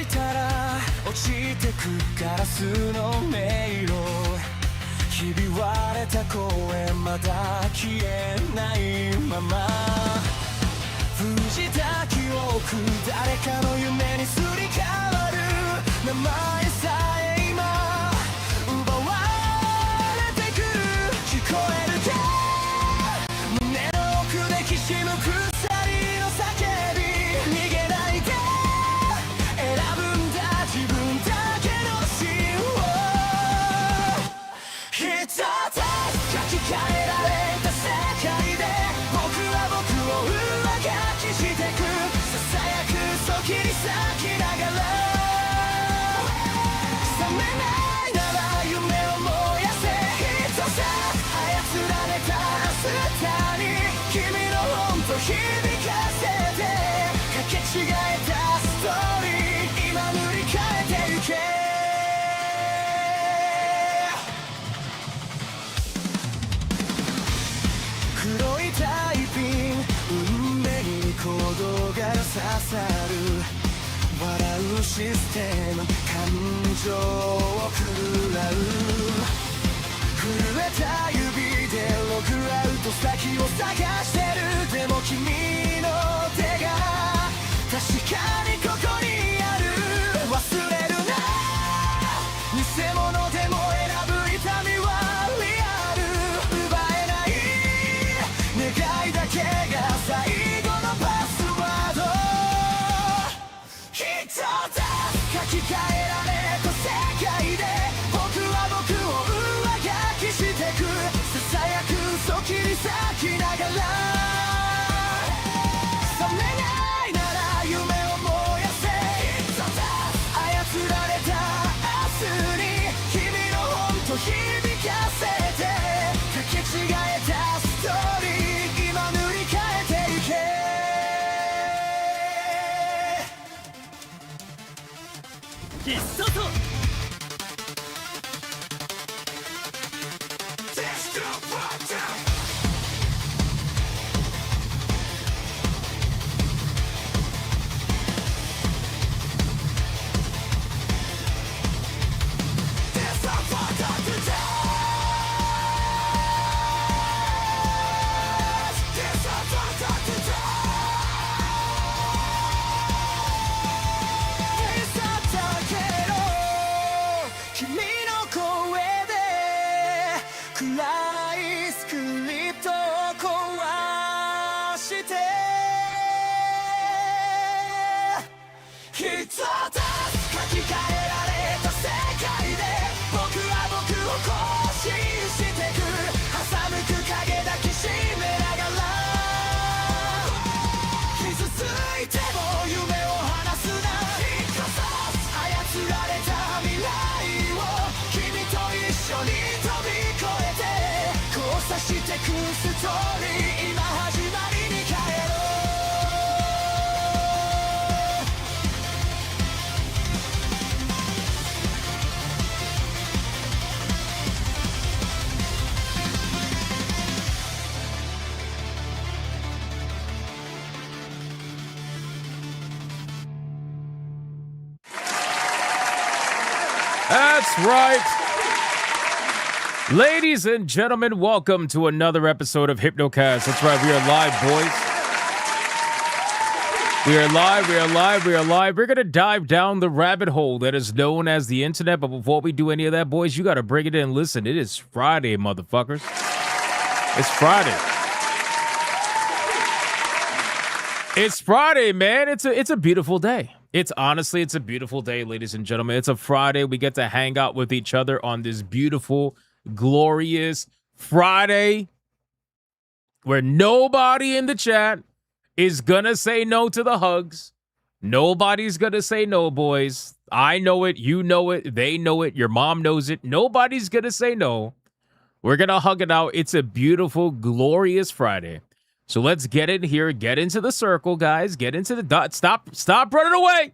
したら落ちてくガラスの迷路ひび割れた声まだ消えないまま封じた記憶誰かの夢にすり替わる名前さえ今奪われてく聞こえるか胸の奥できしむ鎖の叫び逃げないで選ぶんだ自分だけの芯を一つ書き換えられた世界で僕は僕を上書きしてくささやく嘘切り裂きながら覚めないなら夢を燃やせ一つ操られた明日に君の本と響かせてかけ違えたストーリー今塗り替えてゆけ黒いタイピン運命に鼓動が刺さる笑うシステム感情を食らう震えた指でログアウト先を探してるでも君の手が確かにここにある忘れるな偽物でも選ぶ痛みはリアル奪えない願いだけが最後のパスワード一つ書き換えられた世界で僕は僕を上書きしてくささやく嘘切り裂きながら覚めないなら夢を燃やせ一つ操られた明日に君の本と響かせてかけ違えたストーリー今塗り替えてゆけ必殺君の声で暗いスクリプトを壊して一つ書き換えられた世界で僕は僕を更新してく挟むく影抱きしめながら傷ついても夢を離すな一つ操られた未来君と一緒に飛び越えて交差してくストーリー今始まりに帰ろうThat's right. Ladies and gentlemen, welcome to another episode of Hypnocast. That's right, we are live, boys. We are live. We're going to dive down the rabbit hole that is known as the internet. But before we do any of that, boys, you got to bring it in. Listen, it is Friday, motherfuckers. It's Friday. It's Friday, man. It's a beautiful day. It's a beautiful day, ladies and gentlemen. It's a Friday. We get to hang out with each other on this beautiful, glorious Friday where nobody in the chat is gonna say no to the hugs. Nobody's gonna say no, boys. I know it. You know it. They know it. Your mom knows it. Nobody's gonna say no. We're gonna hug it out. It's a beautiful, glorious Friday. So let's get in here, get into the circle, guys. Get into the dot. Stop running away.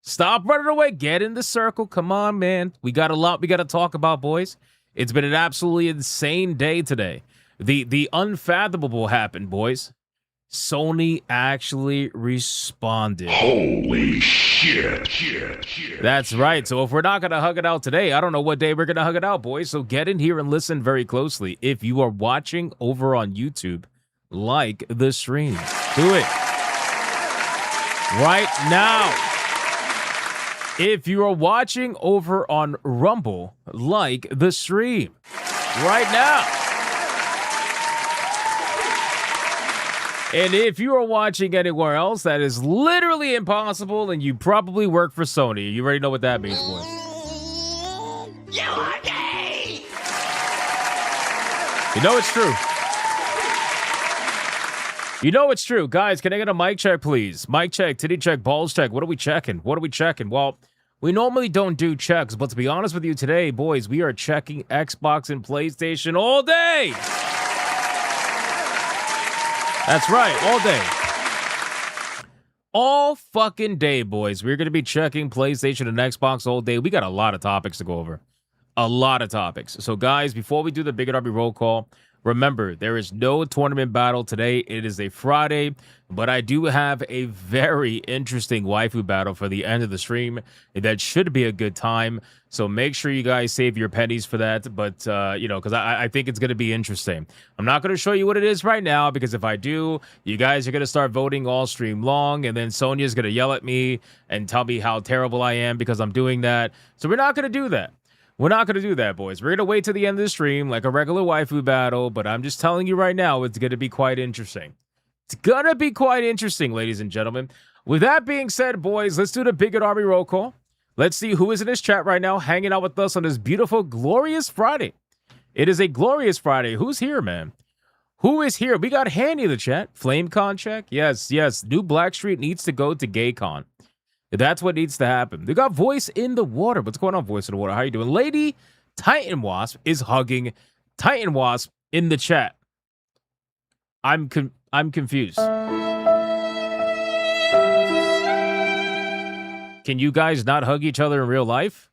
Stop running away. Get in the circle. Come on, man. We got a lot we got to talk about, boys. It's been an absolutely insane day today. The unfathomable happened, boys. Sony actually responded. Holy shit. That's right. So if we're not going to hug it out today, I don't know what day we're going to hug it out, boys. So get in here and listen very closely. If you are watching over on YouTube, like the stream. Do it right now. If you are watching over on Rumble, like the stream right now. And if you are watching anywhere else, that is literally impossible, and you probably work for Sony. You already know what that means, boys. You are gay! You know it's true. You know it's true. Guys, can I get a mic check, please? Mic check, titty check, balls check. What are we checking? What are we checking? Well, we normally don't do checks, but to be honest with you today, boys, we are checking Xbox and PlayStation all day. That's right, all day. All fucking day, boys. We're going to be checking PlayStation and Xbox all day. We got a lot of topics to go over. A lot of topics. So, guys, before we do the Big and Arby roll call, remember, there is no tournament battle today. It is a Friday, but I do have a very interesting waifu battle for the end of the stream. That should be a good time. So make sure you guys save your pennies for that. But, you know, because I think it's going to be interesting. I'm not going to show you what it is right now, because if I do, you guys are going to start voting all stream long. And then Sonya's going to yell at me and tell me how terrible I am because I'm doing that. So we're not going to do that. We're not going to do that, boys. We're going to wait to the end of the stream like a regular waifu battle, but I'm just telling you right now, it's going to be quite interesting. It's going to be quite interesting, ladies and gentlemen. With that being said, boys, let's do the Big and Army roll call. Let's see who is in this chat right now hanging out with us on this beautiful, glorious Friday. It is a glorious Friday. Who's here, man? Who is here? We got Handy in the chat. FlameCon check. Yes. New Blackstreet needs to go to GayCon. That's what needs to happen. They got Voice in the Water. What's going on, Voice in the Water? How you doing? Lady Titan Wasp is hugging Titan Wasp in the chat. I'm confused. Can you guys not hug each other in real life?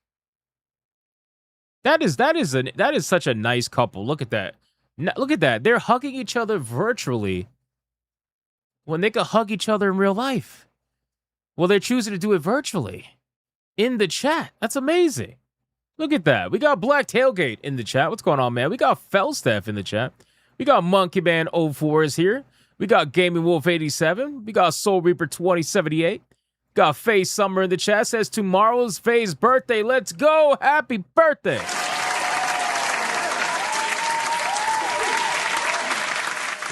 That is such a nice couple. Look at that. Look at that. They're hugging each other virtually when they could hug each other in real life. Well, they're choosing to do it virtually in the chat. That's amazing. Look at that. We got Black Tailgate in the chat. What's going on, man? We got Felstaff in the chat. We got Monkey Man 04 is here. We got Gaming Wolf 87. We got Soul Reaper 2078. Got Faye Summer in the chat. Says tomorrow's Faye's birthday. Let's go. Happy birthday.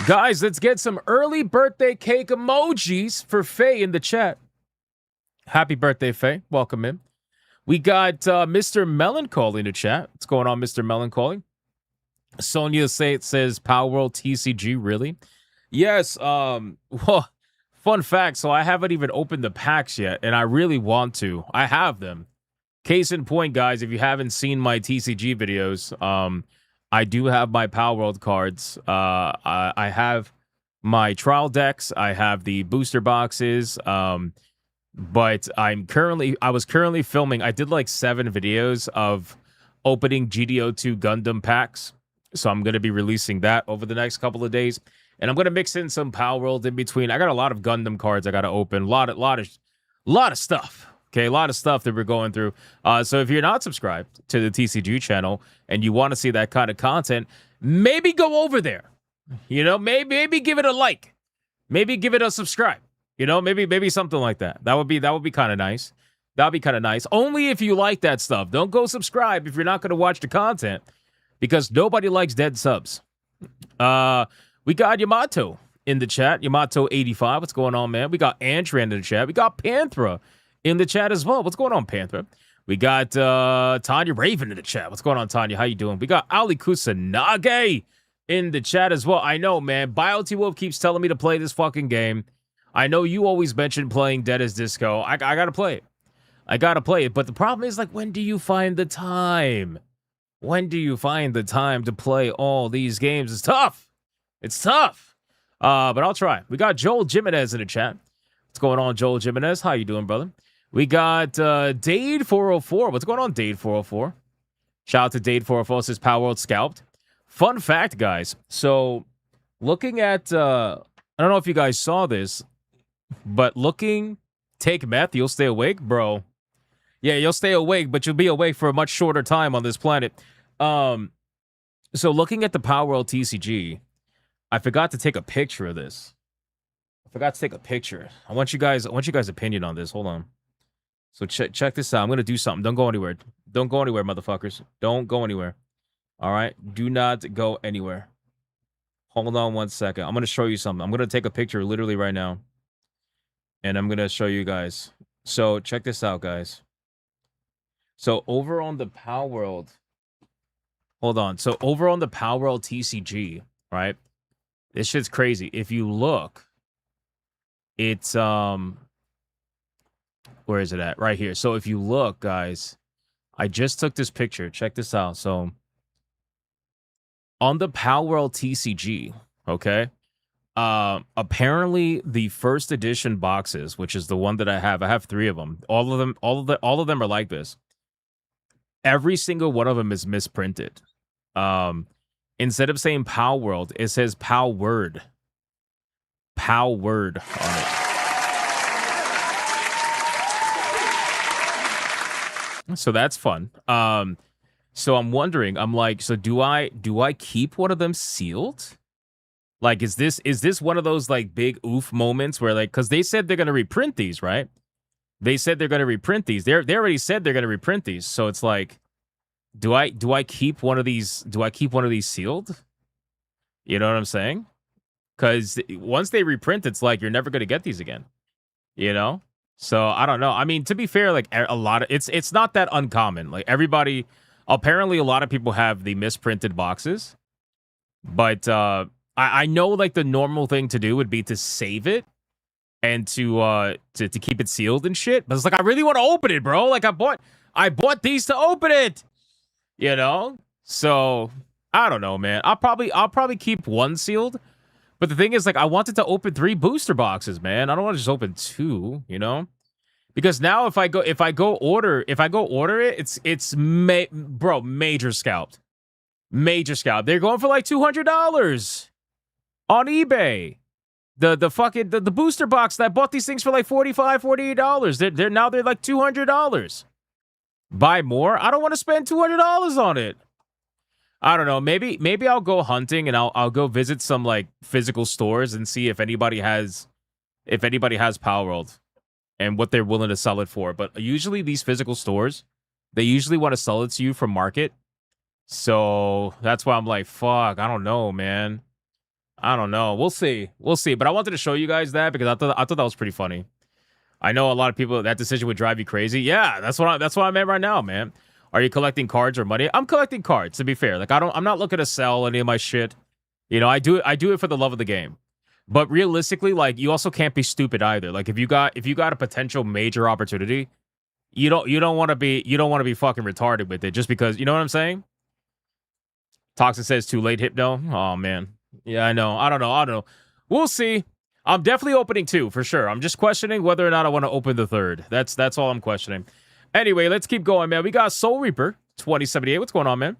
Guys, let's get some early birthday cake emojis for Faye in the chat. Happy birthday, Faye. Welcome in. We got Mr. Melancholy in the chat. What's going on, Mr. Melancholy? Sonia says Power World TCG, really? Yes. Well, fun fact. So I haven't even opened the packs yet, and I really want to. I have them. Case in point, guys, if you haven't seen my TCG videos, I do have my Power World cards. I have my trial decks. I have the booster boxes. But I was currently filming. I did like 7 videos of opening GDO2 Gundam packs. So I'm going to be releasing that over the next couple of days. And I'm going to mix in some Power World in between. I got a lot of Gundam cards I got to open. A lot of stuff. Okay, a lot of stuff that we're going through. So if you're not subscribed to the TCG channel and you want to see that kind of content, maybe go over there. You know, maybe give it a like. Maybe give it a subscribe. You know, maybe something like that. That would be kind of nice. That would be kind of nice. Only if you like that stuff. Don't go subscribe if you're not going to watch the content, because nobody likes dead subs. We got Yamato in the chat. Yamato85. What's going on, man? We got Antran in the chat. We got Panthra in the chat as well. What's going on, Panthra? We got Tanya Raven in the chat. What's going on, Tanya? How you doing? We got Ali Kusanage in the chat as well. I know, man. BioT Wolf keeps telling me to play this fucking game. I know you always mention playing Dead as Disco. I gotta play it. I gotta play it. But the problem is, like, when do you find the time? When do you find the time to play all these games? It's tough. It's tough. But I'll try. We got Joel Jimenez in the chat. What's going on, Joel Jimenez? How you doing, brother? We got Dade404. What's going on, Dade404? Shout out to Dade404. Says Power World scalped. Fun fact, guys. So, looking at I don't know if you guys saw this, but take meth, you'll stay awake, bro. Yeah, you'll stay awake, but you'll be awake for a much shorter time on this planet. So looking at the Power World TCG, I forgot to take a picture of this. I want you guys' opinion on this. Hold on. So check this out. I'm gonna do something. Don't go anywhere. Don't go anywhere, motherfuckers. Don't go anywhere. All right. Do not go anywhere. Hold on 1 second. I'm gonna show you something. I'm gonna take a picture literally right now, and I'm gonna show you guys. So check this out, guys. So over on the Power World, hold on. So over on the Power World TCG, right? This shit's crazy. If you look, it's where is it at? Right here. So if you look, guys, I just took this picture. Check this out. So on the Power World TCG, okay? Apparently the first edition boxes, which is the one that I have 3 of them. All of them are like this. Every single one of them is misprinted. Instead of saying Pow World, it says Pow Word. Pow Word on it. So that's fun. So I'm wondering, I'm like, so do I keep one of them sealed? Like, is this one of those like big oof moments where like, because they said they're gonna reprint these, right? They said they're gonna reprint these. They already said they're gonna reprint these. So it's like, do I keep one of these? Do I keep one of these sealed? You know what I'm saying? Because once they reprint, it's like you're never gonna get these again. You know? So I don't know. I mean, to be fair, like a lot of it's not that uncommon. Like everybody, apparently, a lot of people have the misprinted boxes, but I know like the normal thing to do would be to save it and to keep it sealed and shit. But it's like I really want to open it, bro. Like I bought these to open it, you know. So I don't know, man. I'll probably keep one sealed. But the thing is, like, I wanted to open 3 booster boxes, man. I don't want to just open 2, you know? Because now if I go order it, it's major scalped. Major scalp. They're going for like $200 on eBay. The booster box that I bought these things for like $45, $48. They're now like $200. Buy more? I don't want to spend $200 on it. I don't know. Maybe I'll go hunting and I'll go visit some like physical stores and see if anybody has Power World and what they're willing to sell it for. But usually these physical stores, they usually want to sell it to you from market. So that's why I'm like, fuck, I don't know, man. I don't know. We'll see. But I wanted to show you guys that because I thought that was pretty funny. I know a lot of people, that decision would drive you crazy. Yeah, that's what I'm at right now, man. Are you collecting cards or money? I'm collecting cards, to be fair. Like I'm not looking to sell any of my shit. You know, I do it for the love of the game. But realistically, like you also can't be stupid either. Like if you got a potential major opportunity, you don't want to be fucking retarded with it just because, you know what I'm saying? Toxic says too late, Hypno. Oh man. Yeah, I know. I don't know. We'll see. I'm definitely opening 2 for sure. I'm just questioning whether or not I want to open the 3rd. That's all I'm questioning. Anyway, let's keep going, man. We got Soul Reaper 2078. What's going on, man?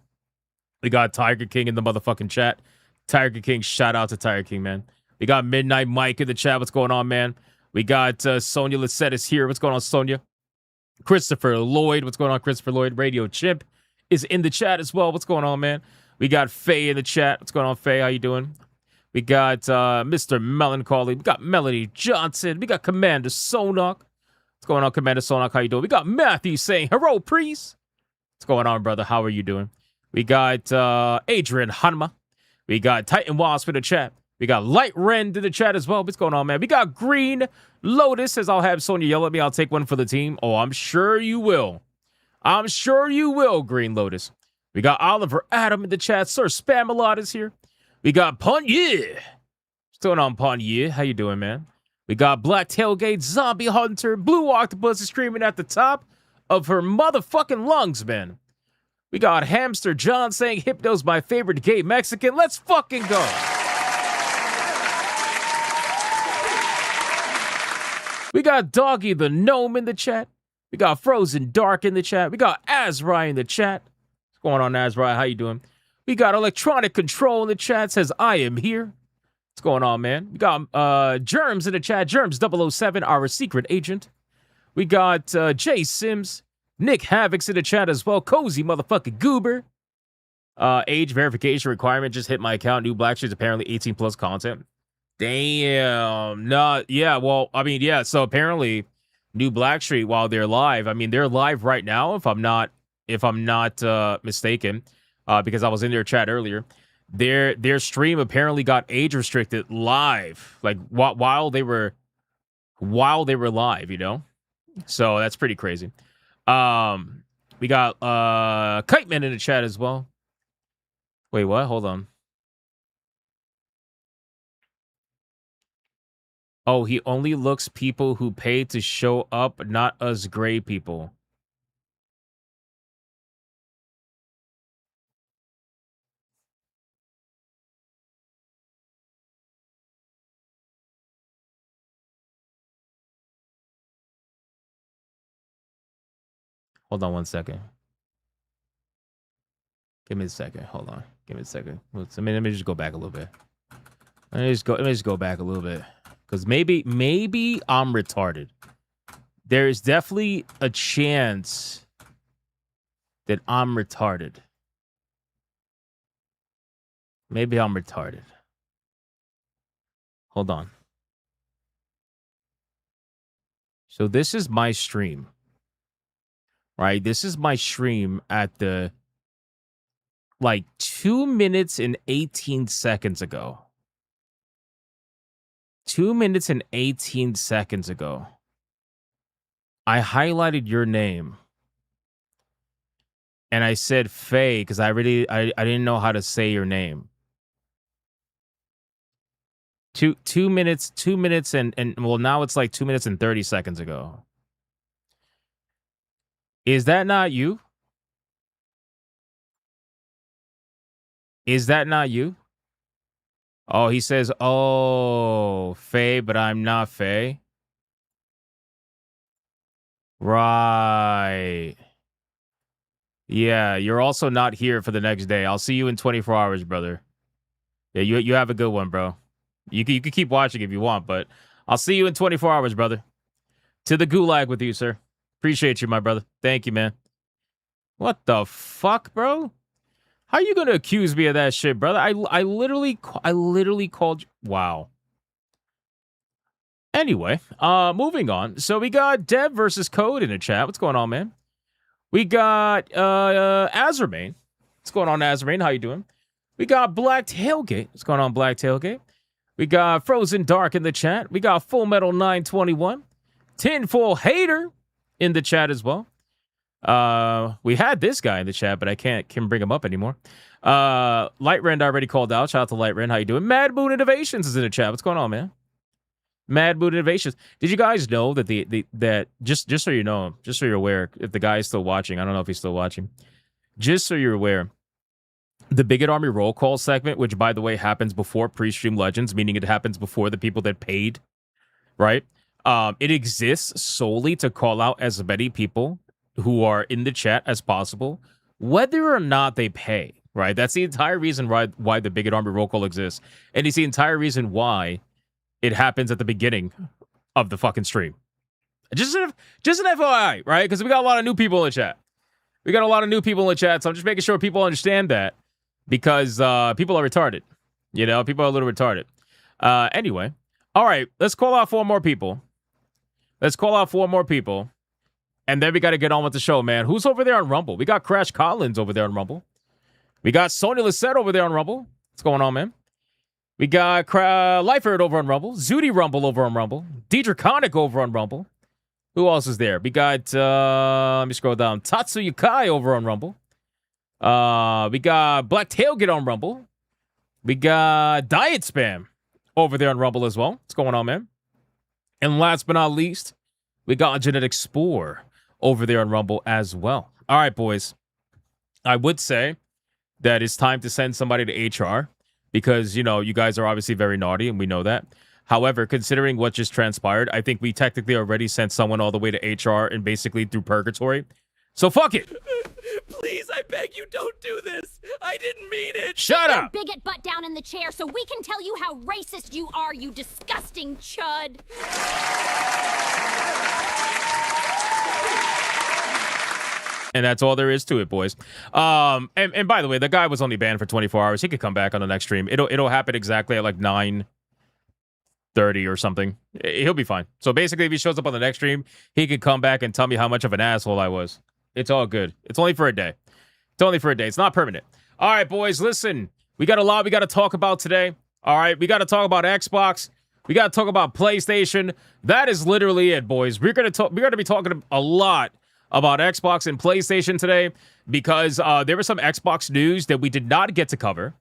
We got Tiger King in the motherfucking chat. Tiger King, shout out to Tiger King, man. We got Midnight Mike in the chat. What's going on, man? We got Sonia Lissettis here. What's going on, Sonia? Christopher Lloyd. What's going on, Christopher Lloyd? Radio Chimp is in the chat as well. What's going on, man? We got Faye in the chat. What's going on, Faye? How you doing? We got Mr. Melancholy. We got Melody Johnson. We got Commander Sonak. What's going on, Commander Sonak? How you doing? We got Matthew saying, hello, priest. What's going on, brother? How are you doing? We got Adrian Hanma. We got Titan Wasp in the chat. We got Light Rend in the chat as well. What's going on, man? We got Green Lotus says, I'll have Sonya yell at me. I'll take one for the team. Oh, I'm sure you will. I'm sure you will, Green Lotus. We got Oliver Adam in the chat. Sir Spamalot is here. We got Ponye. What's going on, Ponye? How you doing, man? We got Black Tailgate, Zombie Hunter, Blue Octopus is screaming at the top of her motherfucking lungs, man. We got Hamster John saying Hypno's my favorite gay Mexican. Let's fucking go. We got Doggy the Gnome in the chat. We got Frozen Dark in the chat. We got Azrai in the chat. What's going on, Azrai? How you doing? We got Electronic Control in the chat. Says, I am here. What's going on, man? We got Germs in the chat. Germs 007, our secret agent. We got Jay Sims. Nick Havoc's in the chat as well. Cozy motherfucking goober. Age verification requirement just hit my account. New Black Street's apparently 18 plus content. Damn. Yeah, well, I mean, yeah, so apparently New Blackstreet, while they're live, I mean, they're live right now, if I'm not mistaken, because I was in their chat earlier. Their stream apparently got age restricted live, like while they were live, you know? So that's pretty crazy. We got Kite Man in the chat as well. Wait, what? Hold on. Oh, he only looks people who pay to show up, not us gray people. Hold on one second. Give me a second. Hold on. Give me a second. Let me just go back a little bit. Let me just go back a little bit. Because maybe I'm retarded. There is definitely a chance that I'm retarded. Maybe I'm retarded. Hold on. So this is my stream. Right? This is my stream at the like 2 minutes and 18 seconds ago. 2 minutes and 18 seconds ago. I highlighted your name. And I said Faye because I didn't know how to say your name. Two minutes and well, now it's like 2 minutes and 30 seconds ago. Is that not you? Is that not you? Oh, he says, oh, Faye, but I'm not Faye. Right. Yeah, you're also not here for the next day. I'll see you in 24 hours, brother. Yeah, you have a good one, bro. You can keep watching if you want, but I'll see you in 24 hours, brother. To the gulag with you, sir. Appreciate you, my brother. Thank you, man. What the fuck, bro? How you gonna accuse me of that shit, brother? I literally called you. Wow. Anyway, moving on. So we got Dev versus Code in the chat. What's going on, man? We got Azermain. What's going on, Azermain? How you doing? We got Black Tailgate. What's going on, Black Tailgate? We got Frozen Dark in the chat. We got Full Metal 921. Tinfoil Hater in the chat as well. We had this guy in the chat, but I can't bring him up anymore. Lightrend already called out. Shout out to Lightrend. How you doing? Mad Moon Innovations is in the chat. What's going on, man? Mad Moon Innovations. Did you guys know that that just so you know, just so you're aware, if the guy is still watching, I don't know if he's still watching. Just so you're aware, the Bigot Army roll call segment, which by the way happens before pre-stream legends, meaning it happens before the people that paid, right? It exists solely to call out as many people who are in the chat as possible, whether or not they pay, right? That's the entire reason why the Bigot Army roll call exists. And it's the entire reason why it happens at the beginning of the fucking stream. Just an FYI, right? Because we got a lot of new people in the chat. We got a lot of new people in the chat, so I'm just making sure people understand that because people are retarded. You know, people are a little retarded. Anyway, all right, let's call out 4 more people. And then we got to get on with the show, man. Who's over there on Rumble? We got Crash Collins over there on Rumble. We got Sonya Lisette over there on Rumble. What's going on, man? We got Liferd over on Rumble. Zooty Rumble over on Rumble. Dedraconic over on Rumble. Who else is there? We got, let me scroll down. Tatsuya Kai over on Rumble. We got Black Tailgate on Rumble. We got Diet Spam over there on Rumble as well. What's going on, man? And last but not least, we got Genetic Spore over there on Rumble as well. All right, boys. I would say that it's time to send somebody to HR because, you know, you guys are obviously very naughty and we know that. However, considering what just transpired, I think we technically already sent someone all the way to HR and basically through purgatory. So fuck it. Please, I beg you, don't do this. I didn't mean it. Shut Your up! bigot butt down in the chair so we can tell you how racist you are, you disgusting chud. And that's all there is to it, boys. And by the way, the guy was only banned for 24 hours. He could come back on the next stream. It'll happen exactly at like 9:30 or something. He'll be fine. So basically, if he shows up on the next stream, he could come back and tell me how much of an asshole I was. It's all good. It's only for a day. It's only for a day. It's not permanent. All right, boys, listen. We got a lot we got to talk about today. All right, we got to talk about Xbox. We got to talk about PlayStation. That is literally it, boys. We're going to be talking a lot about Xbox and PlayStation today because there was some Xbox news that we did not get to cover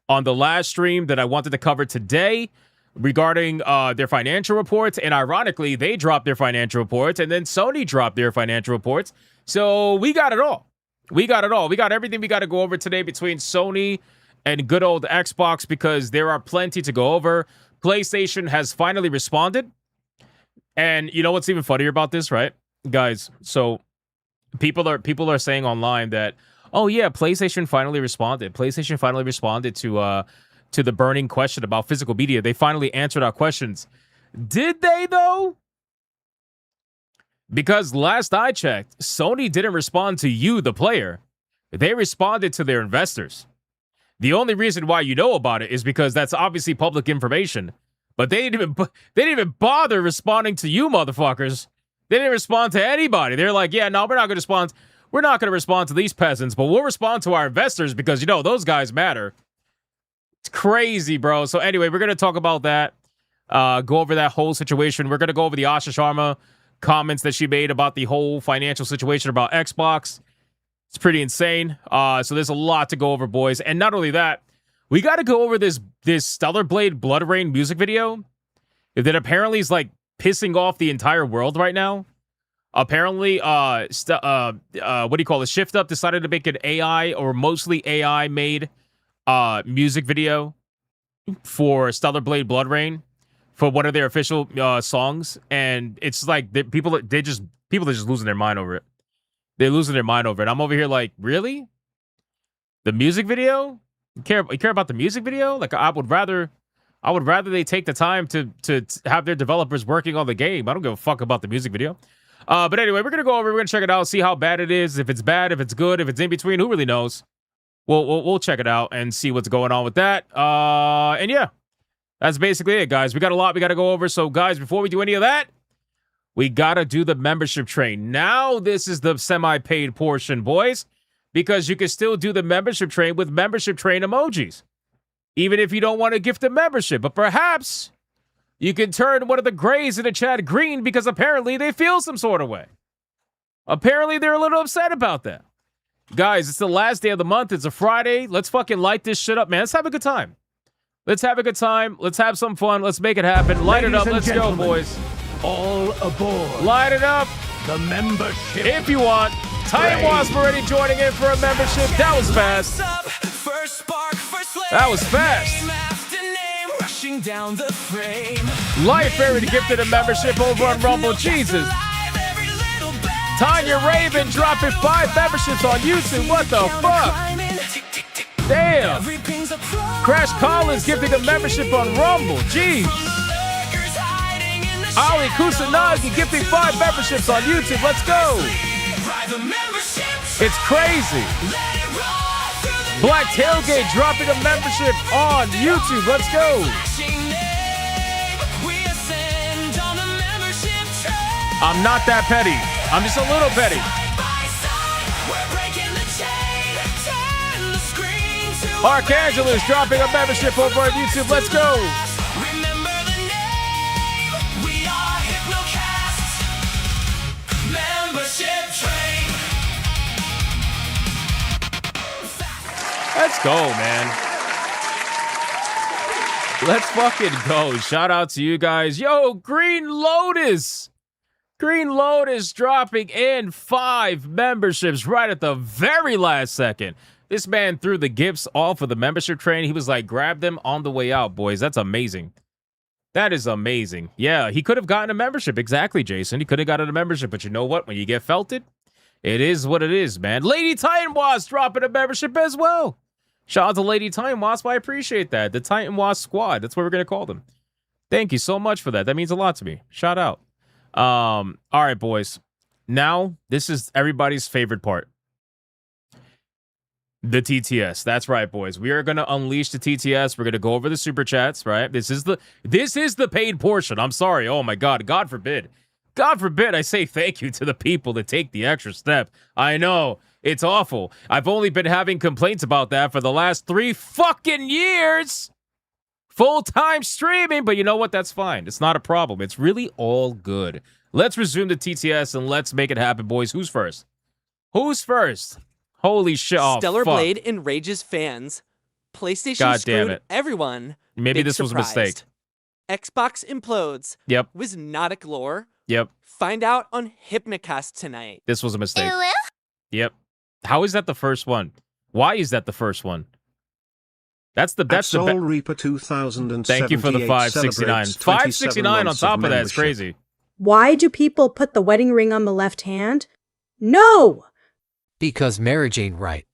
on the last stream that I wanted to cover today regarding their financial reports. And ironically, they dropped their financial reports and then Sony dropped their financial reports. So we got it all. We got it all. We got everything we got to go over today between Sony and good old Xbox because there are plenty to go over. PlayStation has finally responded. And you know what's even funnier about this, right? Guys, so people are saying online that, oh yeah, PlayStation finally responded. PlayStation finally responded to the burning question about physical media. They finally answered our questions. Did they though? Because last I checked, Sony didn't respond to you, the player. They responded to their investors. The only reason why you know about it is because that's obviously public information. But they didn't even bother responding to you, motherfuckers. They didn't respond to anybody. They're like, yeah, no, we're not going to respond. We're not going to respond to these peasants, but we'll respond to our investors because, you know, those guys matter. It's crazy, bro. So anyway, we're going to talk about that, go over that whole situation. We're going to go over the Asha Sharma comments that she made about the whole financial situation about Xbox. It's pretty insane. So there's a lot to go over, boys. And not only that, we got to go over this Stellar Blade Blood Rain music video that apparently is like pissing off the entire world right now. Apparently, what do you call it? Shift Up decided to make an AI or mostly AI made music video for Stellar Blade Blood Rain for one of their official songs, and it's like people are just losing their mind over it. They're losing their mind over it. I'm over here like, really? The music video? You care about the music video? Like, I would rather they take the time to have their developers working on the game. I don't give a fuck about the music video. But anyway, we're gonna check it out, see how bad it is, if it's bad, if it's good, if it's in between. Who really knows? We'll check it out and see what's going on with that. And yeah, that's basically it, guys. We got a lot we got to go over. So, guys, before we do any of that, we gotta do the membership train. Now, this is the semi-paid portion, boys, because you can still do the membership train with membership train emojis, even if you don't want to gift a membership. But perhaps you can turn one of the grays in the chat green because apparently they feel some sort of way. Apparently they're a little upset about that. Guys, it's the last day of the month. It's a Friday. Let's fucking light this shit up, man. Let's have a good time. Let's have a good time. Let's have some fun. Let's make it happen. Light it up. Let's go, boys. All aboard. Light it up. The membership. If you want. Time Wasp already joining in for a membership. That was fast. That was fast. Light Fairy gifted a membership over on Rumble. Jesus. Tanya Raven dropping 5 memberships on YouTube. What the fuck? Damn. Crash Collins gifting a membership on Rumble. Jeez. Ali Kusanagi gifting 5 memberships on YouTube. Let's go. It's crazy. Black Tailgate dropping a membership on YouTube. Let's go. I'm not that petty. I'm just a little petty. Archangelus dropping a membership over on YouTube. Let's go. Remember the name. We are Hypnocast. Membership train. Let's go, man. Let's fucking go. Shout out to you guys. Yo, Green Lotus. Green Lotus dropping in 5 memberships right at the very last second. This man threw the gifts off of the membership train. He was like, grab them on the way out, boys. That's amazing. That is amazing. Yeah, he could have gotten a membership. Exactly, Jason. He could have gotten a membership. But you know what? When you get felted, It is what it is, man. Lady Titan Wasp dropping a membership as well. Shout out to Lady Titan Wasp. I appreciate that. The Titan Wasp Squad. That's what we're going to call them. Thank you so much for that. That means a lot to me. Shout out. All right, boys. Now, this is everybody's favorite part. The TTS. That's right, boys. We are going to unleash the TTS. We're going to go over the super chats, right? This is the paid portion. I'm sorry. Oh my God. God forbid. God forbid I say thank you to the people that take the extra step. I know. It's awful. I've only been having complaints about that for the last 3 fucking years. Full-time streaming, but you know what? That's fine. It's not a problem. It's really all good. Let's resume the TTS and let's make it happen, boys. Who's first? Who's first? Holy shit. Oh, Stellar fuck. Blade enrages fans. PlayStation God damn screwed it. everyone. Maybe Big this was a surprised. mistake. Xbox implodes. Yep. Wisnotic lore. Yep. Find out on Hypnocast tonight. This was a mistake. Yep. How is that the first one? Why is that the first one? That's the Soul Reaper 2078. Thank you for the 569. 569 on top of that is crazy. Why do people put the wedding ring on the left hand? No! Because marriage ain't right.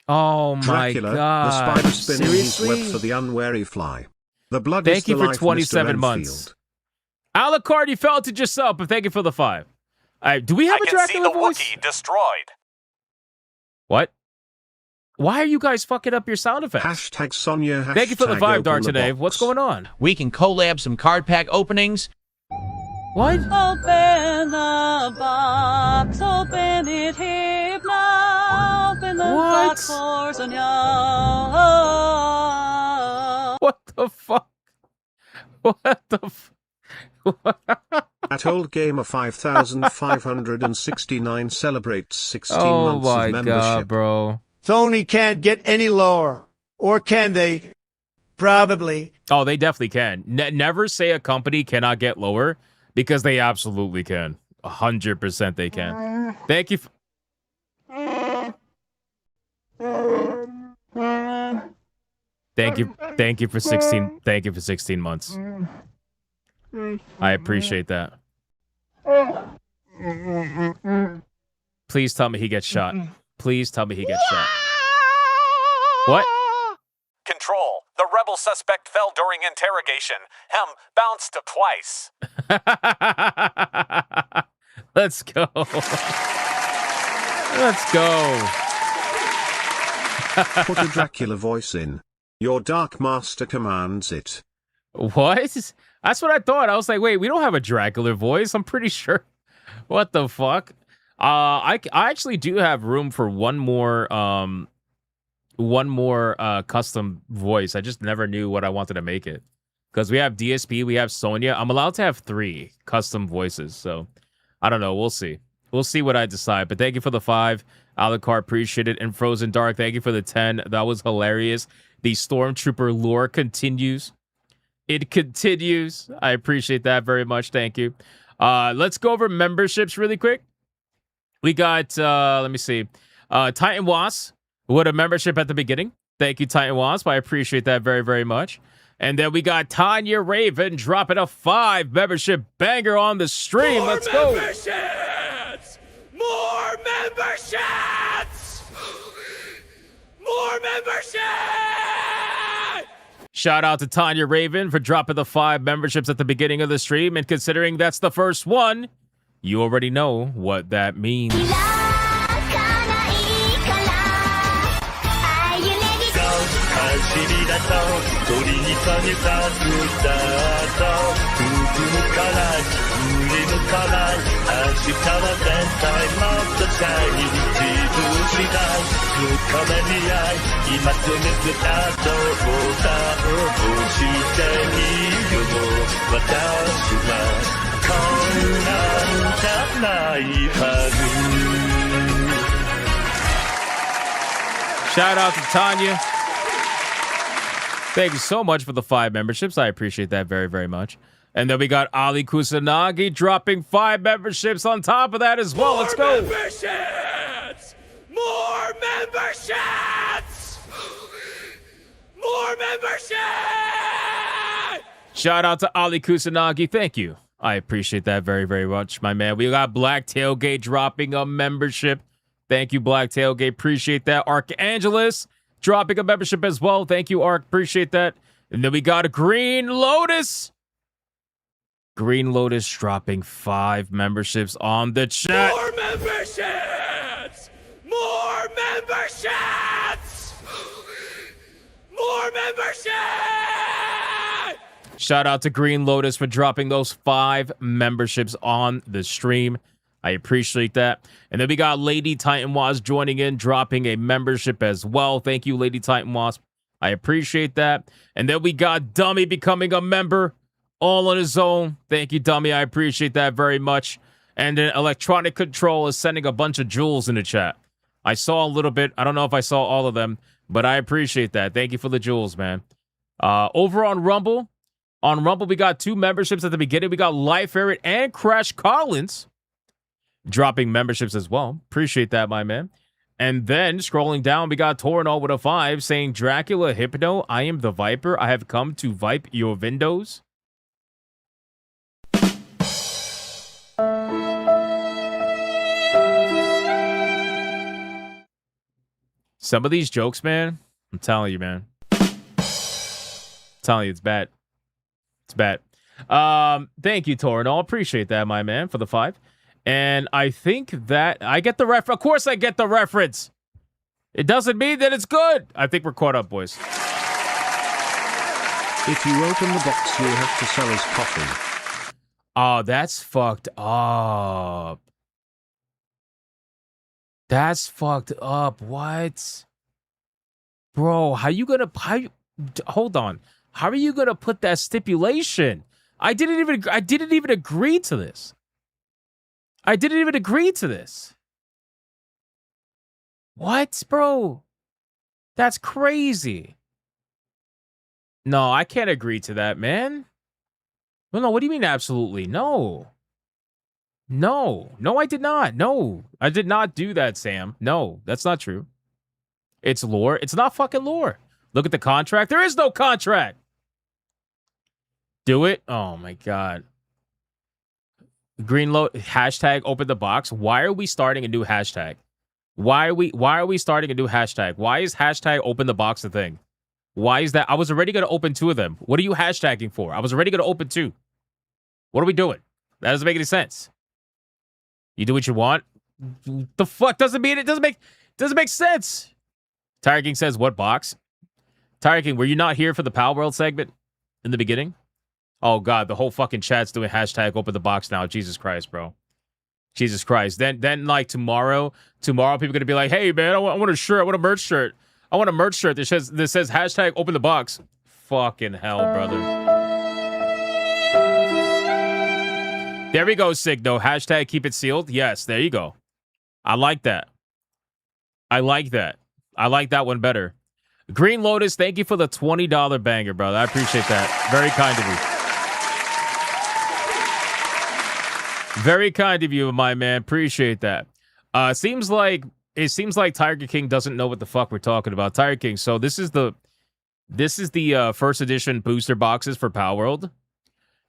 Oh my Dracula, God. the spider spinning his Seriously? web for the unwary fly. The blood Thank is you the for life, 27 Mr. months. Enfield. Alucard, you felt it yourself, but thank you for the 5. Do we have a Dracula voice? Wookiee destroyed. What? Why are you guys fucking up your sound effects? Hashtag Sonya. Thank you for the hashtag 5, open Dark the today. box. What's going on? We can collab some card pack openings. What? Open the box, open it here now, open the box for Sonya. What the fuck? What the At Old Gamer 5569 celebrates 16 Oh months my of membership. God, bro. Sony can't get any lower. Or can they? Probably. Oh, they definitely can. Never say a company cannot get lower, because they absolutely can. 100% they can. Thank you. Thank you for 16. Thank you for 16 months. I appreciate that. Please tell me he gets shot. Please tell me he gets shot. What? Control. The rebel suspect fell during interrogation. Bounced twice. Let's go. Let's go. Put a Dracula voice in. Your Dark Master commands it. What? That's what I thought. I was like, wait, we don't have a Dracula voice. I'm pretty sure. What the fuck? I actually do have room for one more custom voice. I just never knew what I wanted to make it. Because we have DSP, we have Sonya. I'm allowed to have 3 custom voices. So I don't know. We'll see. We'll see what I decide. But thank you for the 5. Alucard, appreciate it. And Frozen Dark, thank you for the 10. That was hilarious. The Stormtrooper lore continues. It continues. I appreciate that very much. Thank you. Let's go over memberships really quick. We got, let me see. Titan Wasp with a membership at the beginning. Thank you, Titan Wasp. I appreciate that very, very much. And then we got Tanya Raven dropping a 5 membership banger on the stream. Let's go. More memberships! More memberships! Shout out to Tanya Raven for dropping the 5 memberships at the beginning of the stream. And considering that's the first one, you already know what that means. Shout out to Tanya. Thank you so much for the 5 memberships. I appreciate that very, very much. And then we got Ali Kusanagi dropping 5 memberships on top of that as well. Let's go. Memberships! More memberships! More memberships! Shout out to Ali Kusanagi. Thank you. I appreciate that very, very much, my man. We got Black Tailgate dropping a membership. Thank you, Black Tailgate. Appreciate that. Archangelus dropping a membership as well. Thank you, Arc. Appreciate that. And then we got a Green Lotus. Green Lotus dropping 5 memberships on the chat. More memberships! More memberships! More memberships! Shout out to Green Lotus for dropping those 5 memberships on the stream. I appreciate that. And then we got Lady Titan Wasp joining in, dropping a membership as well. Thank you, Lady Titan Wasp. I appreciate that. And then we got Dummy becoming a member all on his own. Thank you, Dummy. I appreciate that very much. And then Electronic Control is sending a bunch of jewels in the chat. I saw a little bit. I don't know if I saw all of them, but I appreciate that. Thank you for the jewels, man. Over on Rumble, we got 2 memberships at the beginning. We got Life Ferret and Crash Collins dropping memberships as well. Appreciate that, my man. And then scrolling down, we got Torinol with a 5 saying, Dracula Hypno, I am the Viper. I have come to vipe your windows. Some of these jokes, man, I'm telling you, man. I'm telling you, it's bad. It's bad. Thank you, Torinol. Appreciate that, my man, for the 5. And I think that I get the reference. Of course I get the reference. It doesn't mean that it's good. I think we're caught up, boys. If you open the box, you'll have to sell us coffee. Oh, that's fucked up. That's fucked up. What? Bro, hold on. How are you gonna put that stipulation? I didn't even agree to this. I didn't even agree to this. What, bro? That's crazy. No, I can't agree to that, man. No, what do you mean absolutely? No. No, I did not. No, I did not do that, Sam. No, that's not true. It's lore. It's not fucking lore. Look at the contract. There is no contract. Do it. Oh, my God. Greenload hashtag open the box. Why are we starting a new hashtag? Why are we starting a new hashtag? Why is hashtag open the box a thing? Why is that? I was already going to open 2 of them. What are you hashtagging for? I was already going to open 2. What are we doing? That doesn't make any sense. You do what you want. The fuck doesn't mean it doesn't make sense. Tiger King says, what box? Tiger King, were you not here for the Pal World segment in the beginning? Oh, God, the whole fucking chat's doing hashtag open the box now. Jesus Christ, bro. Jesus Christ. Then like, tomorrow people are going to be like, hey, man, I want a shirt. I want a merch shirt. I want a merch shirt that says hashtag open the box. Fucking hell, brother. There we go, Signo. Hashtag keep it sealed. Yes, there you go. I like that. I like that. I like that one better. Green Lotus, thank you for the $20 banger, brother. I appreciate that. Very kind of you. Very kind of you, my man. Appreciate that. It seems like Tiger King doesn't know what the fuck we're talking about. Tiger King. So this is the first edition booster boxes for Power World,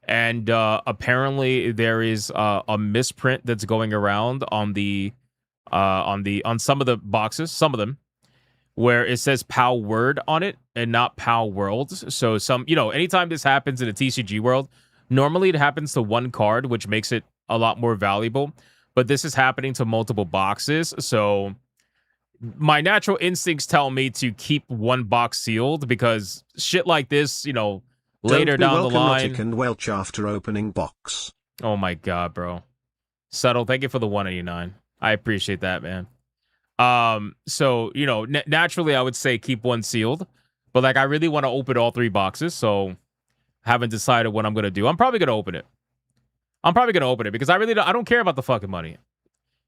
and apparently there is a misprint that's going around on some of the boxes, some of them, where it says Pow Word on it and not Pow Worlds. So anytime this happens in a TCG world, normally it happens to one card, which makes it a lot more valuable. But this is happening to multiple boxes. So my natural instincts tell me to keep one box sealed because shit like this, later down the line. And Welch after opening box. Oh my God, bro. Subtle, thank you for the 189. I appreciate that, man. So, naturally I would say keep one sealed, but I really want to open all 3 boxes. So haven't decided what I'm going to do. I'm probably going to open it. Because I don't care about the fucking money.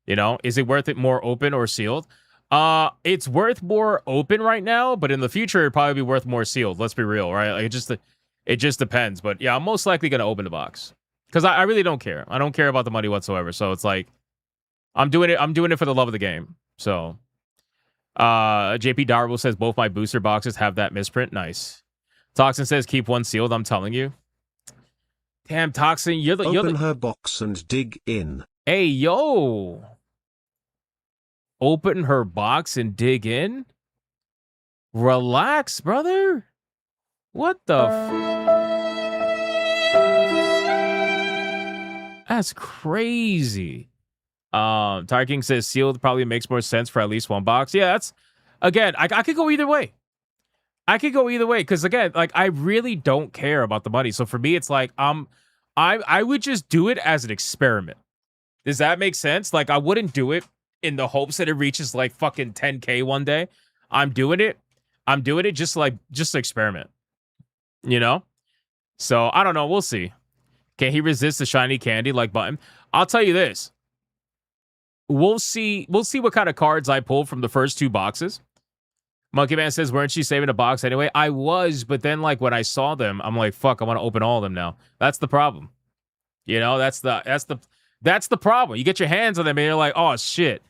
Is it worth it more open or sealed? It's worth more open right now, but in the future it'd probably be worth more sealed. Let's be real, right? It just depends. But yeah, I'm most likely going to open the box because I really don't care. I don't care about the money whatsoever. So it's like, I'm doing it for the love of the game. So, JP Darwell says both my booster boxes have that misprint. Nice. Toxin says keep one sealed. I'm telling you. Damn, Toxin, you're the Open her box and dig in. Hey, yo. Open her box and dig in? Relax, brother. What the That's crazy. Tiger King says sealed probably makes more sense for at least one box. Yeah, that's again, I could go either way. I could go either way because again, like I really don't care about the money. So for me, it's like I would just do it as an experiment. Does that make sense? Like I wouldn't do it in the hopes that it reaches like fucking 10K one day. I'm doing it just to experiment. You know? So I don't know. We'll see. Can he resist the shiny candy like button? I'll tell you this. We'll see what kind of cards I pull from the first two boxes. Monkey Man says, weren't you saving a box anyway? I was, but then like when I saw them, I'm like, fuck, I want to open all of them now. That's the problem. You know, that's the problem. You get your hands on them and you're like, oh shit.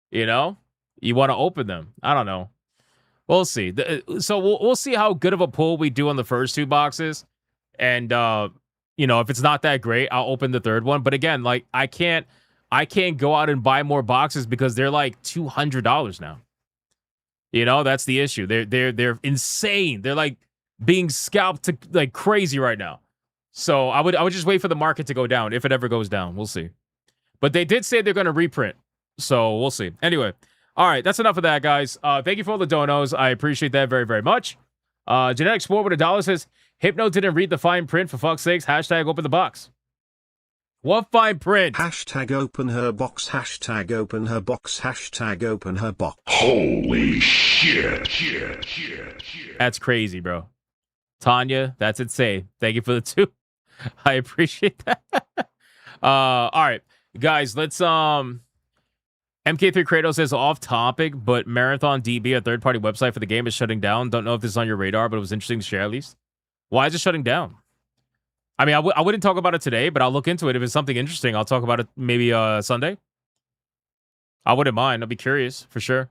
You know? You want to open them. I don't know. We'll see. So we'll see how good of a pull we do on the first two boxes. And you know, if it's not that great, I'll open the third one. But again, like I can't go out and buy more boxes because they're like $200 now. You know, that's the issue. They're insane. They're like being scalped to like crazy right now. So I would just wait for the market to go down if it ever goes down. We'll see. But they did say they're going to reprint. So we'll see. Anyway, all right, that's enough of that, guys. Thank you for all the donos. I appreciate that very, very much. Genetic Sport with $1 says, Hypno didn't read the fine print, for fuck's sakes. Hashtag open the box. What fine print? Hashtag open her box. Hashtag open her box. Hashtag open her box. Holy shit. That's crazy, bro. Tanya, that's insane. Thank you for the 2. I appreciate that. All right, guys, let's MK3 Kratos says off topic, but Marathon DB, a third-party website for the game, is shutting down. Don't know if this is on your radar, but it was interesting to share at least. Why is it shutting down? I mean, I wouldn't talk about it today, but I'll look into it. If it's something interesting, I'll talk about it maybe Sunday. I wouldn't mind. I'll be curious for sure.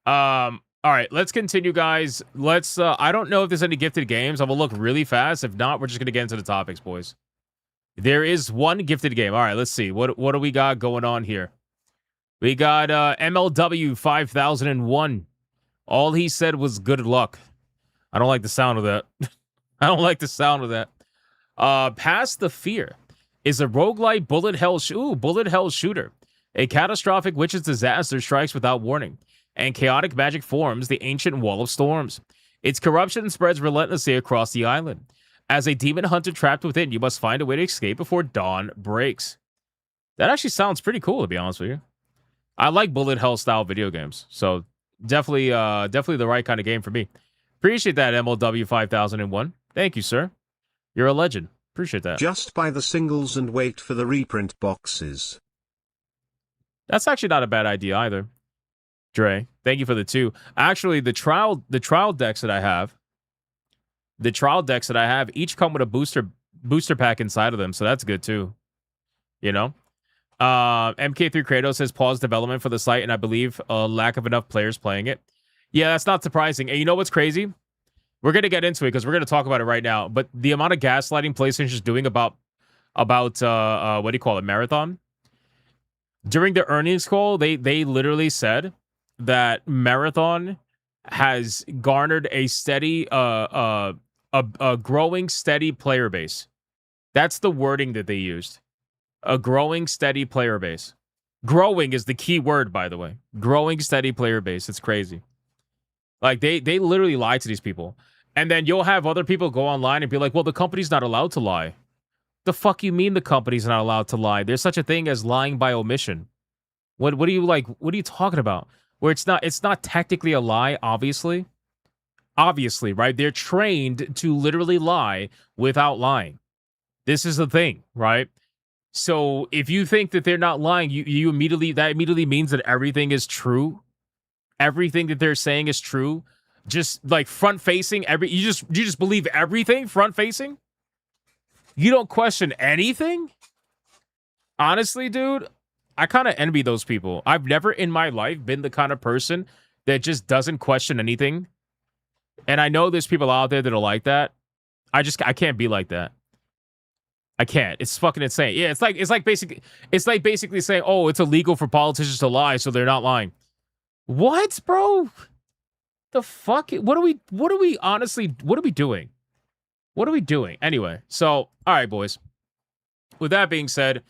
All right, let's continue, guys. Let's. I don't know if there's any gifted games. I will look really fast. If not, we're just gonna get into the topics, boys. There is one gifted game. All right, let's see. What do we got going on here? We got MLW 5001. All he said was good luck. I don't like the sound of that. I don't like the sound of that. Past the Fear is a roguelite bullet hell shooter. A catastrophic witch's disaster strikes without warning, and chaotic magic forms the ancient wall of storms. Its corruption spreads relentlessly across the island. As a demon hunter trapped within, you must find a way to escape before dawn breaks. That actually sounds pretty cool, to be honest with you. I like bullet hell style video games, so definitely the right kind of game for me. Appreciate that, MLW 5001. Thank you, sir. You're a legend. Appreciate that. Just buy the singles and wait for the reprint boxes. That's actually not a bad idea either. Dre, thank you for the 2. Actually, the trial decks that I have, each come with a booster pack inside of them, so that's good too. You know? MK3 Kratos says pause development for the site, and I believe a lack of enough players playing it. Yeah, that's not surprising. And you know what's crazy? We're going to get into it because we're going to talk about it right now. But the amount of gaslighting PlayStation is doing about what do you call it, Marathon? During the earnings call, they literally said that Marathon has garnered a steady, a growing steady player base. That's the wording that they used. A growing steady player base. Growing is the key word, by the way. Growing steady player base. It's crazy. Like they literally lie to these people. And then you'll have other people go online and be like, well, the company's not allowed to lie. The fuck you mean the company's not allowed to lie? There's such a thing as lying by omission. What are you talking about? Where it's not technically a lie, obviously. Obviously, right? They're trained to literally lie without lying. This is the thing, right? So if you think that they're not lying, you immediately means that everything is true. Everything that they're saying is true. Just like front facing, you just believe everything front facing. You don't question anything. Honestly, dude, I kind of envy those people. I've never in my life been the kind of person that just doesn't question anything. And I know there's people out there that are like that. I can't be like that. I can't. It's fucking insane. Yeah, it's like basically saying, oh, it's illegal for politicians to lie, so they're not lying. What, bro? The fuck? What are we doing? What are we doing? Anyway, so, all right, boys. With that being said,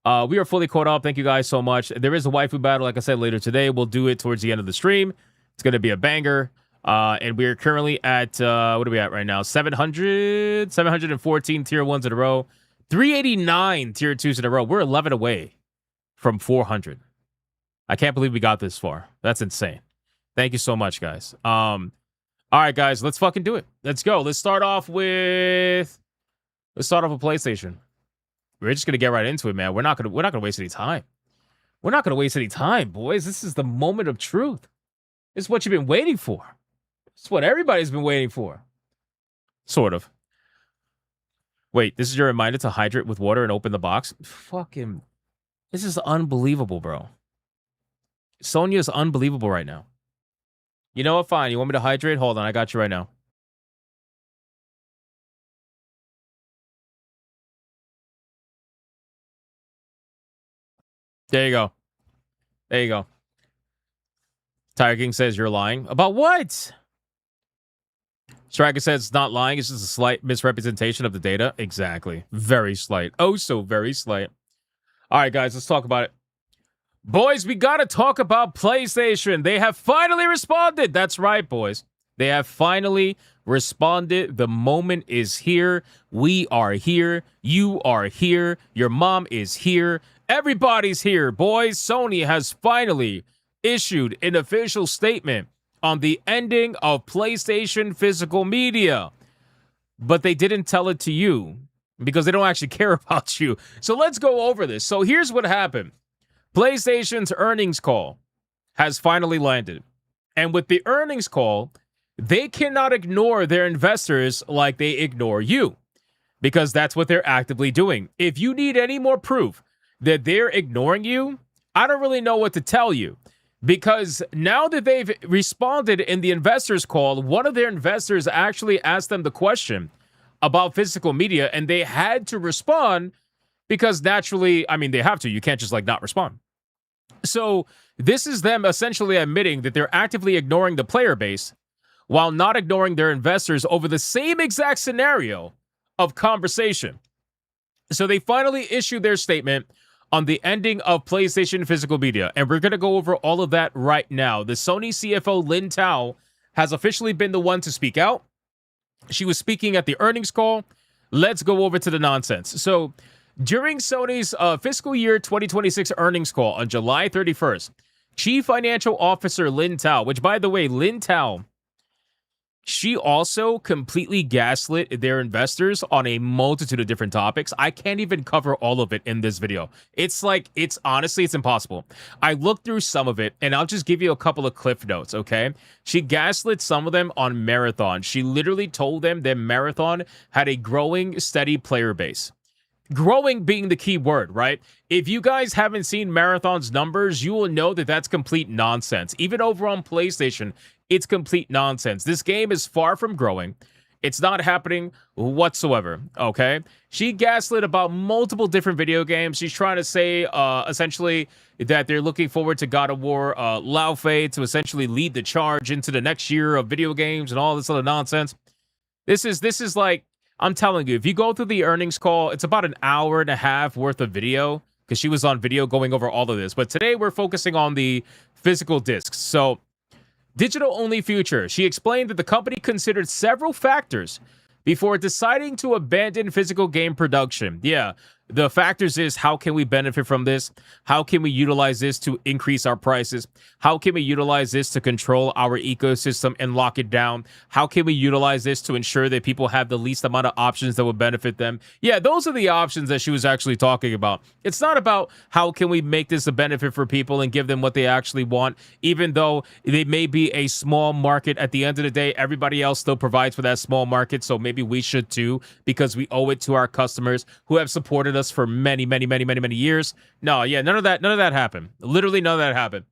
we are fully caught up. Thank you guys so much. There is a waifu battle, like I said, later today. We'll do it towards the end of the stream. It's going to be a banger. And we are currently at, what are we at right now? 714 tier 1s in a row. 389 tier 2s in a row. We're 11 away from 400. I can't believe we got this far. That's insane. Thank you so much, guys. All right, guys, let's fucking do it. Let's go. Let's start off with PlayStation. We're just gonna get right into it, man. We're not gonna waste any time. We're not gonna waste any time, boys. This is the moment of truth. This is what you've been waiting for. It's what everybody's been waiting for. Sort of. Wait, this is your reminder to hydrate with water and open the box? Fucking, this is unbelievable, bro. Sonya is unbelievable right now. You know what? Fine. You want me to hydrate? Hold on. I got you right now. There you go. There you go. Tiger King says you're lying. About what? Striker says it's not lying. It's just a slight misrepresentation of the data. Exactly. Very slight. Oh, so very slight. All right, guys. Let's talk about it. Boys, we got to talk about PlayStation. They have finally responded. That's right, boys. They have finally responded. The moment is here. We are here. You are here. Your mom is here. Everybody's here, boys. Sony has finally issued an official statement on the ending of PlayStation physical media. But they didn't tell it to you because they don't actually care about you. So let's go over this. So here's what happened. PlayStation's earnings call has finally landed. And with the earnings call, they cannot ignore their investors like they ignore you, because that's what they're actively doing. If you need any more proof that they're ignoring you, I don't really know what to tell you, because now that they've responded in the investors call, one of their investors actually asked them the question about physical media, and they had to respond because naturally, I mean, they have to. You can't just like not respond. So this is them essentially admitting that they're actively ignoring the player base while not ignoring their investors over the same exact scenario of conversation. So they finally issued their statement on the ending of PlayStation physical media, and we're going to go over all of that right now. The Sony CFO Lin Tao has officially been the one to speak out. She was speaking at the earnings call. Let's go over to the nonsense. So during Sony's fiscal year 2026 earnings call on July 31st, Chief Financial Officer Lin Tao, which, by the way, Lin Tao, she also completely gaslit their investors on a multitude of different topics. I can't even cover all of it in this video. It's honestly, it's impossible. I looked through some of it, and I'll just give you a couple of cliff notes, okay? She gaslit some of them on Marathon. She literally told them that Marathon had a growing, steady player base. Growing being the key word, right? If you guys haven't seen Marathon's numbers, you will know that that's complete nonsense. Even over on PlayStation, it's complete nonsense. This game is far from growing. It's not happening whatsoever, okay? She gaslit about multiple different video games. She's trying to say, essentially, that they're looking forward to God of War Lao Fei to essentially lead the charge into the next year of video games and all this other nonsense. This is like, I'm telling you, if you go through the earnings call, it's about an hour and a half worth of video because she was on video going over all of this. But today we're focusing on the physical discs. So, digital-only future. She explained that the company considered several factors before deciding to abandon physical game production. Yeah, the factors is, how can we benefit from this? How can we utilize this to increase our prices? How can we utilize this to control our ecosystem and lock it down? How can we utilize this to ensure that people have the least amount of options that would benefit them? Yeah, those are the options that she was actually talking about. It's not about how can we make this a benefit for people and give them what they actually want, even though they may be a small market. At the end of the day, everybody else still provides for that small market, so maybe we should too, because we owe it to our customers who have supported us for many years. No, yeah, none of that happened. Literally none of that happened.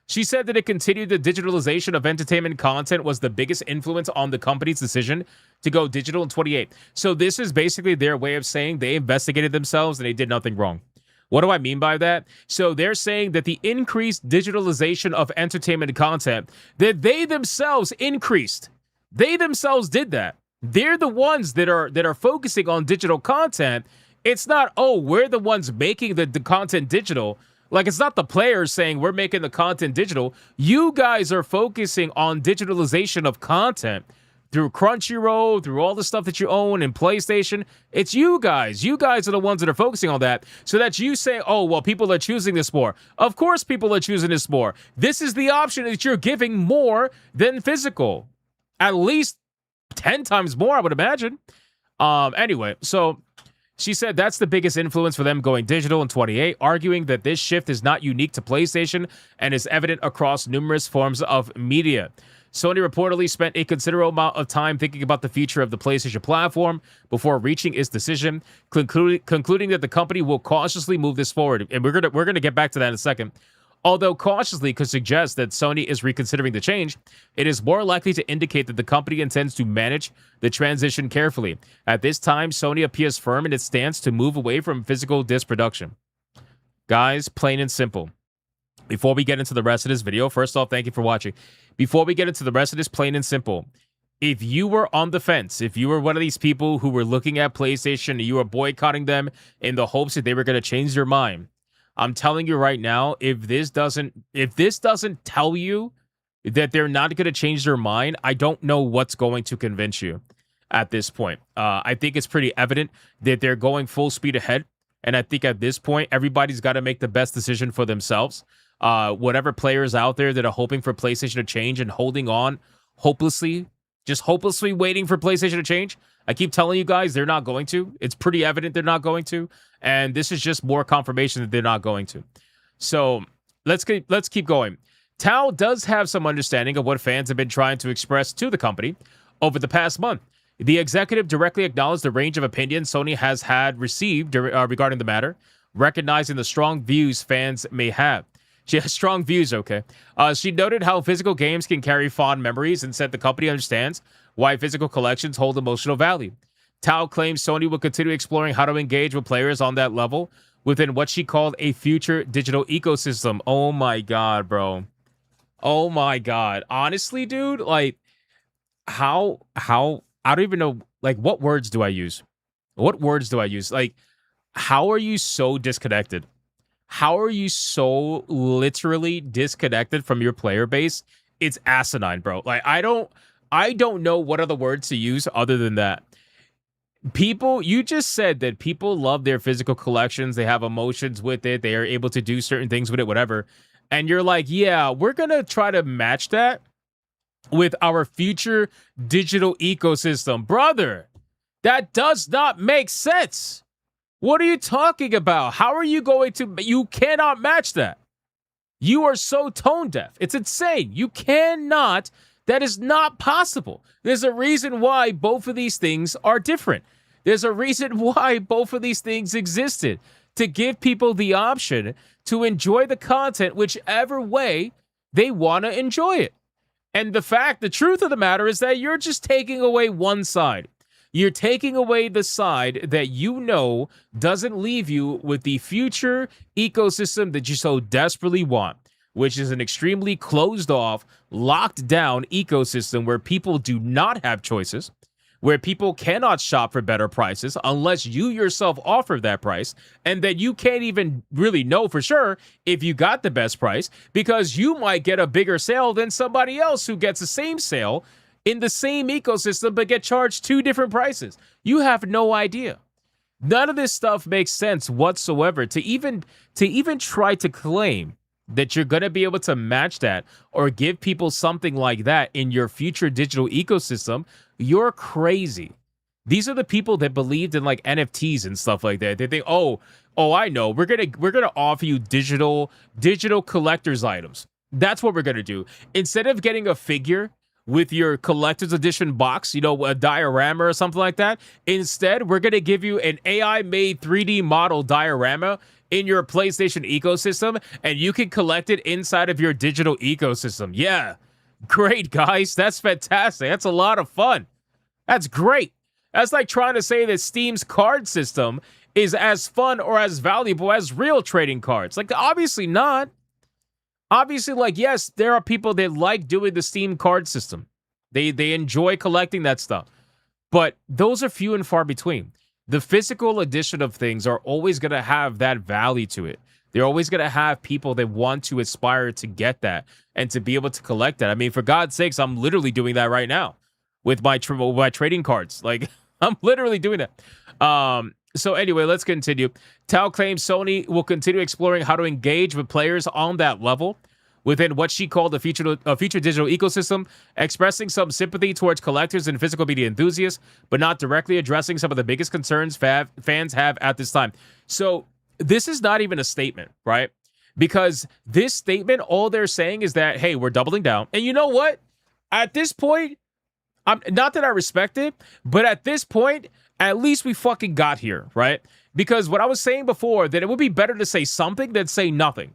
She said that it continued the digitalization of entertainment content was the biggest influence on the company's decision to go digital in 28. So this is basically their way of saying they investigated themselves and they did nothing wrong. What do I mean by that? So they're saying that the increased digitalization of entertainment content that they themselves increased. They themselves did that. They're the ones that are focusing on digital content. It's not, oh, we're the ones making the content digital. Like, it's not the players saying we're making the content digital. You guys are focusing on digitalization of content through Crunchyroll, through all the stuff that you own in PlayStation. It's you guys. You guys are the ones that are focusing on that. So that you say, oh, well, people are choosing this more. Of course people are choosing this more. This is the option that you're giving more than physical. At least 10 times more, I would imagine. Anyway, so she said that's the biggest influence for them going digital in 28, arguing that this shift is not unique to PlayStation and is evident across numerous forms of media. Sony reportedly spent a considerable amount of time thinking about the future of the PlayStation platform before reaching its decision, concluding that the company will cautiously move this forward. And we're gonna get back to that in a second. Although cautiously could suggest that Sony is reconsidering the change, it is more likely to indicate that the company intends to manage the transition carefully. At this time, Sony appears firm in its stance to move away from physical disc production. Guys, plain and simple. Before we get into the rest of this video, first off, thank you for watching. Before we get into the rest of this, plain and simple, if you were on the fence, if you were one of these people who were looking at PlayStation and you were boycotting them in the hopes that they were going to change their mind, I'm telling you right now, if this doesn't tell you that they're not going to change their mind, I don't know what's going to convince you at this point. I think it's pretty evident that they're going full speed ahead. And I think at this point, everybody's got to make the best decision for themselves. Whatever players out there that are hoping for PlayStation to change and holding on hopelessly waiting for PlayStation to change, I keep telling you guys they're not going to. It's pretty evident they're not going to. And this is just more confirmation that they're not going to. So let's keep going. Tao does have some understanding of what fans have been trying to express to the company over the past month. The executive directly acknowledged the range of opinions Sony has received regarding the matter, recognizing the strong views fans may have. She has strong views, okay. She noted how physical games can carry fond memories and said the company understands why physical collections hold emotional value. Tao claims Sony will continue exploring how to engage with players on that level within what she called a future digital ecosystem. Oh my God, bro. Oh my God. Honestly, dude, like, how, I don't even know, like, what words do I use? What words do I use? Like, how are you so disconnected? How are you so literally disconnected from your player base? It's asinine, bro. Like, I don't know what other words to use other than that. People, you just said that people love their physical collections. They have emotions with it. They are able to do certain things with it, whatever. And you're like, yeah, we're going to try to match that with our future digital ecosystem. Brother, that does not make sense. What are you talking about? How are you going to... You cannot match that. You are so tone deaf. It's insane. You cannot... That is not possible. There's a reason why both of these things are different. There's a reason why both of these things existed. To give people the option to enjoy the content whichever way they want to enjoy it. And the truth of the matter is that you're just taking away one side. You're taking away the side that you know doesn't leave you with the future ecosystem that you so desperately want, which is an extremely closed off, locked down ecosystem where people do not have choices, where people cannot shop for better prices unless you yourself offer that price, and that you can't even really know for sure if you got the best price because you might get a bigger sale than somebody else who gets the same sale in the same ecosystem but get charged two different prices. You have no idea. None of this stuff makes sense whatsoever. To even try to claim that you're going to be able to match that or give people something like that in your future digital ecosystem, you're crazy. These are the people that believed in like NFTs and stuff like that. They think, oh, I know. We're gonna offer you digital collector's items. That's what we're gonna do. Instead of getting a figure with your collector's edition box, you know, a diorama or something like that, instead we're gonna give you an AI-made 3D model diorama in your PlayStation ecosystem, and you can collect it inside of your digital ecosystem. Yeah, great, guys. That's fantastic. That's a lot of fun. That's great. That's like trying to say that Steam's card system is as fun or as valuable as real trading cards. Like, obviously not. Obviously, like, yes, there are people that like doing the Steam card system. They enjoy collecting that stuff. But those are few and far between. The physical edition of things are always going to have that value to it. They're always going to have people that want to aspire to get that and to be able to collect that. I mean, for God's sakes, I'm literally doing that right now with my trading cards. Like, I'm literally doing that. So anyway, let's continue. Tao claims Sony will continue exploring how to engage with players on that level within what she called a future digital ecosystem, expressing some sympathy towards collectors and physical media enthusiasts, but not directly addressing some of the biggest concerns fans have at this time. So this is not even a statement, right? Because this statement, all they're saying is that, hey, we're doubling down. And you know what? At this point, not that I respect it, but at this point, at least we fucking got here, right? Because what I was saying before, that it would be better to say something than say nothing.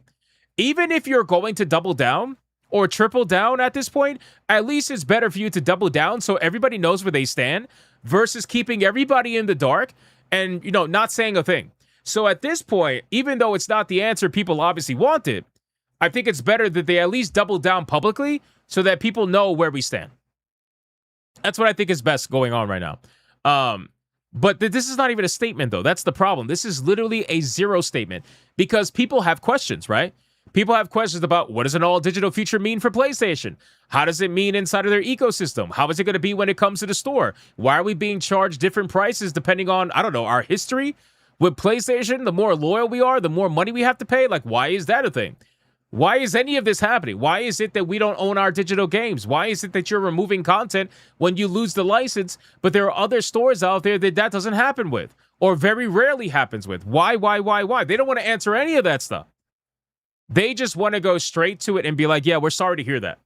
Even if you're going to double down or triple down at this point, at least it's better for you to double down so everybody knows where they stand versus keeping everybody in the dark and, you know, not saying a thing. So at this point, even though it's not the answer people obviously wanted, I think it's better that they at least double down publicly so that people know where we stand. That's what I think is best going on right now. But this is not even a statement, though. That's the problem. This is literally a zero statement because people have questions, right? People have questions about what does an all-digital future mean for PlayStation? How does it mean inside of their ecosystem? How is it going to be when it comes to the store? Why are we being charged different prices depending on, I don't know, our history? With PlayStation, the more loyal we are, the more money we have to pay. Like, why is that a thing? Why is any of this happening? Why is it that we don't own our digital games? Why is it that you're removing content when you lose the license, but there are other stores out there that doesn't happen with or very rarely happens with? Why? They don't want to answer any of that stuff. They just want to go straight to it and be like, yeah, we're sorry to hear that.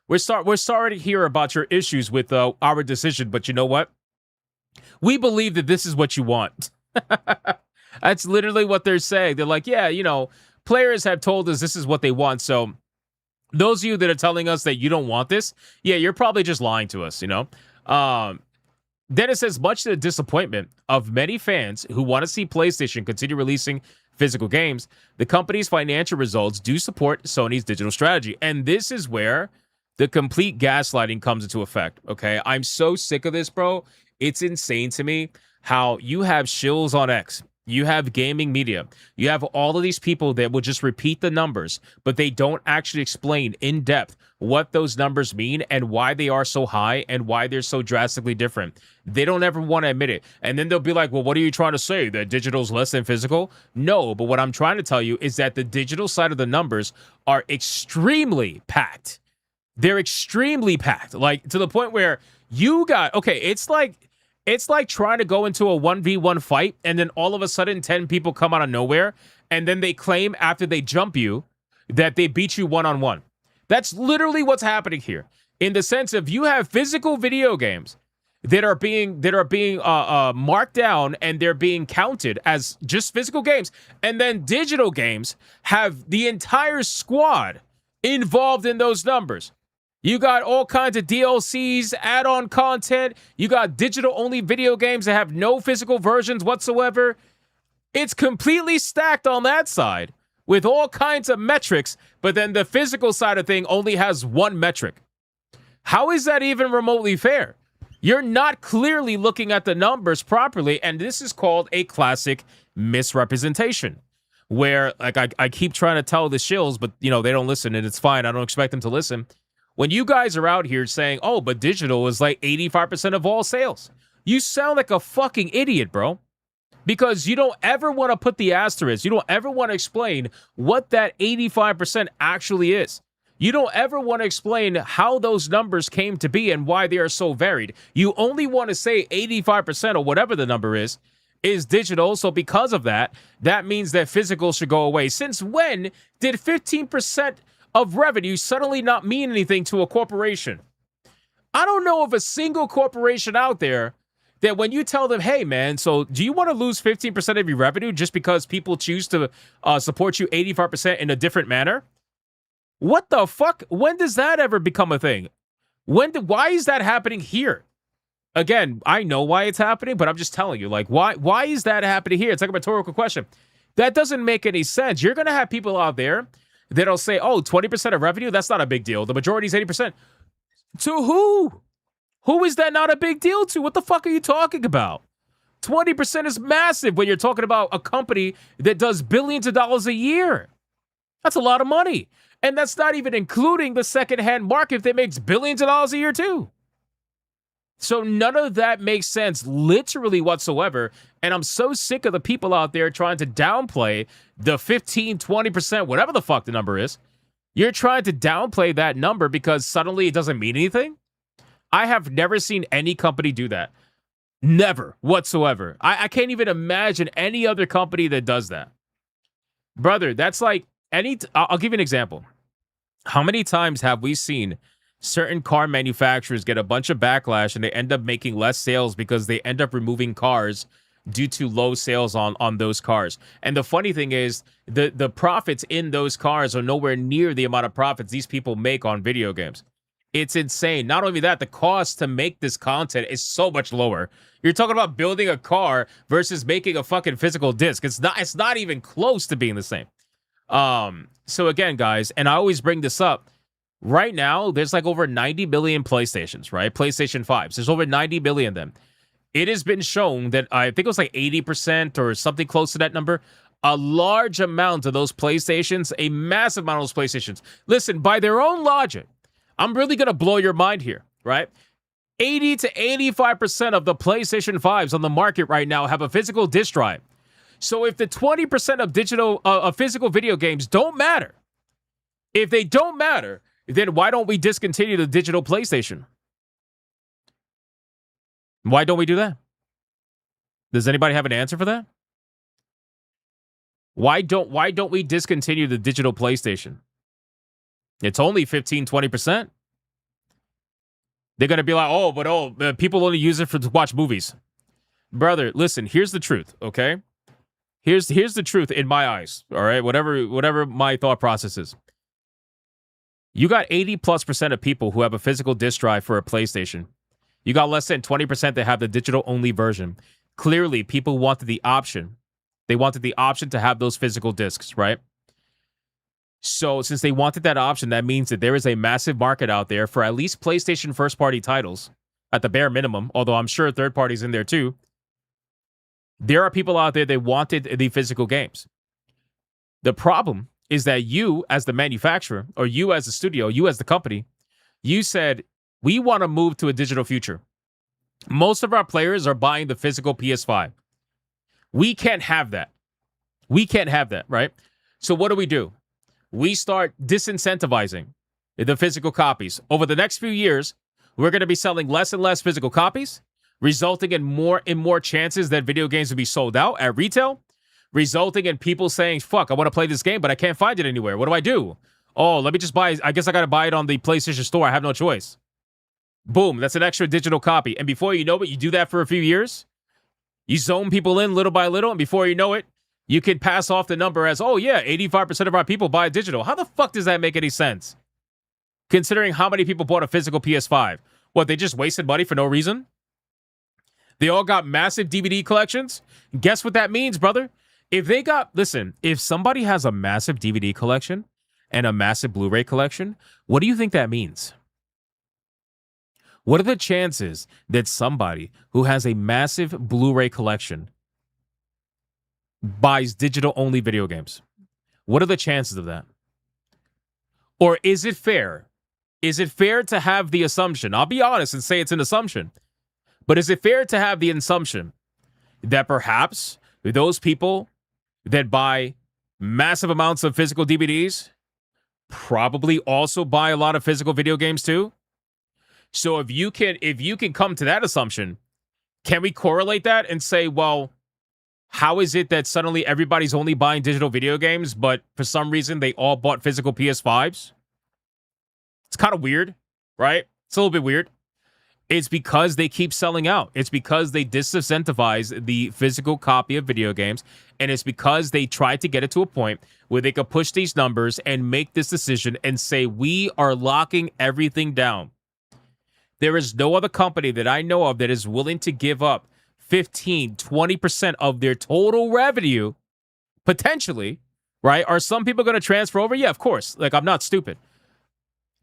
We're sorry to hear about your issues with our decision, but you know what? We believe that this is what you want. That's literally what they're saying. They're like, yeah, you know, players have told us this is what they want. So those of you that are telling us that you don't want this, yeah, you're probably just lying to us, you know? Then it says, much to the disappointment of many fans who want to see PlayStation continue releasing physical games, the company's financial results do support Sony's digital strategy. And this is where the complete gaslighting comes into effect, okay? I'm so sick of this, bro. It's insane to me how you have shills on X. You have gaming media. You have all of these people that will just repeat the numbers, but they don't actually explain in depth what those numbers mean and why they are so high and why they're so drastically different. They don't ever want to admit it. And then they'll be like, well, what are you trying to say? That digital's less than physical? No, but what I'm trying to tell you is that the digital side of the numbers are extremely packed. They're extremely packed, like to the point where you got, okay, it's like trying to go into a 1v1 fight and then all of a sudden 10 people come out of nowhere and then they claim after they jump you that they beat you one-on-one. That's literally what's happening here. In the sense of you have physical video games that are being marked down and they're being counted as just physical games. And then digital games have the entire squad involved in those numbers. You got all kinds of DLCs, add-on content. You got digital-only video games that have no physical versions whatsoever. It's completely stacked on that side with all kinds of metrics, but then the physical side of thing only has one metric. How is that even remotely fair? You're not clearly looking at the numbers properly, and this is called a classic misrepresentation, where like I keep trying to tell the shills, but you know they don't listen, and it's fine. I don't expect them to listen. When you guys are out here saying, oh, but digital is like 85% of all sales, you sound like a fucking idiot, bro. Because you don't ever want to put the asterisk. You don't ever want to explain what that 85% actually is. You don't ever want to explain how those numbers came to be and why they are so varied. You only want to say 85% or whatever the number is digital. So because of that, that means that physical should go away. Since when did 15% of revenue suddenly not mean anything to a corporation? I don't know of a single corporation out there that when you tell them, hey, man, so do you want to lose 15% of your revenue just because people choose to support you 85% in a different manner? What the fuck? When does that ever become a thing? Why is that happening here? Again, I know why it's happening, but I'm just telling you, like, why is that happening here? It's like a rhetorical question. That doesn't make any sense. You're going to have people out there that'll say, oh, 20% of revenue, that's not a big deal. The majority is 80%. To who? Who is that not a big deal to? What the fuck are you talking about? 20% is massive when you're talking about a company that does billions of dollars a year. That's a lot of money. And that's not even including the secondhand market that makes billions of dollars a year too. So none of that makes sense literally whatsoever. And I'm so sick of the people out there trying to downplay the 15, 20%, whatever the fuck the number is. You're trying to downplay that number because suddenly it doesn't mean anything. I have never seen any company do that. Never whatsoever. I can't even imagine any other company that does that. Brother, that's like I'll give you an example. How many times have we seen certain car manufacturers get a bunch of backlash and they end up making less sales because they end up removing cars due to low sales on those cars? And the funny thing is the profits in those cars are nowhere near the amount of profits these people make on video games. It's insane. Not only that, the cost to make this content is so much lower. You're talking about building a car versus making a fucking physical disc. It's not even close to being the same. So again, guys, and I always bring this up. Right now, there's like over 90 billion PlayStations, right? PlayStation 5s. There's over 90 billion of them. It has been shown that I think it was like 80% or something close to that number. A large amount of those PlayStations, a massive amount of those PlayStations. Listen, by their own logic, I'm really going to blow your mind here, right? 80 to 85% of the PlayStation 5s on the market right now have a physical disc drive. So if the 20% of physical video games don't matter, if they don't matter, then why don't we discontinue the digital PlayStation? Why don't we do that? Does anybody have an answer for that? Why don't we discontinue the digital PlayStation? It's only 15, 20%. They're going to be like, people only use it to watch movies. Brother, listen, here's the truth, okay? Here's the truth in my eyes, all right? Whatever my thought process is. You got 80+% of people who have a physical disc drive for a PlayStation. You got less than 20% that have the digital-only version. Clearly, people wanted the option. They wanted the option to have those physical discs, right? So since they wanted that option, that means that there is a massive market out there for at least PlayStation first-party titles, at the bare minimum, although I'm sure third parties in there too. There are people out there that wanted the physical games. The problem is that you as the manufacturer, or you as the studio, you as the company, you said, we want to move to a digital future. Most of our players are buying the physical PS5. We can't have that. We can't have that, right? So what do? We start disincentivizing the physical copies. Over the next few years, we're going to be selling less and less physical copies, resulting in more chances that video games will be sold out at retail, resulting in people saying, fuck, I want to play this game, but I can't find it anywhere. What do I do? Oh, let me just buy it. I guess I got to buy it on the PlayStation Store. I have no choice. Boom, that's an extra digital copy. And before you know it, you do that for a few years. You zone people in little by little, and before you know it, you can pass off the number as, oh yeah, 85% of our people buy digital. How the fuck does that make any sense? Considering how many people bought a physical PS5. What, they just wasted money for no reason? They all got massive DVD collections? Guess what that means, brother? If somebody has a massive DVD collection and a massive Blu-ray collection, what do you think that means? What are the chances that somebody who has a massive Blu-ray collection buys digital-only video games? What are the chances of that? Or is it fair? Is it fair to have the assumption? I'll be honest and say it's an assumption. But is it fair to have the assumption that perhaps those people that buy massive amounts of physical DVDs probably also buy a lot of physical video games too? So if you can come to that assumption, can we correlate that and say, well, how is it that suddenly everybody's only buying digital video games, but for some reason they all bought physical PS5s? It's kind of weird, right? It's a little bit weird. It's because they keep selling out. It's because they disincentivize the physical copy of video games. And it's because they try to get it to a point where they could push these numbers and make this decision and say, we are locking everything down. There is no other company that I know of that is willing to give up 15, 20% of their total revenue, potentially, right? Are some people going to transfer over? Yeah, of course. Like, I'm not stupid.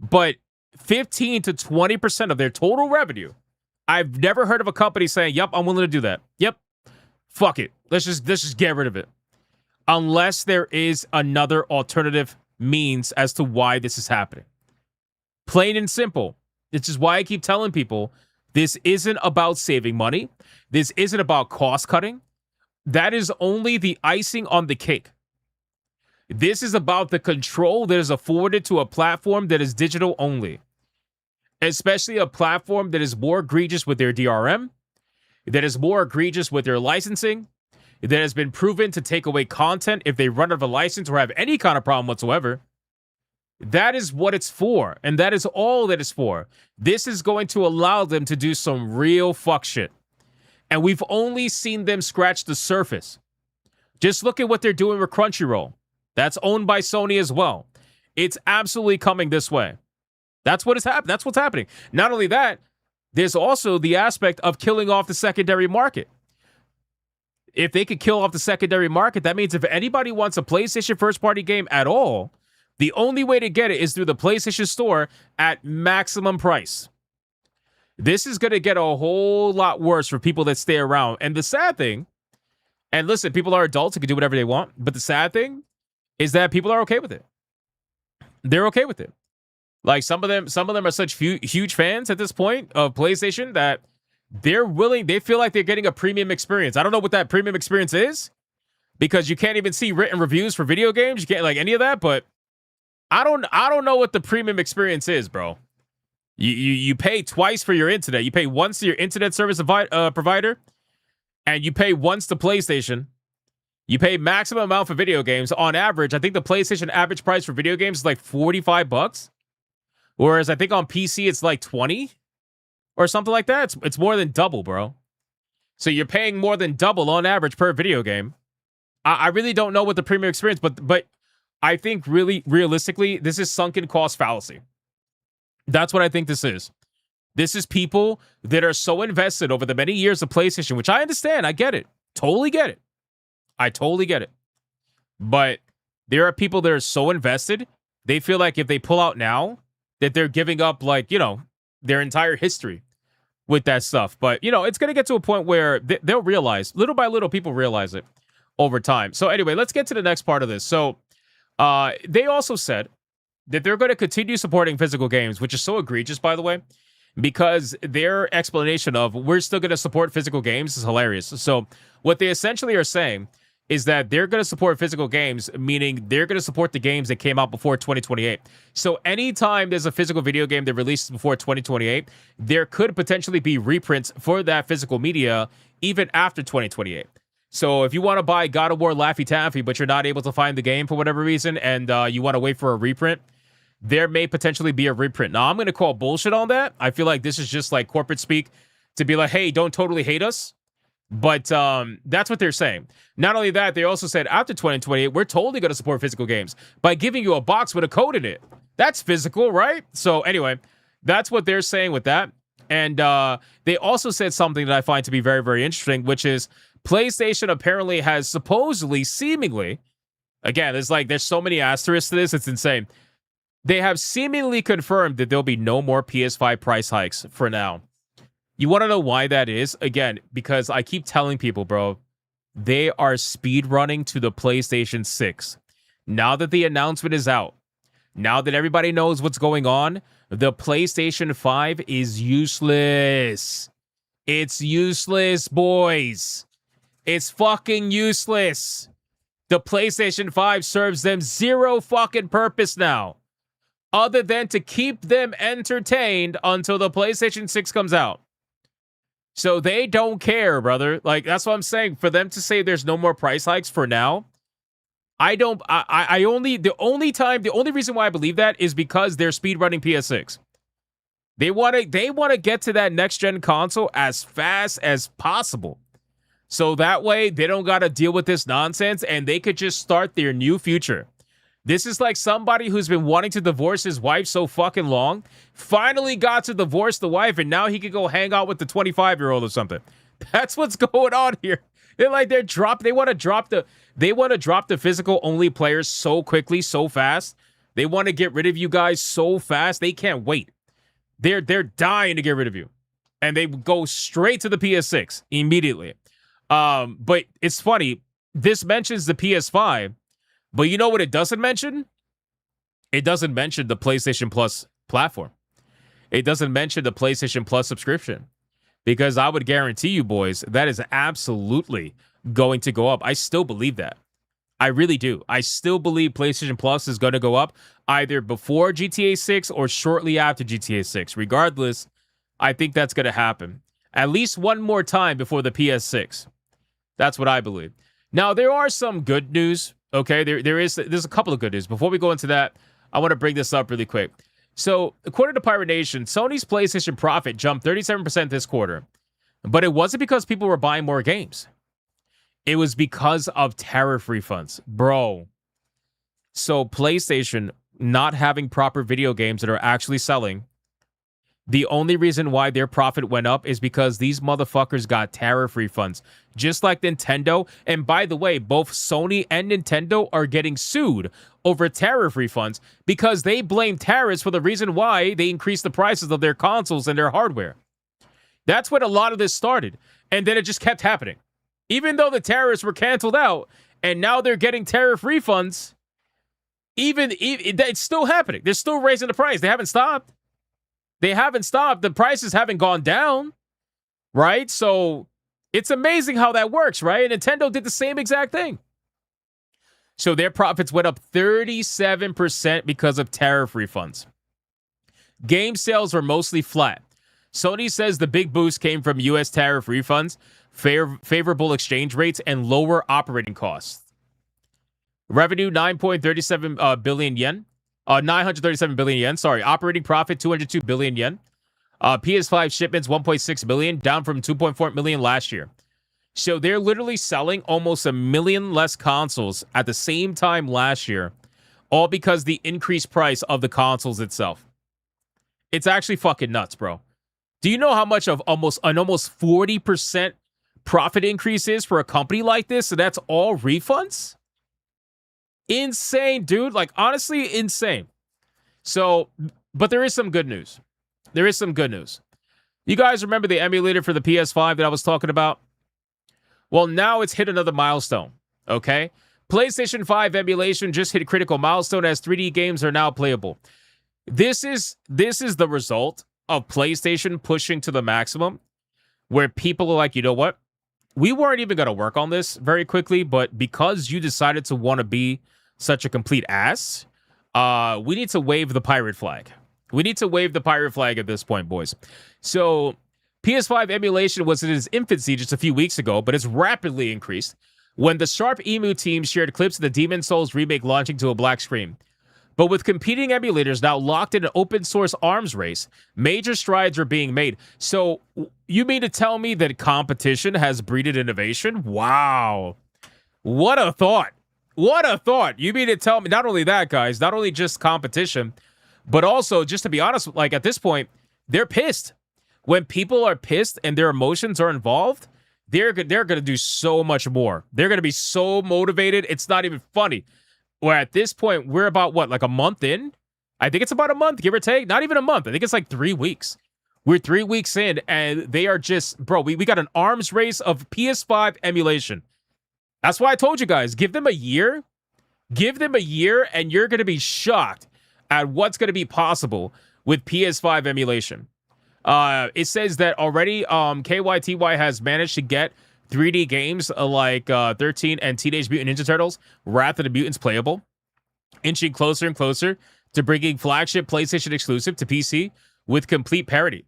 But 15 to 20% of their total revenue. I've never heard of a company saying, yep, I'm willing to do that. Yep. Fuck it. Let's just get rid of it. Unless there is another alternative means as to why this is happening. Plain and simple. This is why I keep telling people this isn't about saving money. This isn't about cost cutting. That is only the icing on the cake. This is about the control that is afforded to a platform that is digital only. Especially a platform that is more egregious with their DRM, that is more egregious with their licensing, that has been proven to take away content if they run out of a license or have any kind of problem whatsoever. That is what it's for, and that is all that it's for. This is going to allow them to do some real fuck shit. And we've only seen them scratch the surface. Just look at what they're doing with Crunchyroll. That's owned by Sony as well. It's absolutely coming this way. That's what is happening. That's what's happening. Not only that, there's also the aspect of killing off the secondary market. If they could kill off the secondary market, that means if anybody wants a PlayStation first-party game at all, the only way to get it is through the PlayStation Store at maximum price. This is going to get a whole lot worse for people that stay around. And the sad thing, and listen, people are adults who can do whatever they want, but the sad thing is that people are okay with it. They're okay with it. Like some of them are such huge fans at this point of PlayStation that they feel like they're getting a premium experience. I don't know what that premium experience is because you can't even see written reviews for video games. You can't like any of that, but I don't know what the premium experience is, bro. You pay twice for your internet. You pay once to your internet service provider, and you pay once to PlayStation. You pay maximum amount for video games. On average, I think the PlayStation average price for video games is like $45. Whereas I think on PC it's like 20 or something like that. It's more than double, bro. So you're paying more than double on average per video game. I really don't know what the premium experience, but I think really realistically, this is sunken cost fallacy. That's what I think this is. This is people that are so invested over the many years of PlayStation, which I understand. I get it. Totally get it. I totally get it. But there are people that are so invested, they feel like if they pull out now, that they're giving up, like, you know, their entire history with that stuff. But, you know, it's going to get to a point where they'll realize, little by little, people realize it over time. So anyway, let's get to the next part of this. So they also said that they're going to continue supporting physical games, which is so egregious, by the way, because their explanation of we're still going to support physical games is hilarious. So what they essentially are saying is that they're going to support physical games, meaning they're going to support the games that came out before 2028. So anytime there's a physical video game that releases before 2028, there could potentially be reprints for that physical media even after 2028. So if you want to buy God of War Laffy Taffy, but you're not able to find the game for whatever reason, and you want to wait for a reprint, there may potentially be a reprint. Now, I'm going to call bullshit on that. I feel like this is just like corporate speak to be like, hey, don't totally hate us. But that's what they're saying. Not only that, they also said after 2028, we're totally going to support physical games by giving you a box with a code in it. That's physical, right? So anyway, that's what they're saying with that. And they also said something that I find to be very, very interesting, which is PlayStation apparently has supposedly, seemingly, again, there's so many asterisks to this, it's insane. They have seemingly confirmed that there'll be no more PS5 price hikes for now. You want to know why that is? Again, because I keep telling people, bro, they are speed running to the PlayStation 6. Now that the announcement is out, now that everybody knows what's going on, the PlayStation 5 is useless. It's useless, boys. It's fucking useless. The PlayStation 5 serves them zero fucking purpose now, other than to keep them entertained until the PlayStation 6 comes out. So they don't care, brother. Like, that's what I'm saying. For them to say there's no more price hikes for now, the only reason why I believe that is because they're speedrunning PS6. They want to get to that next gen console as fast as possible. So that way they don't got to deal with this nonsense and they could just start their new future. This is like somebody who's been wanting to divorce his wife so fucking long, finally got to divorce the wife, and now he could go hang out with the 25-year-old or something. That's what's going on here. They want to drop the physical only players so quickly, so fast. They want to get rid of you guys so fast. They can't wait. They're dying to get rid of you. And they go straight to the PS6 immediately. But it's funny. This mentions the PS5, but you know what it doesn't mention? It doesn't mention the PlayStation Plus platform. It doesn't mention the PlayStation Plus subscription. Because I would guarantee you, boys, that is absolutely going to go up. I still believe that. I really do. I still believe PlayStation Plus is going to go up either before GTA 6 or shortly after GTA 6. Regardless, I think that's going to happen. At least one more time before the PS6. That's what I believe. Now, there are some good news. Okay, there's a couple of good news. Before we go into that, I want to bring this up really quick. So, according to Pirate Nation, Sony's PlayStation profit jumped 37% this quarter. But it wasn't because people were buying more games. It was because of tariff refunds. Bro. So, PlayStation not having proper video games that are actually selling, the only reason why their profit went up is because these motherfuckers got tariff refunds. Just like Nintendo. And by the way, both Sony and Nintendo are getting sued over tariff refunds because they blame tariffs for the reason why they increased the prices of their consoles and their hardware. That's when a lot of this started. And then it just kept happening. Even though the tariffs were canceled out and now they're getting tariff refunds, it's still happening. They're still raising the price. They haven't stopped. They haven't stopped. The prices haven't gone down, right? So it's amazing how that works, right? And Nintendo did the same exact thing. So their profits went up 37% because of tariff refunds. Game sales were mostly flat. Sony says the big boost came from U.S. tariff refunds, favorable exchange rates, and lower operating costs. Revenue, 9.37 billion yen. 937 billion yen. Sorry. Operating profit, 202 billion yen. PS5 shipments, 1.6 million, down from 2.4 million last year. So they're literally selling almost 1 million less consoles at the same time last year, all because the increased price of the consoles itself. It's actually fucking nuts, bro. Do you know how much of almost 40% profit increase is for a company like this? So that's all refunds? Insane, dude. Like, honestly, insane. So, but there is some good news. There is some good news. You guys remember the emulator for the PS5 that I was talking about? Well, now it's hit another milestone, okay? PlayStation 5 emulation just hit a critical milestone as 3D games are now playable. This is the result of PlayStation pushing to the maximum, where people are like, you know what? We weren't even going to work on this very quickly, but because you decided to want to be such a complete ass, we need to wave the pirate flag. We need to wave the pirate flag at this point, boys. So PS5 emulation was in its infancy just a few weeks ago, but it's rapidly increased when the Sharp Emu team shared clips of the Demon's Souls remake launching to a black screen. But with competing emulators now locked in an open source arms race, major strides are being made. So you mean to tell me that competition has breeded innovation? Wow. What a thought. What a thought. You mean to tell me, not only that, guys, not only just competition, but also, just to be honest, like at this point, they're pissed. When people are pissed and their emotions are involved, they're going to do so much more. They're going to be so motivated. It's not even funny. Where at this point, we're about, what, like a month in? I think it's about a month, give or take. Not even a month. I think it's like 3 weeks. We're 3 weeks in, and they are just, bro, we got an arms race of PS5 emulation. That's why I told you guys, give them a year. Give them a year, and you're going to be shocked at what's going to be possible with PS5 emulation. It says that already KYTY has managed to get 3D games like 13 and Teenage Mutant Ninja Turtles, Wrath of the Mutants playable, inching closer and closer to bringing flagship PlayStation exclusive to PC with complete parity.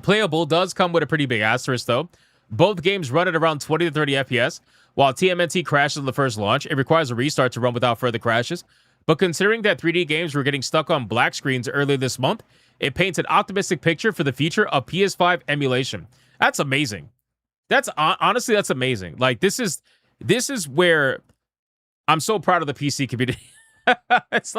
Playable does come with a pretty big asterisk, though. Both games run at around 20 to 30 FPS. While TMNT crashes on the first launch, it requires a restart to run without further crashes. But considering that 3D games were getting stuck on black screens earlier this month, It paints an optimistic picture for the future of PS5 emulation. That's amazing. That's honestly, that's amazing. Like, this is where I'm so proud of the PC community. It's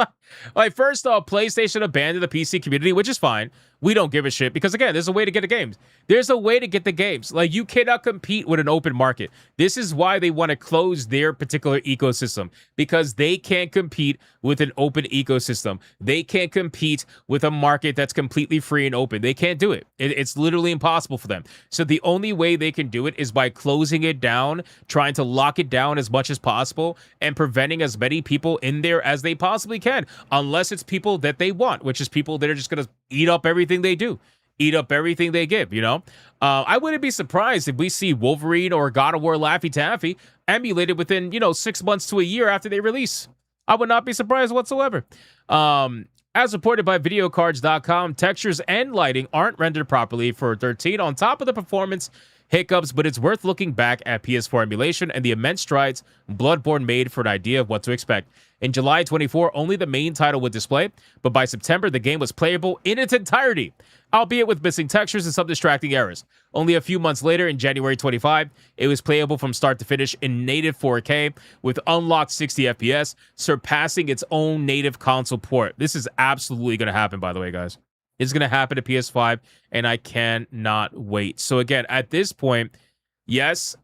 like first off, PlayStation abandoned the PC community, which is fine. We don't give a shit because, again, there's a way to get the games. There's a way to get the games. Like, you cannot compete with an open market. This is why they want to close their particular ecosystem, because they can't compete with an open ecosystem. They can't compete with a market that's completely free and open. They can't do it. It's literally impossible for them. So the only way they can do it is by closing it down, trying to lock it down as much as possible, and preventing as many people in there as they possibly can, unless it's people that they want, which is people that are just going to eat up everything they do, eat up everything they give, you know? I wouldn't be surprised if we see Wolverine or God of War Laffy Taffy emulated within, 6 months to a year after they release. I would not be surprised whatsoever. As reported by videocards.com, textures and lighting aren't rendered properly for 13 on top of the performance hiccups, but it's worth looking back at PS4 emulation and the immense strides Bloodborne made for an idea of what to expect. In July 24, only the main title would display, but by September, the game was playable in its entirety, albeit with missing textures and some distracting errors. Only a few months later, in January 25, it was playable from start to finish in native 4K with unlocked 60 FPS, surpassing its own native console port. This is absolutely going to happen, by the way, guys. It's going to happen to PS5, and I cannot wait. So again, at this point, yes,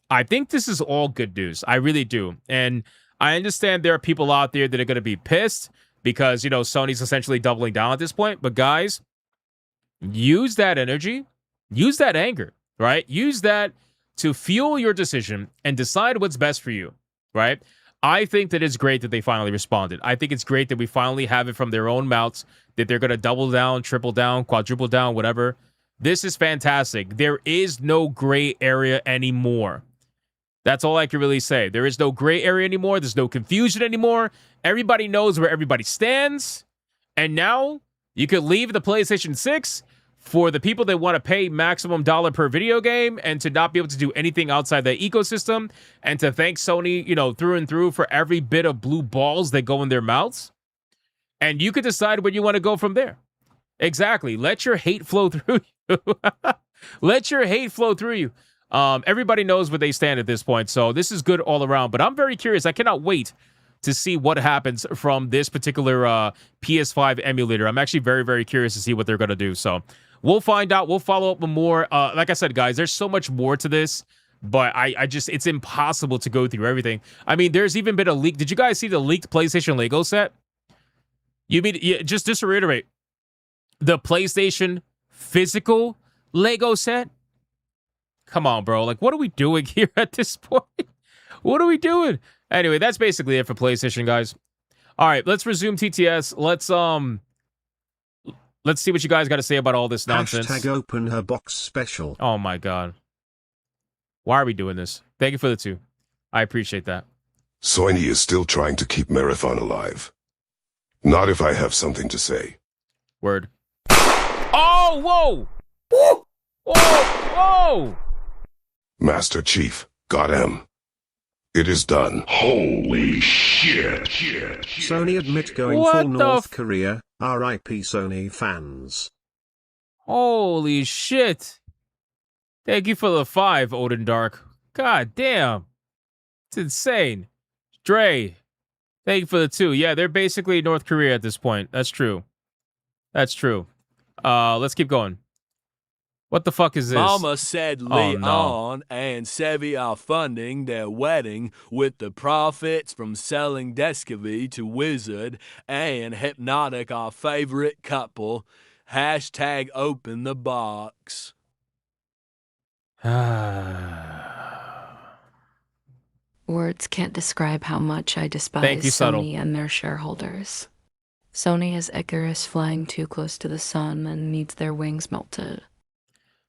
I think this is all good news. I really do. And I understand there are people out there that are going to be pissed because, Sony's essentially doubling down at this point. But guys, use that energy, use that anger, right? Use that to fuel your decision and decide what's best for you, right? I think that it's great that they finally responded. I think it's great that we finally have it from their own mouths that they're going to double down, triple down, quadruple down, whatever. This is fantastic. There is no gray area anymore. That's all I can really say. There is no gray area anymore. There's no confusion anymore. Everybody knows where everybody stands. And now you could leave the PlayStation 6 for the people that want to pay maximum dollar per video game and to not be able to do anything outside the ecosystem, and to thank Sony, through and through for every bit of blue balls that go in their mouths. And you could decide where you want to go from there. Exactly. Let your hate flow through you. Let your hate flow through you. Everybody knows where they stand at this point, so this is good all around. But I'm very curious. I cannot wait to see what happens from this particular PS5 emulator. I'm actually very, very curious to see what they're going to do. So we'll find out. We'll follow up with more. Like I said, guys, there's so much more to this, but I just, it's impossible to go through everything. I mean, there's even been a leak. Did you guys see the leaked PlayStation Lego set? You mean, just to reiterate, the PlayStation physical Lego set? Come on, bro. Like, what are we doing here at this point? What are we doing? Anyway, that's basically it for PlayStation, guys. All right, let's resume TTS. Let's see what you guys got to say about all this nonsense. Hashtag open her box special. Oh my god. Why are we doing this? Thank you for the 2. I appreciate that. Sony is still trying to keep Marathon alive. Not if I have something to say. Word. Oh, whoa! Whoa! Whoa! Master Chief, got him. It is done. Holy shit. Sony admit going What full the North Korea. RIP Sony fans. Holy shit. Thank you for the 5, Odin Dark. God damn. It's insane. Dre, thank you for the 2. Yeah, they're basically North Korea at this point. That's true. That's true. Let's keep going. What the fuck is this? Mama said Oh, no. Leon and Sevi are funding their wedding with the profits from selling Descovy to Wizard and Hypnotic, our favorite couple. Hashtag open the box. Words can't describe how much I despise Thank you, Subtle. Sony and their shareholders. Sony is Icarus flying too close to the sun and needs their wings melted.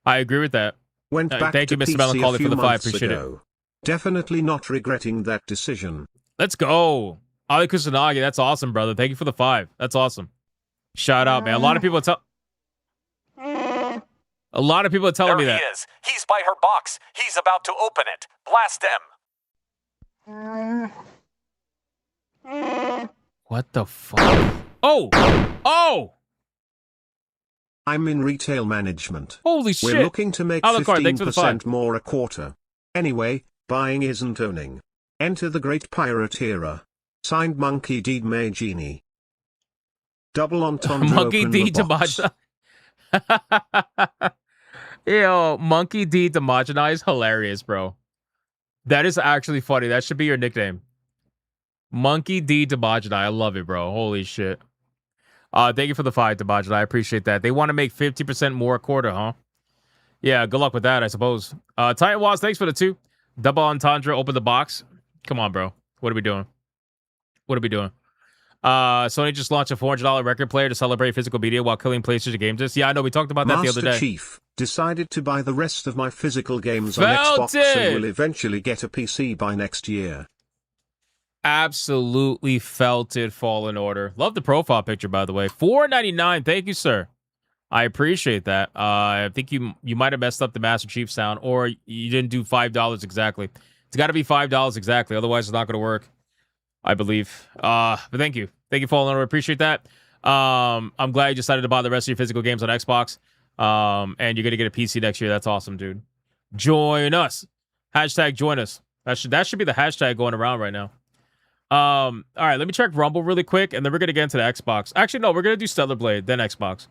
I agree with that. Went back thank to you, Mr. PC Melancholy, a few for the 5. months Appreciate ago. it. Definitely not regretting that decision. Let's go. Ali Kusanagi, that's awesome, brother. Thank you for the 5. That's awesome. Shout out, man. A lot of people are telling me that. There he is. He's by her box. He's about to open it. Blast him. What the fuck? Oh! I'm in retail management. Holy shit. We're looking to make Alucard, thanks for the 15% 5. more a quarter. Anyway, buying isn't owning. Enter the great pirate era. Signed Monkey D. Magini. Double entendre. Monkey open D. the box. Demagina. Yo, Monkey D. Demagina is hilarious, bro. That is actually funny. That should be your nickname. Monkey D. Demagina. I love it, bro. Holy shit. Thank you for the 5, Demagina. I appreciate that. They want to make 50% more a quarter, huh? Yeah, good luck with that, I suppose. Titan Waz, thanks for the 2. Double entendre, open the box. Come on, bro. What are we doing? What are we doing? Sony just launched a $400 record player to celebrate physical media while killing PlayStation games. Yeah, I know. We talked about that the other day. Master Chief decided to buy the rest of my physical games Felt on Xbox it. and will eventually get a PC by next year. Absolutely felt it. Fallen Order. Love the profile picture, by the way. $4.99. Thank you, sir. I appreciate that. I think you might have messed up the Master Chief sound, or you didn't do $5 exactly. It's got to be $5 exactly. Otherwise, it's not going to work, I believe. But thank you. Thank you, Fallen Order. Appreciate that. I'm glad you decided to buy the rest of your physical games on Xbox. And you're going to get a PC next year. That's awesome, dude. Join us. Hashtag join us. That should be the hashtag going around right now. All right, let me check Rumble really quick, and then we're going to get into the Xbox. Actually, no, we're going to do Stellar Blade, then Xbox.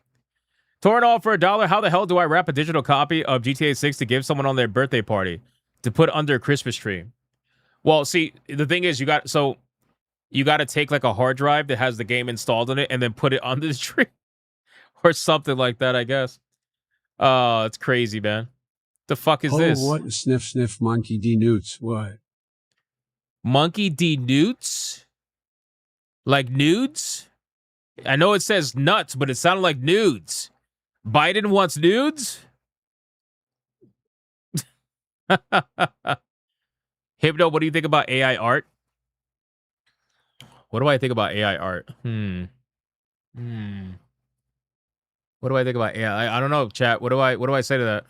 Torn off for $1. How the hell do I wrap a digital copy of GTA 6 to give someone on their birthday party to put under a Christmas tree? Well, see, the thing is, you got to take like a hard drive that has the game installed in it and then put it under the tree or something like that, I guess. It's crazy, man. The fuck is this? What? Sniff, sniff, monkey D. Newts. What? Monkey D. Newts? Like nudes? I know it says nuts, but it sounded like nudes. Biden wants nudes? Hypno, what do you think about AI art? What do I think about AI art? What do I think about AI? I don't know, chat. What do I say to that?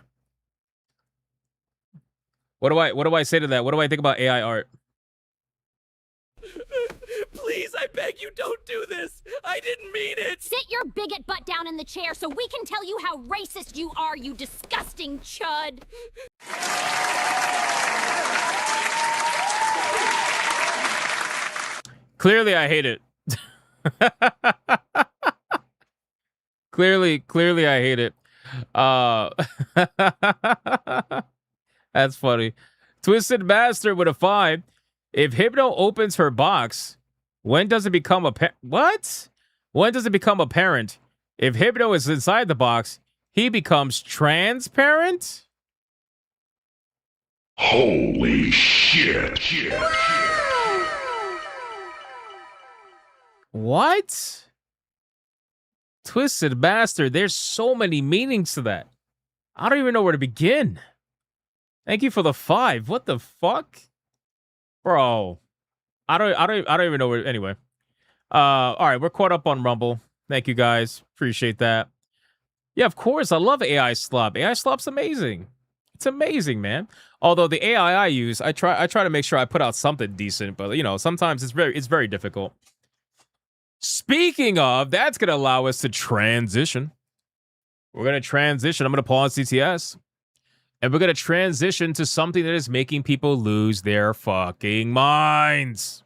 What do I say to that? What do I think about AI art? Please, I beg you, don't do this. I didn't mean it. Sit your bigot butt down in the chair so we can tell you how racist you are, you disgusting chud. Clearly, I hate it. Clearly, I hate it. That's funny. Twisted Master with a 5. If Hypno opens her box, when does it become what? When does it become apparent? If Hypno is inside the box, he becomes transparent? Holy shit. What? Twisted Master, there's so many meanings to that. I don't even know where to begin. Thank you for the 5. What the fuck? Bro. I don't even know where. Anyway. All right, we're caught up on Rumble. Thank you guys. Appreciate that. Yeah, of course. I love AI Slop. AI Slop's amazing. It's amazing, man. Although the AI I use, I try to make sure I put out something decent, but you know, sometimes it's very difficult. Speaking of, that's gonna allow us to transition. We're gonna transition. I'm gonna pause CTS. And we're going to transition to something that is making people lose their fucking minds.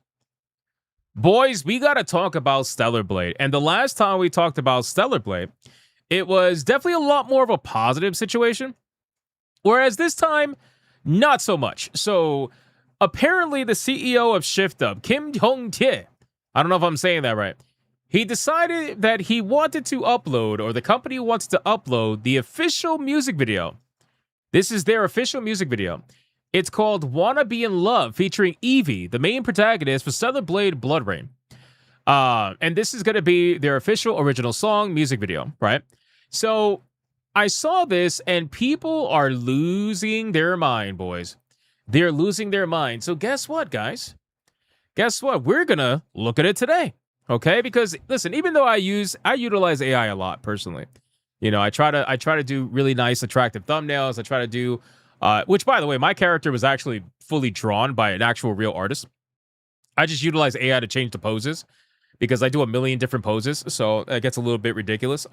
Boys, we got to talk about Stellar Blade. And the last time we talked about Stellar Blade, it was definitely a lot more of a positive situation. Whereas this time, not so much. So apparently the CEO of ShiftUp, Kim Hong-tae, I don't know if I'm saying that right, he decided that he wanted to upload, or the company wants to upload, the official music video. This is their official music video. It's called Wanna Be in Love, featuring Evie, the main protagonist for Stellar Blade Blood Rain. And this is going to be their official original song music video, right? So I saw this, and people are losing their mind, boys. They're losing their mind. So guess what, guys? Guess what? We're going to look at it today, okay? Because, listen, even though I utilize AI a lot, personally. You know, I try to do really nice, attractive thumbnails. I try to do, which, by the way, my character was actually fully drawn by an actual real artist. I just utilize AI to change the poses because I do a million different poses, so it gets a little bit ridiculous.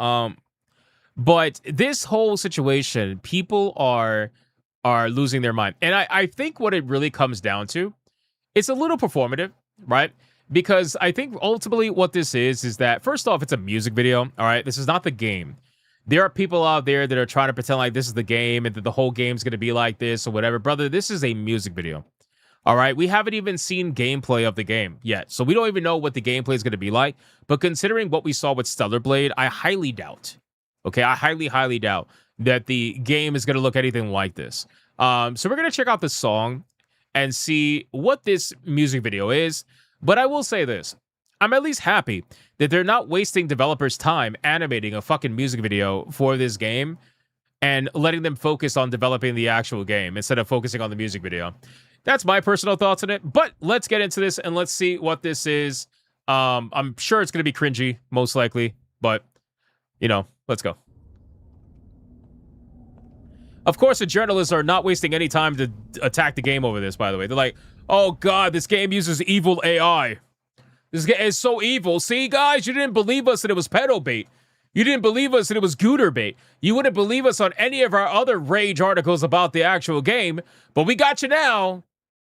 But this whole situation, people are losing their mind. And I think what it really comes down to, it's a little performative, right? Because I think ultimately what this is that, first off, it's a music video, all right? This is not the game. There are people out there that are trying to pretend like this is the game and that the whole game's going to be like this or whatever. Brother, this is a music video, all right? We haven't even seen gameplay of the game yet, so we don't even know what the gameplay is going to be like. But considering what we saw with Stellar Blade, I highly doubt, okay? I highly doubt that the game is going to look anything like this. So we're going to check out the song and see what this music video is. But I will say this. I'm at least happy that they're not wasting developers' time animating a fucking music video for this game and letting them focus on developing the actual game instead of focusing on the music video. That's my personal thoughts on it. But let's get into this and let's see what this is. I'm sure it's going to be cringy, most likely. But, you know, let's go. Of course, the journalists are not wasting any time to attack the game over this, by the way. They're like, oh, God, this game uses evil AI. This game is so evil. See, guys, you didn't believe us that it was pedo bait. You didn't believe us that it was Gooter bait. You wouldn't believe us on any of our other rage articles about the actual game. But we got you now.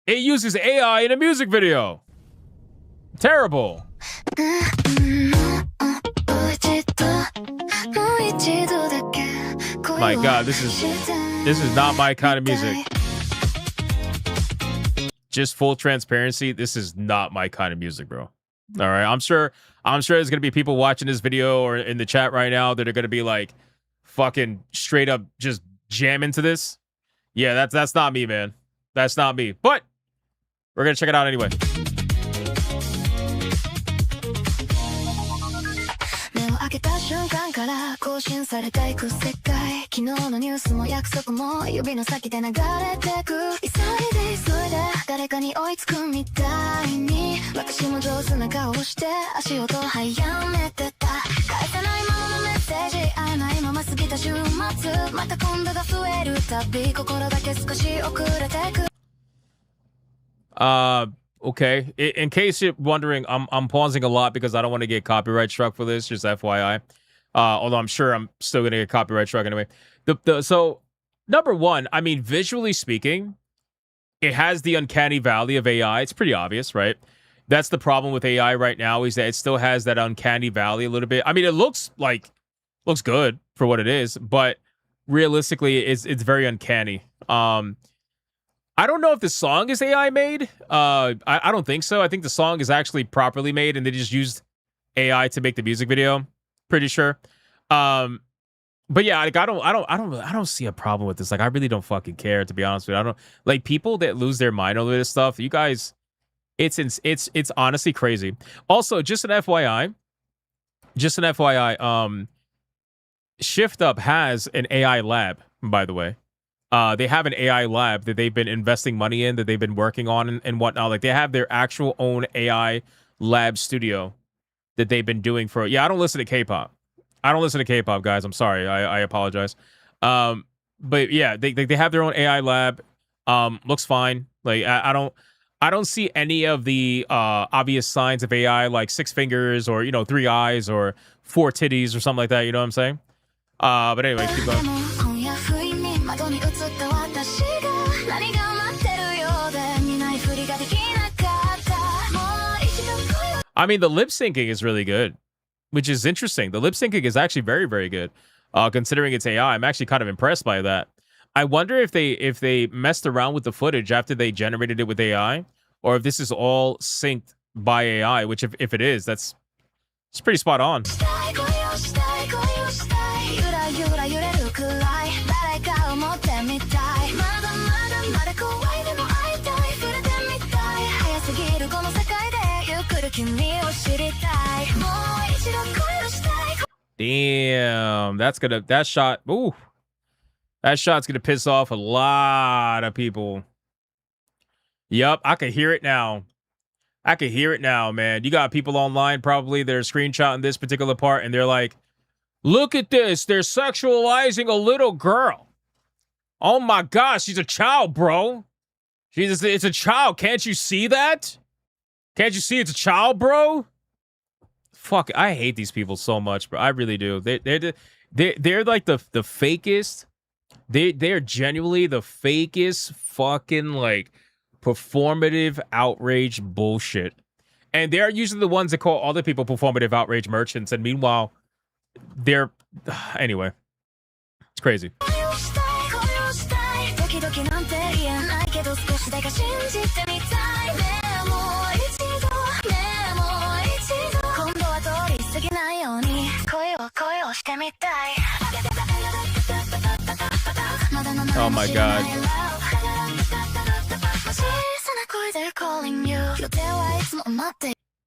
It uses AI in a music video. Terrible. My God, this is not my kind of music. Just full transparency, this is not my kind of music, bro. All right, I'm sure there's gonna be people watching this video or in the chat right now that are gonna be like, fucking straight up just jam into this. Yeah, that's not me, man. That's not me. But we're gonna check it out anyway. 開けた瞬間から更新されていく世界昨日のニュースも約束も指の先で流れてく急いで急いで誰かに追いつくみたいに私も上手な顔をして足音早めてた返せないままのメッセージ会えないまま過ぎた週末また今度が増えるたび心だけ少し遅れてくOkay. In case you're wondering, I'm pausing a lot because I don't want to get copyright struck for this. Just FYI. Although I'm sure I'm still gonna get copyright struck anyway. So number one, I mean, visually speaking, it has the uncanny valley of AI. It's pretty obvious, right? That's the problem with AI right now is that it still has that uncanny valley a little bit. I mean, it looks good for what it is, but realistically, it's very uncanny. I don't know if the song is AI made. I don't think so. I think the song is actually properly made, and they just used AI to make the music video. Pretty sure. But yeah, like I don't see a problem with this. Like I really don't fucking care, to be honest with you. I don't like people that lose their mind over this stuff. You guys, it's honestly crazy. Also, just an FYI. Shift Up has an AI lab, by the way. They have an AI lab that they've been investing money in, that they've been working on and whatnot. Like they have their actual own AI lab studio that they've been doing for. Yeah, I don't listen to K-pop. Guys. I'm sorry. I apologize. But yeah, they have their own AI lab. Looks fine. Like I don't see any of the obvious signs of AI, like 6 fingers or 3 eyes or 4 titties or something like that. You know what I'm saying? But anyway, keep going. I mean, the lip syncing is really good, which is interesting. The lip syncing is actually very, very good, considering it's AI. I'm actually kind of impressed by that. I wonder if they messed around with the footage after they generated it with AI, or if this is all synced by AI. Which, if it is, it's pretty spot on. Damn, that shot's gonna piss off a lot of people. Yup, I can hear it now. Man. You got people online probably that are screenshotting this particular part, and they're like, look at this, they're sexualizing a little girl. Oh my gosh, she's a child, bro. It's a child. Can't you see that? Can't you see it's a child, bro? Fuck, I hate these people so much, bro. I really do. They're like the fakest. They're genuinely the fakest fucking like performative outrage bullshit. And they're usually the ones that call other people performative outrage merchants. And meanwhile, they're anyway. It's crazy. Oh my god.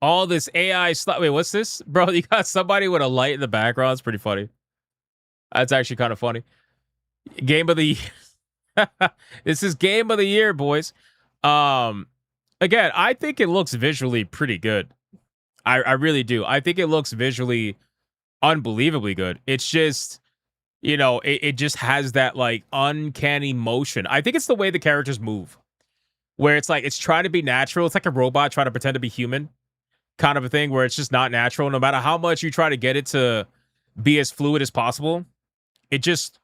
All this AI stuff. Wait, what's this? Bro, you got somebody with a light in the background. It's pretty funny. That's actually kind of funny. Game of the year. This is game of the year, boys. Again, I think it looks visually pretty good. I really do. I think it looks visually unbelievably good. It's just, you know, it just has that like uncanny motion. I think it's the way the characters move, where it's like it's trying to be natural. It's like a robot trying to pretend to be human, kind of a thing, where it's just not natural. No matter how much you try to get it to be as fluid as possible, it just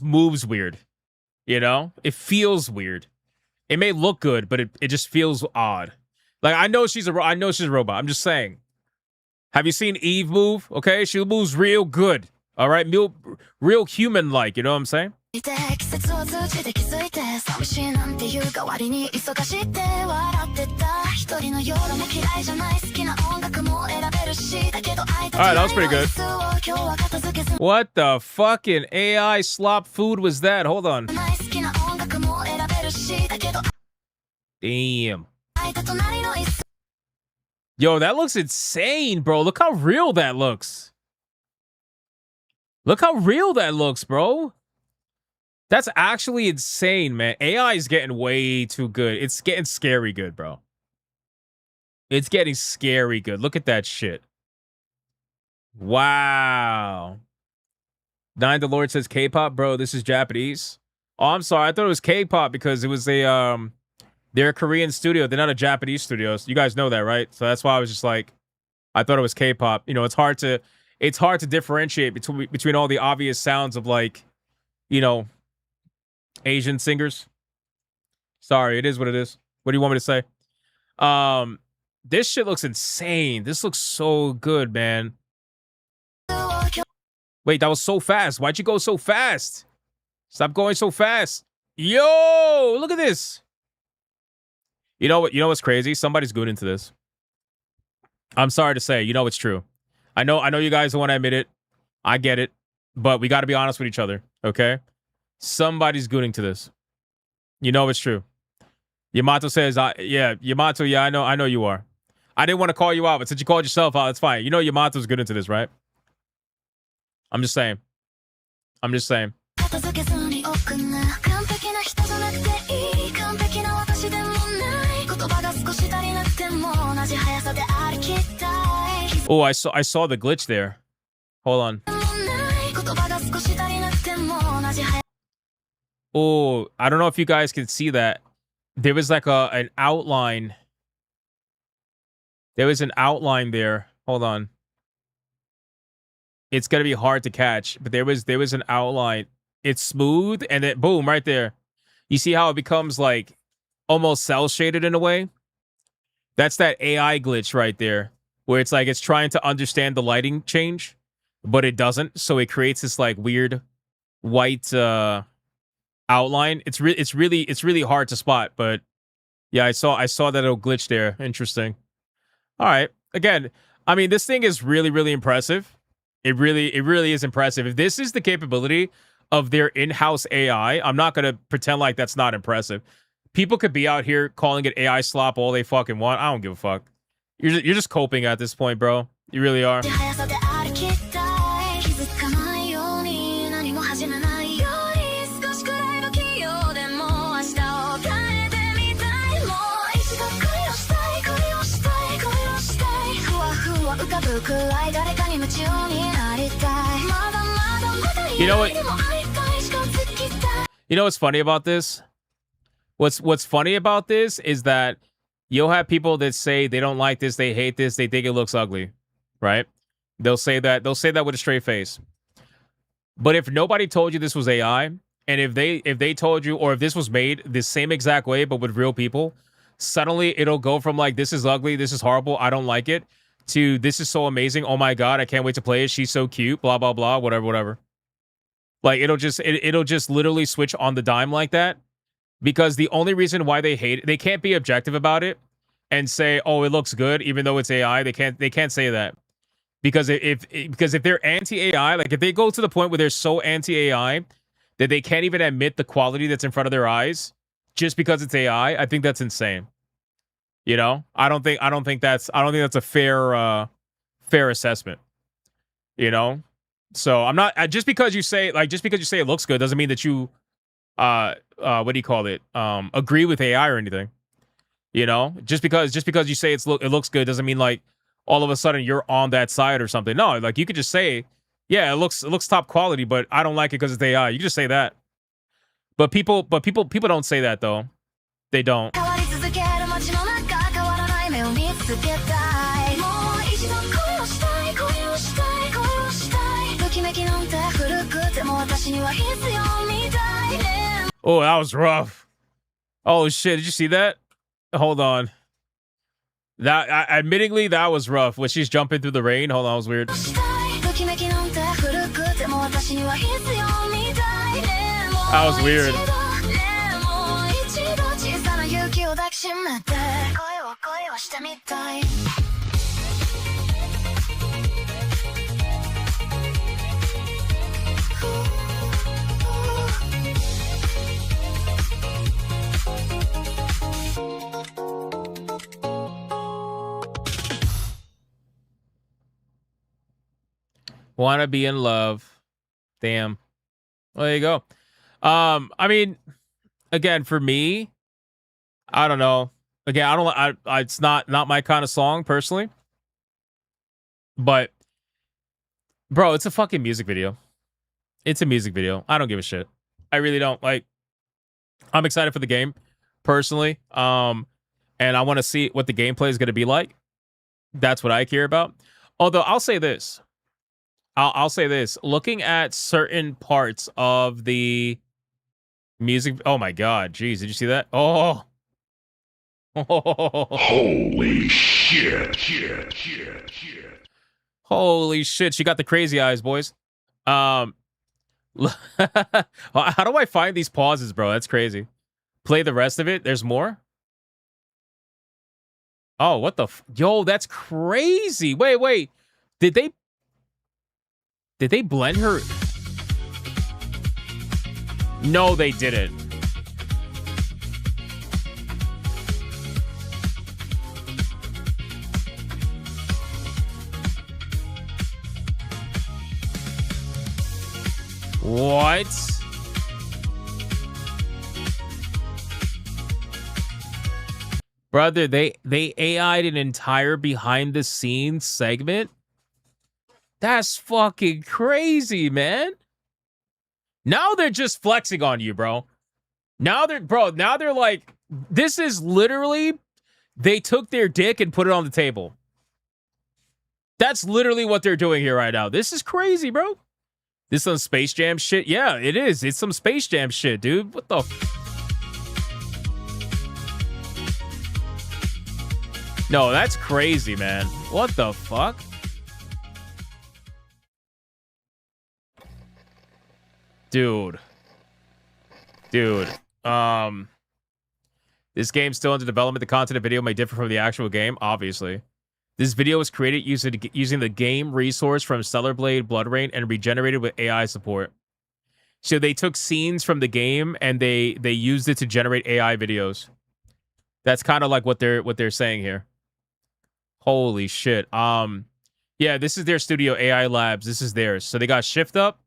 moves weird. You know, it feels weird. It may look good, but it just feels odd. Like I know she's a robot. I'm just saying. Have you seen Eve move? Okay, she moves real good. All right, real human-like. You know what I'm saying? Alright, that was pretty good. What the fucking AI slop food was that? Hold on. Damn. Yo, that looks insane, bro. Look how real that looks. Look how real that looks, bro. That's actually insane, man. AI is getting way too good. It's getting scary good, bro. It's getting scary good. Look at that shit. Wow. Nine the Lord says K-pop, bro. This is Japanese. Oh, I'm sorry. I thought it was K-pop because it was a they're a Korean studio. They're not a Japanese studio. You guys know that, right? So that's why I was just like, I thought it was K-pop. You know, it's hard to differentiate between all the obvious sounds of like, you know, Asian singers. Sorry, it is what it is. What do you want me to say? This shit looks insane. This looks so good, man. Wait, that was so fast. Why'd you go so fast? Stop going so fast. Yo, look at this. You know what? You know what's crazy? Somebody's good into this. I'm sorry to say, you know it's true. I know you guys don't want to admit it. I get it. But we got to be honest with each other, okay? Somebody's good into this. You know it's true. Yamato says, yeah, Yamato, yeah, I know you are. I didn't want to call you out, but since you called yourself out, it's fine. You know Yamato's good into this, right? I'm just saying. Oh, I saw the glitch there. Hold on. Oh, I don't know if you guys can see that. There was like an outline. There was an outline there. Hold on. It's gonna be hard to catch, but there was an outline. It's smooth, and then boom, right there. You see how it becomes like almost cell shaded in a way? That's that AI glitch right there, where it's like it's trying to understand the lighting change, but it doesn't. So it creates this like weird white outline. It's really hard to spot, but yeah, I saw that little glitch there. Interesting. All right. Again, I mean, this thing is really impressive. It really is impressive. If this is the capability of their in-house AI, I'm not gonna pretend like that's not impressive. People could be out here calling it AI slop all they fucking want. I don't give a fuck. You're just coping at this point, bro. You really are. You know what? You know what's funny about this? What's funny about this is that you'll have people that say they don't like this, they hate this, they think it looks ugly, right? They'll say that with a straight face. But if nobody told you this was AI, and if they told you, or if this was made the same exact way but with real people, suddenly it'll go from like, this is ugly, this is horrible, I don't like it, to this is so amazing, oh my god, I can't wait to play it, she's so cute, blah blah blah, whatever. Like it'll just literally switch on the dime like that, because the only reason why they hate it, they can't be objective about it and say, oh, it looks good even though it's AI. They can't say that. Because if they're anti-AI, like if they go to the point where they're so anti-AI that they can't even admit the quality that's in front of their eyes just because it's AI, I think that's insane. You know, I don't think that's a fair assessment. You know, so I'm not just because you say it looks good doesn't mean that you what do you call it, agree with AI or anything. You know, just because you say it looks good doesn't mean like all of a sudden you're on that side or something. No, like you could just say, yeah, it looks top quality, but I don't like it because it's AI. You just say that. But people don't say that though. They don't. Oh, that was rough. Oh shit, did you see that? Hold on. Admittingly, that was rough. When she's jumping through the rain. Hold on, that was weird. That was weird. Wanna be in love. Damn. Well, there you go. I mean, again, for me, I don't know. Again, it's not my kind of song personally. But bro, it's a fucking music video. It's a music video. I don't give a shit. I really don't. Like, I'm excited for the game personally. And I want to see what the gameplay is going to be like. That's what I care about. Although I'll say this. I'll say this. Looking at certain parts of the music. Oh my god. Jeez. Did you see that? Oh. Holy shit. Holy shit. She got the crazy eyes, boys. How do I find these pauses, bro? That's crazy. Play the rest of it. There's more. Oh, what the yo, that's crazy. Wait. Did they blend her? No, they didn't. What? Brother, they AI'd an entire behind the scenes segment? That's fucking crazy, man. Now they're just flexing on you, bro. Now they're like, this is literally, they took their dick and put it on the table. That's literally what they're doing here right now. This is crazy, bro. This some Space Jam shit? Yeah, it is. It's some Space Jam shit, dude. What the? No, that's crazy, man. What the fuck? Dude. This game's still under development. The content of the video may differ from the actual game, obviously. This video was created using the game resource from Stellar Blade, Blood Rain, and regenerated with AI support. So they took scenes from the game and they used it to generate AI videos. That's kind of like what they're saying here. Holy shit. Yeah, this is their studio, AI Labs. This is theirs. So they got Shift Up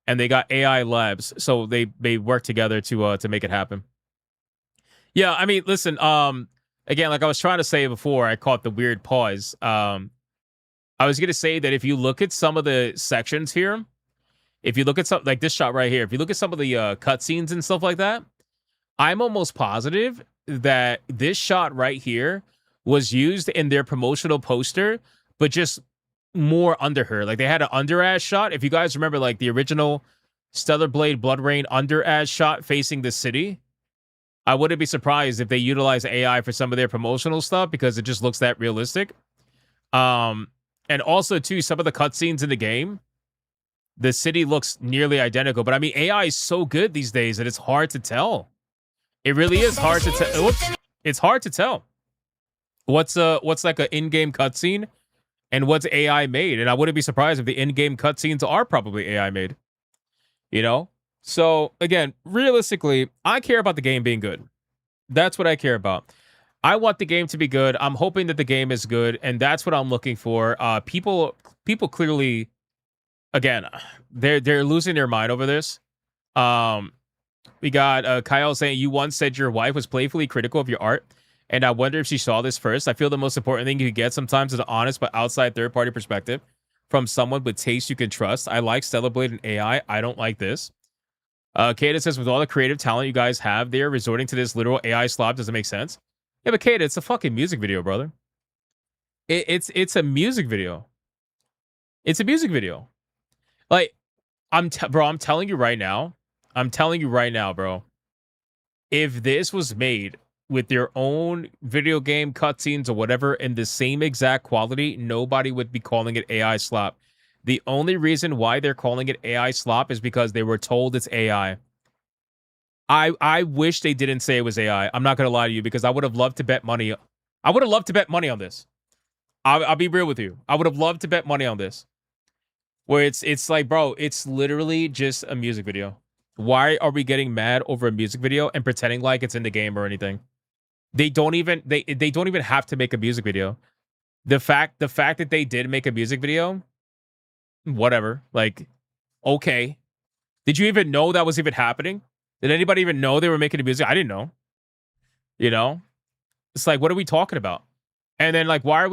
and they got AI Labs. So they work together to make it happen. Yeah, I mean, listen, again, like I was trying to say before, I caught the weird pause. I was going to say that if you look at some of the sections here, if you look at like this shot right here, if you look at some of the cutscenes and stuff like that, I'm almost positive that this shot right here was used in their promotional poster, but just more under her. Like, they had an under ass shot. If you guys remember, like, the original Stellar Blade Blood Rain under ass shot facing the city, I wouldn't be surprised if they utilize AI for some of their promotional stuff because it just looks that realistic. And also, too, some of the cutscenes in the game, the city looks nearly identical. But, I mean, AI is so good these days that it's hard to tell. It really is hard to tell. It's hard to tell what's like an in-game cutscene and what's AI made. And I wouldn't be surprised if the in-game cutscenes are probably AI made. You know? So, again, realistically, I care about the game being good. That's what I care about. I want the game to be good. I'm hoping that the game is good, and that's what I'm looking for. People clearly, again, they're losing their mind over this. We got Kyle saying, you once said your wife was playfully critical of your art, and I wonder if she saw this first. I feel the most important thing you get sometimes is an honest but outside third-party perspective from someone with taste you can trust. I like Stellar Blade and AI. I don't like this. Kata says, with all the creative talent you guys have there, resorting to this literal AI slop doesn't make sense. Yeah, but Kata, it's a fucking music video, brother. It's a music video. It's a music video. Like, I'm telling you right now. I'm telling you right now, bro. If this was made with their own video game cutscenes or whatever in the same exact quality, nobody would be calling it AI slop. The only reason why they're calling it AI slop is because they were told it's AI. I wish they didn't say it was AI. I'm not going to lie to you because I would have loved to bet money. I would have loved to bet money on this. I'll be real with you. I would have loved to bet money on this. Where it's like, bro, it's literally just a music video. Why are we getting mad over a music video and pretending like it's in the game or anything? They don't even have to make a music video. The fact that they did make a music video, whatever. Like, okay. Did you even know that was even happening? Did anybody even know they were making a music? I didn't know. You know? It's like, what are we talking about? And then, like, why are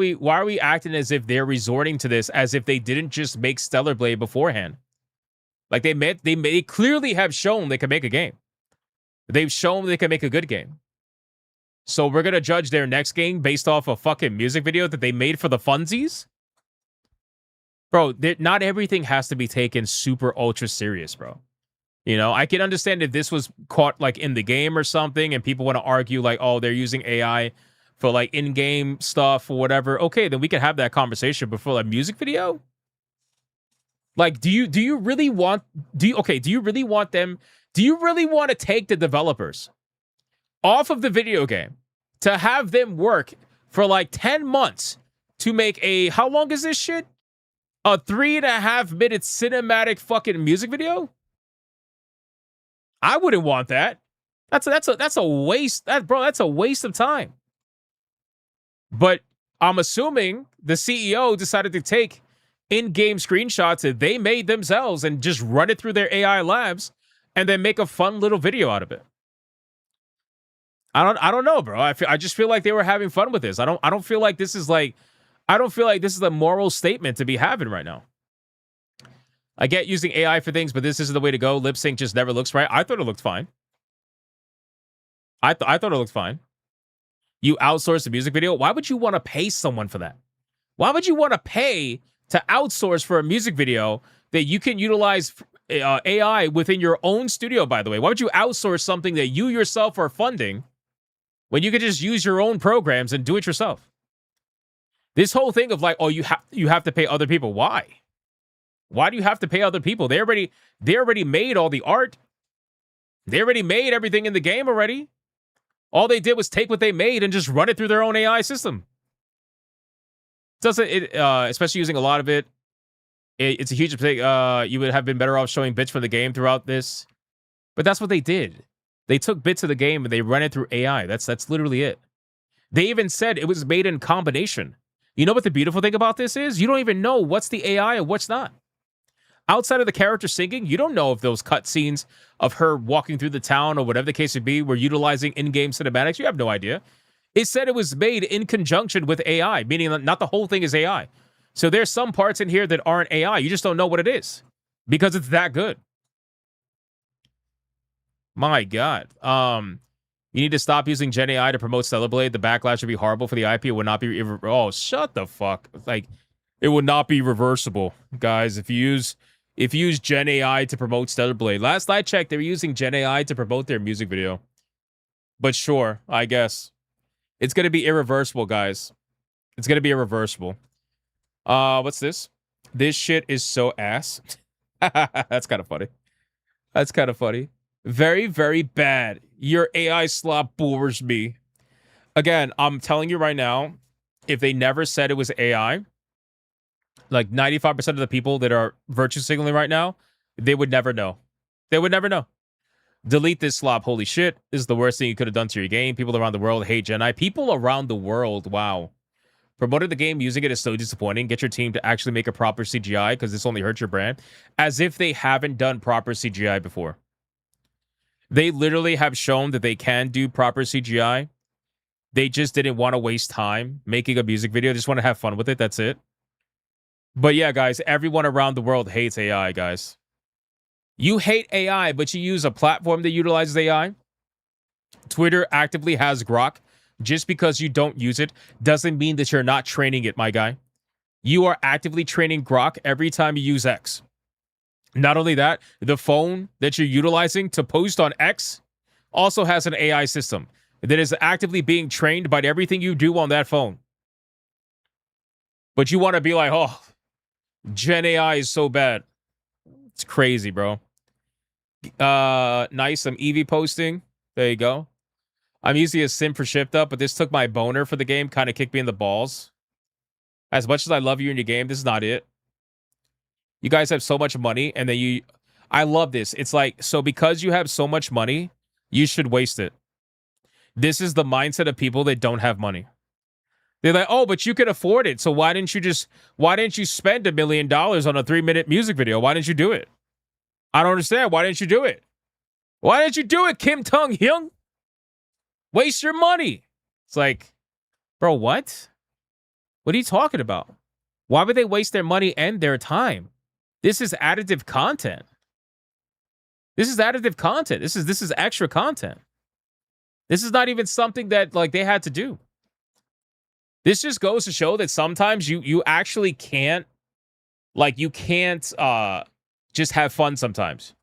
we acting as if they're resorting to this as if they didn't just make Stellar Blade beforehand? Like, they clearly have shown they can make a game. They've shown they can make a good game. So we're gonna judge their next game based off a fucking music video that they made for the funsies? Bro, not everything has to be taken super ultra serious, bro. You know, I can understand if this was caught like in the game or something and people want to argue like, oh, they're using AI for like in-game stuff or whatever. Okay, then we can have that conversation. But for a music video, like, do you really want do you really want to take the developers off of the video game to have them work for like 10 months to make a, how long is this shit? A 3.5-minute cinematic fucking music video? I wouldn't want that. That's a waste. That's a waste of time. But I'm assuming the CEO decided to take in-game screenshots that they made themselves and just run it through their AI labs and then make a fun little video out of it. I don't know, bro. I just feel like they were having fun with this. I don't feel like this is a moral statement to be having right now. I get using AI for things, but this isn't the way to go. Lip sync just never looks right. I thought it looked fine. I thought it looked fine. You outsource the music video. Why would you want to pay someone for that? Why would you want to pay to outsource for a music video that you can utilize AI within your own studio, by the way? Why would you outsource something that you yourself are funding when you could just use your own programs and do it yourself? This whole thing of like, oh, you have to pay other people. Why? Why do you have to pay other people? They already made all the art. They already made everything in the game already. All they did was take what they made and just run it through their own AI system. Especially using a lot of it, it's a huge mistake. You would have been better off showing bits from the game throughout this. But that's what they did. They took bits of the game and they ran it through AI. That's literally it. They even said it was made in combination. You know what the beautiful thing about this is? You don't even know what's the AI and what's not. Outside of the character singing, you don't know if those cutscenes of her walking through the town or whatever the case would be were utilizing in-game cinematics. You have no idea. It said it was made in conjunction with AI, meaning that not the whole thing is AI. So there's some parts in here that aren't AI. You just don't know what it is because it's that good. My God. You need to stop using Gen AI to promote Stellar Blade. The backlash would be horrible for the IP. It would not be... Oh, shut the fuck. Like, It would not be reversible, guys. If you use Gen AI to promote Stellar Blade. Last I checked, they were using Gen AI to promote their music video. But sure, I guess. It's going to be irreversible, guys. It's going to be irreversible. What's this? This shit is so ass. That's kind of funny. That's kind of funny. Very, very bad. Your AI slop bores me. Again, I'm telling you right now, if they never said it was AI, like 95% of the people that are virtue signaling right now, they would never know. They would never know. Delete this slop. Holy shit. This is the worst thing you could have done to your game. People around the world hate Gen I. People around the world, wow. Promoting the game, using it is so disappointing. Get your team to actually make a proper CGI because this only hurts your brand. As if they haven't done proper CGI before. They literally have shown that they can do proper CGI. They just didn't want to waste time making a music video. They just want to have fun with it. That's it. But yeah, guys, everyone around the world hates AI, guys. You hate AI, but you use a platform that utilizes AI. Twitter actively has Grok. Just because you don't use it doesn't mean that you're not training it, my guy. You are actively training Grok every time you use X. Not only that, the phone that you're utilizing to post on X also has an AI system that is actively being trained by everything you do on that phone. But you want to be like, oh, Gen AI is so bad. It's crazy, bro. Nice. Some Eevee posting. There you go. I'm usually a sim for shipped up, but this took my boner for the game. Kind of kicked me in the balls. As much as I love you in your game, this is not it. You guys have so much money, and then you... I love this. It's like, so because you have so much money, you should waste it. This is the mindset of people that don't have money. They're like, oh, but you can afford it. So why didn't you spend $1 million on a 3-minute music video? Why didn't you do it? I don't understand. Why didn't you do it? Why didn't you do it, Kim Tung Hyung? Waste your money. It's like, bro, what? What are you talking about? Why would they waste their money and their time? This is additive content. This is additive content. This is extra content. This is not even something that like they had to do. This just goes to show that sometimes you actually can't, like, you can't just have fun sometimes.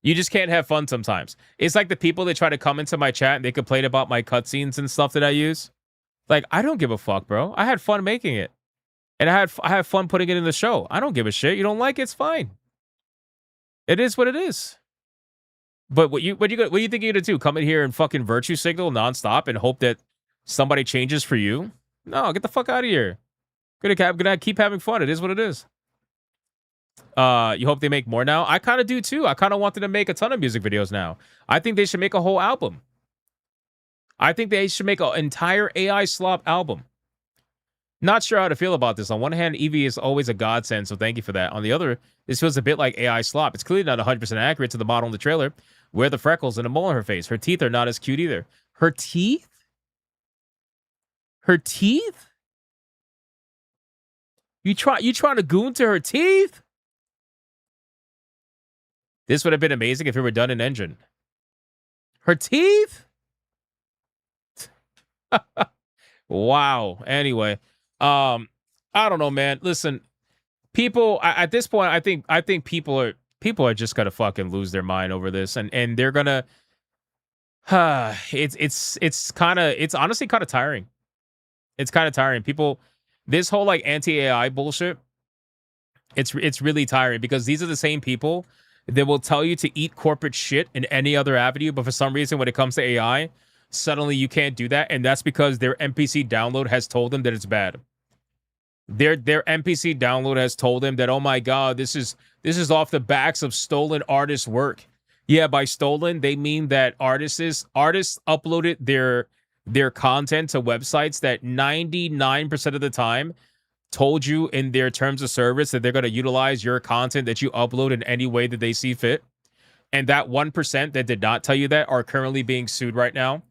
You just can't have fun sometimes. It's like the people that try to come into my chat and they complain about my cutscenes and stuff that I use. Like, I don't give a fuck, bro. I had fun making it. And I had fun putting it in the show. I don't give a shit. You don't like it, it's fine. It is what it is. But what do you think you're gonna do? Come in here and fucking virtue signal nonstop and hope that somebody changes for you? No, get the fuck out of here. I'm gonna keep having fun. It is what it is. You hope they make more now? I kind of do too. I kind of want them to make a ton of music videos now. I think they should make a whole album. I think they should make an entire AI slop album. Not sure how to feel about this. On one hand, Eevee is always a godsend, so thank you for that. On the other, this feels a bit like AI slop. It's clearly not 100% accurate to the model in the trailer. Where are the freckles and a mole on her face? Her teeth are not as cute either. Her teeth? Her teeth? You trying to goon to her teeth? This would have been amazing if it were done in engine. Her teeth? Wow. Anyway, I don't know, man. Listen, people at this point, I think people are just gonna fucking lose their mind over this, and they're gonna. It's honestly kind of tiring. It's kind of tiring. People, this whole like anti-AI bullshit. It's really tiring because these are the same people that will tell you to eat corporate shit in any other avenue, but for some reason, when it comes to AI, suddenly you can't do that, and that's because their NPC download has told them that it's bad. Their NPC download has told them that, oh my god, this is off the backs of stolen artist work. Yeah, by stolen they mean that artists uploaded their content to websites that 99% of the time told you in their terms of service that they're going to utilize your content that you upload in any way that they see fit. And that 1% that did not tell you that are currently being sued right now.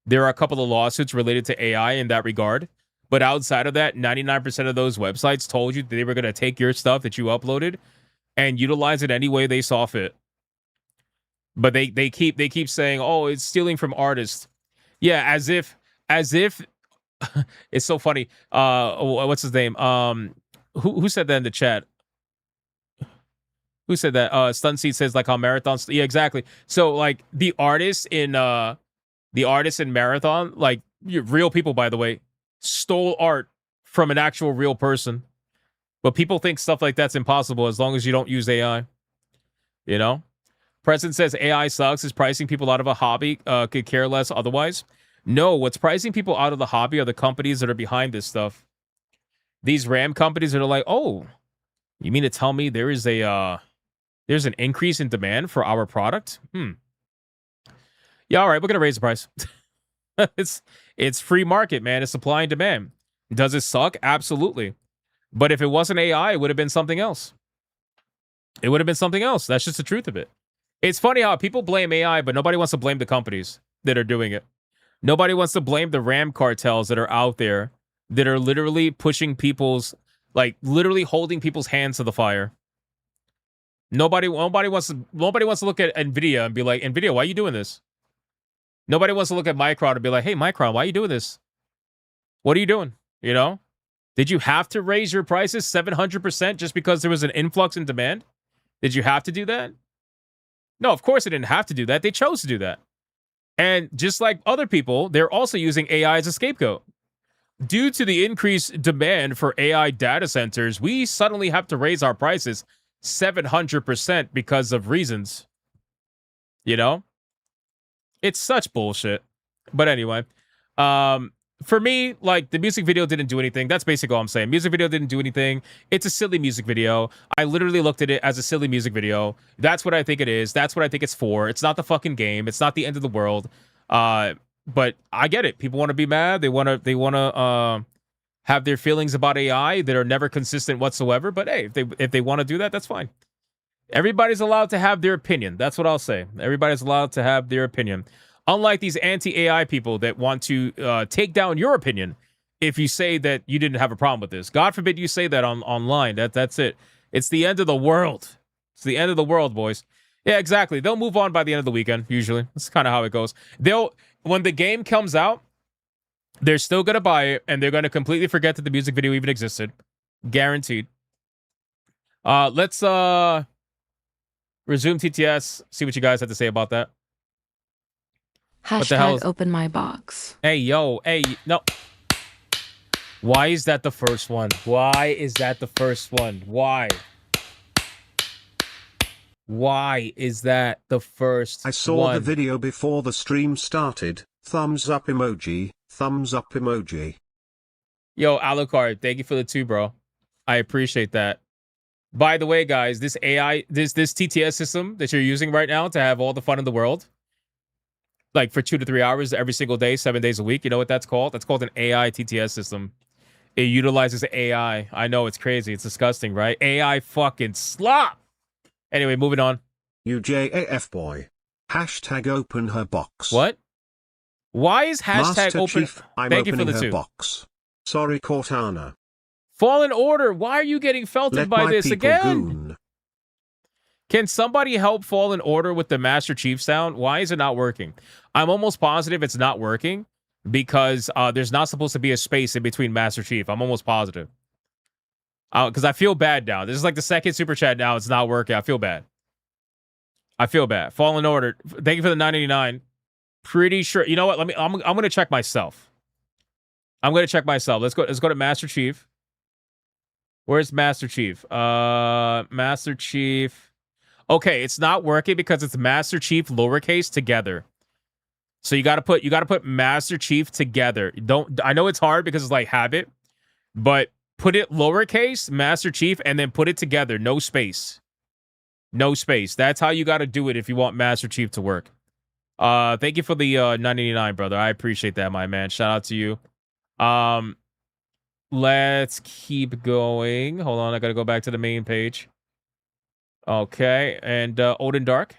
There are a couple of lawsuits related to AI in that regard. But outside of that, 99% of those websites told you that they were going to take your stuff that you uploaded and utilize it any way they saw fit. But they keep saying, oh, it's stealing from artists. Yeah, as if it's so funny. What's his name? Who said that in the chat? Who said that? Stunseed says like how marathons. Yeah, exactly. So like the artists in Marathon, like real people, by the way, stole art from an actual real person. But people think stuff like that's impossible as long as you don't use AI. You know? President says AI sucks. Is pricing people out of a hobby could care less otherwise? No, what's pricing people out of the hobby are the companies that are behind this stuff. These RAM companies that are like, oh, you mean to tell me there's an increase in demand for our product? Yeah, all right, we're gonna raise the price. It's free market, man. It's supply and demand. Does it suck? Absolutely. But if it wasn't AI, it would have been something else. It would have been something else. That's just the truth of it. It's funny how people blame AI, but nobody wants to blame the companies that are doing it. Nobody wants to blame the RAM cartels that are out there that are literally pushing people's, like literally holding people's hands to the fire. Nobody wants to look at Nvidia and be like, Nvidia, why are you doing this? Nobody wants to look at Micron and be like, hey, Micron, why are you doing this? What are you doing? You know? Did you have to raise your prices 700% just because there was an influx in demand? Did you have to do that? No, of course they didn't have to do that. They chose to do that. And just like other people, they're also using AI as a scapegoat. Due to the increased demand for AI data centers, we suddenly have to raise our prices 700% because of reasons. You know? It's such bullshit. But anyway, for me, like, the music video didn't do anything. That's basically all I'm saying. Music video didn't do anything. It's a silly music video. I literally looked at it as a silly music video. That's what I think it is. That's what I think it's for. It's not the fucking game. It's not the end of the world. But I get it. People want to be mad. They want to have their feelings about AI that are never consistent whatsoever. But hey, if they want to do that, that's fine. Everybody's allowed to have their opinion. That's what I'll say. Everybody's allowed to have their opinion. Unlike these anti-AI people that want to take down your opinion if you say that you didn't have a problem with this. God forbid you say that online. That's it. It's the end of the world. It's the end of the world, boys. Yeah, exactly. They'll move on by the end of the weekend, usually. That's kind of how it goes. When the game comes out, they're still going to buy it, and they're going to completely forget that the music video even existed. Guaranteed. Let's resume TTS, see what you guys have to say about that. What the hell is... open my box. Hey, yo. Hey, no. Why is that the first one? Why is that the first one? Why? Why is that the first one? I saw the video before the stream started. Thumbs up emoji. Thumbs up emoji. Yo, Alucard, thank you for the 2, bro. I appreciate that. By the way, guys, this AI, this TTS system that you're using right now to have all the fun in the world, like for 2 to 3 hours every single day, 7 days a week. You know what that's called? That's called an AI TTS system. It utilizes AI. I know, it's crazy. It's disgusting, right? AI fucking slop. Anyway, moving on. UJAF boy. Hashtag open her box. What? Why is hashtag Master open? Chief, I'm Thank you for opening the her 2. box. Sorry, Cortana. Fallen Order. Why are you getting felted Let by my this people again? goon. Can somebody help Fallen Order with the Master Chief sound? Why is it not working? I'm almost positive it's not working because there's not supposed to be a space in between Master Chief. I'm almost positive. Because I feel bad now. This is like the second super chat now. It's not working. I feel bad. I feel bad. Fallen Order. Thank you for the 989. Pretty sure. You know what? I'm going to check myself. I'm going to check myself. Let's go to Master Chief. Where's Master Chief? Master Chief. Okay, it's not working because it's Master Chief lowercase together. So you gotta put Master Chief together. I know it's hard because it's like habit, but put it lowercase, Master Chief, and then put it together. No space. No space. That's how you gotta do it if you want Master Chief to work. Thank you for the 989, brother. I appreciate that, my man. Shout out to you. Let's keep going. Hold on, I gotta go back to the main page. Okay, and Odin Dark,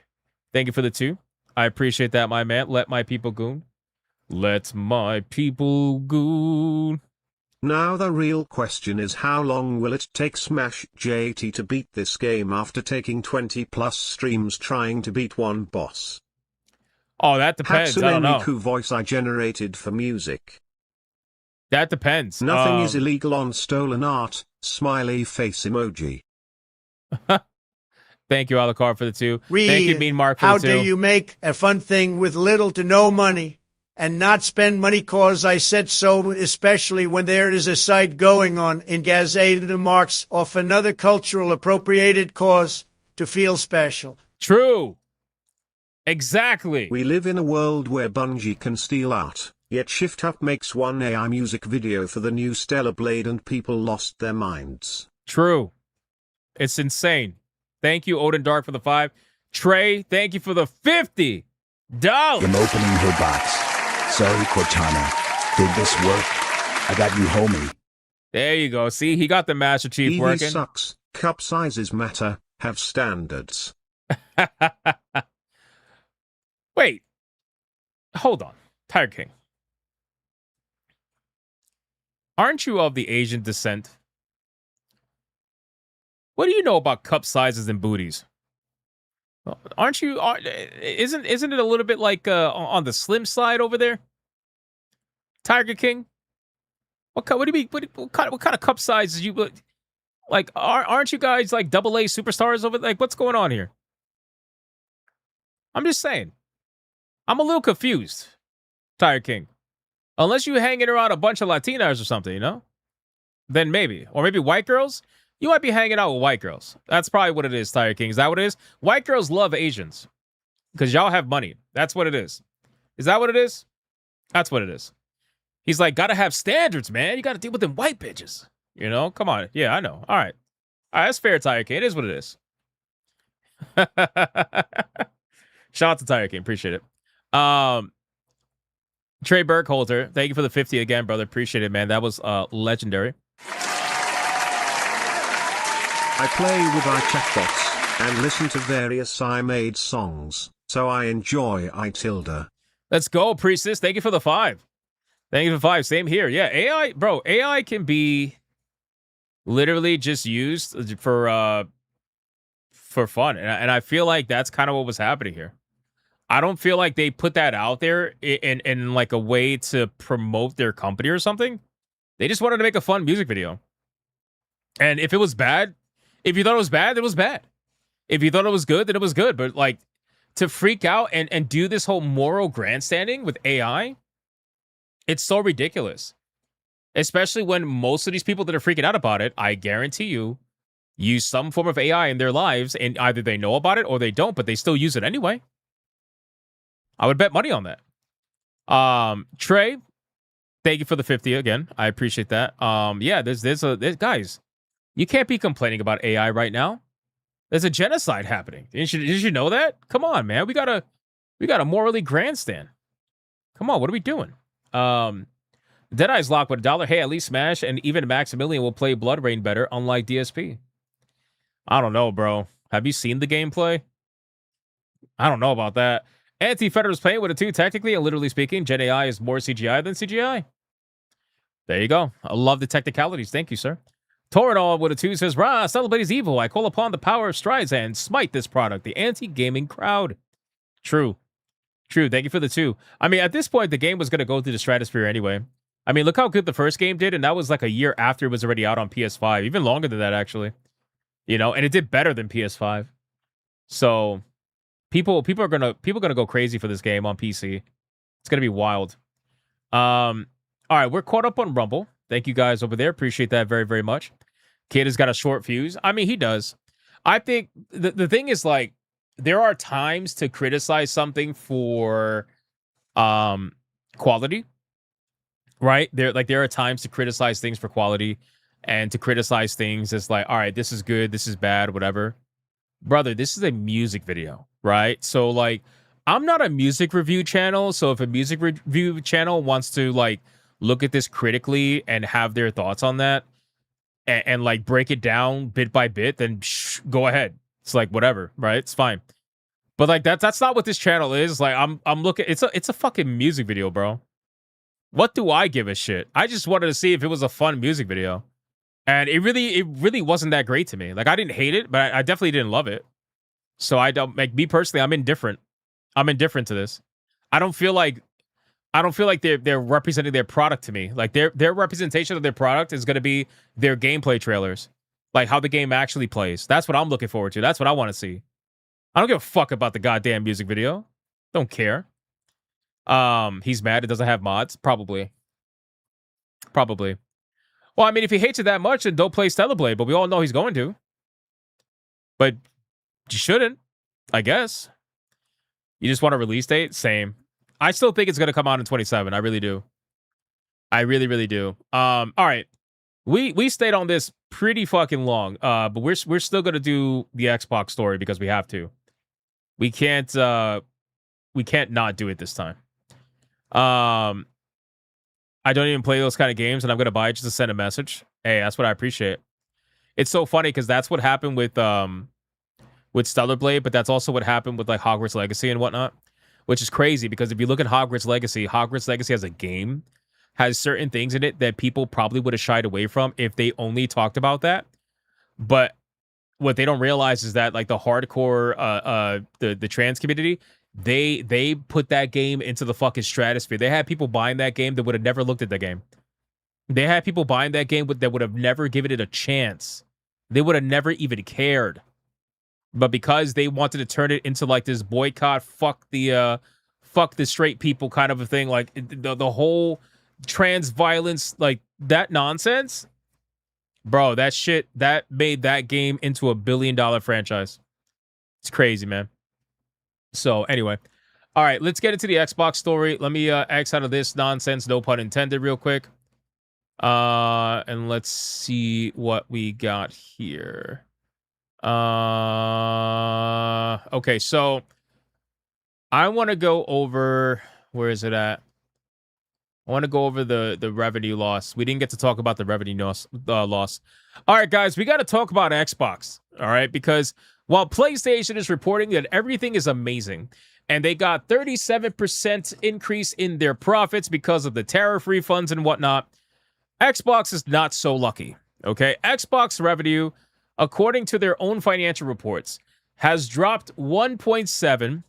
thank you for the 2. I appreciate that, my man. Let my people goon. Let my people goon. Now the real question is, how long will it take Smash JT to beat this game after taking 20 plus streams trying to beat one boss? Oh, that depends. I don't know. Hatsune Miku voice I generated for music. That depends. Nothing is illegal on stolen art. Smiley face emoji. Thank you, Alucard, for the 2. Thank you, Mean Mark, for how the 2. do you make a fun thing with little to no money and not spend money cause I said so, especially when there is a site going on in gazetted marks off another cultural appropriated cause to feel special? True. Exactly. We live in a world where Bungie can steal art, yet Shift Up makes one AI music video for the new Stellar Blade and people lost their minds. True. It's insane. Thank you, Odin Dark, for the 5. Trey, thank you for the $50. I'm opening her box. Sorry, Cortana. Did this work? I got you, homie. There you go. See, he got the Master Chief EV working. sucks. Cup sizes matter. Have standards. Wait. Hold on. Tiger King. Aren't you of the Asian descent? What do you know about cup sizes and booties? Aren't you? Isn't it a little bit like on the slim side over there? Tiger King. What do you mean? What kind of cup sizes you like? Aren't you guys like AA superstars over there? Like, what's going on here? I'm just saying. I'm a little confused, Tiger King. Unless you hanging around a bunch of Latinas or something, you know? Then maybe. Or maybe white girls? You might be hanging out with white girls. That's probably what it is, Tiger King. Is that what it is? White girls love Asians. Because y'all have money. That's what it is. Is that what it is? That's what it is. He's like, gotta have standards, man. You gotta deal with them white bitches. You know? Come on. Yeah, I know. All right. All right, that's fair, Tiger King. It is what it is. Shout out to Tiger King. Appreciate it. Trey Burkholder, thank you for the 50 again, brother. Appreciate it, man. That was legendary. I play with iChatbots and listen to various I-made songs, so I enjoy iTilda. Let's go, Priestess. Thank you for the 5. Thank you for 5. Same here. Yeah, AI, bro. AI can be literally just used for fun, and I feel like that's kind of what was happening here. I don't feel like they put that out there in like a way to promote their company or something. They just wanted to make a fun music video. And if it was bad, if you thought it was bad, it was bad. If you thought it was good, then it was good. But like to freak out and do this whole moral grandstanding with AI, it's so ridiculous. Especially when most of these people that are freaking out about it, I guarantee you, use some form of AI in their lives, and either they know about it or they don't, but they still use it anyway. I would bet money on that. Trey, thank you for the 50 again. I appreciate that. Yeah, there's guys, you can't be complaining about AI right now. There's a genocide happening. Did you know that? Come on, man. We gotta morally grandstand. Come on, what are we doing? Deadeye's locked with $1. Hey, at least Smash and even Maximilian will play Blood Rain better, unlike DSP. I don't know, bro. Have you seen the gameplay? I don't know about that. Anti-Federer's playing with a 2, technically and literally speaking. Gen AI is more CGI than CGI. There you go. I love the technicalities. Thank you, sir. Toradol with a 2 says, Rah, celebrate is evil. I call upon the power of Streisand. Smite this product, the anti-gaming crowd. True. True. Thank you for the 2. I mean, at this point, the game was going to go through the stratosphere anyway. I mean, look how good the first game did, and that was like a year after it was already out on PS5. Even longer than that, actually. You know, and it did better than PS5. So people are gonna go crazy for this game on PC. It's gonna be wild. All right, we're caught up on Rumble. Thank you guys over there. Appreciate that very, very much. Kid has got a short fuse. I mean, he does. I think the thing is, like, there are times to criticize something for quality, right? There are times to criticize things for quality and to criticize things as like, all right, this is good, this is bad, whatever. Brother, this is a music video, right? So, like, I'm not a music review channel, so if a music review channel wants to, like, look at this critically and have their thoughts on that and like, break it down bit by bit, then go ahead. It's like, whatever, right? It's fine. But, like, that's not what this channel is. Like, I'm looking, it's a fucking music video, bro. What do I give a shit? I just wanted to see if it was a fun music video. And it really wasn't that great to me. Like, I didn't hate it, but I definitely didn't love it. So I don't, like, me personally, I'm indifferent. I'm indifferent to this. I don't feel like I don't feel like they're representing their product to me. Like their representation of their product is going to be their gameplay trailers, like how the game actually plays. That's what I'm looking forward to. That's what I want to see. I don't give a fuck about the goddamn music video. Don't care. He's mad it doesn't have mods. Probably. Well, I mean, if he hates it that much, then don't play Stellar Blade. But we all know he's going to. But you shouldn't, I guess. You just want a release date? Same. I still think it's going to come out in 27. I really do. I really, really do. All right. We stayed on this pretty fucking long. But we're still going to do the Xbox story because we have to. We can't not do it this time. I don't even play those kind of games, and I'm going to buy it just to send a message. Hey, that's what I appreciate. It's so funny because that's what happened with Stellar Blade, but that's also what happened with like Hogwarts Legacy and whatnot, which is crazy because if you look at Hogwarts Legacy as a game has certain things in it that people probably would have shied away from if they only talked about that. But what they don't realize is that like the hardcore the trans community, they put that game into the fucking stratosphere. They had people buying that game that would have never looked at the game. They had people buying that game that would have never given it a chance. They would have never even cared. But because they wanted to turn it into like this boycott, fuck the straight people kind of a thing, like the whole trans violence, like that nonsense, bro, that shit, that made that game into $1 billion franchise. It's crazy, man. So anyway, all right, let's get into the Xbox story. Let me X out of this nonsense, no pun intended, real quick. And let's see what we got here. Okay, so I want to go over, where is it at? I want to go over the revenue loss. We didn't get to talk about the revenue loss. All right, guys, we got to talk about Xbox, all right? Because while PlayStation is reporting that everything is amazing, and they got 37% increase in their profits because of the tariff refunds and whatnot, Xbox is not so lucky, okay? Xbox revenue, according to their own financial reports, has dropped $1.7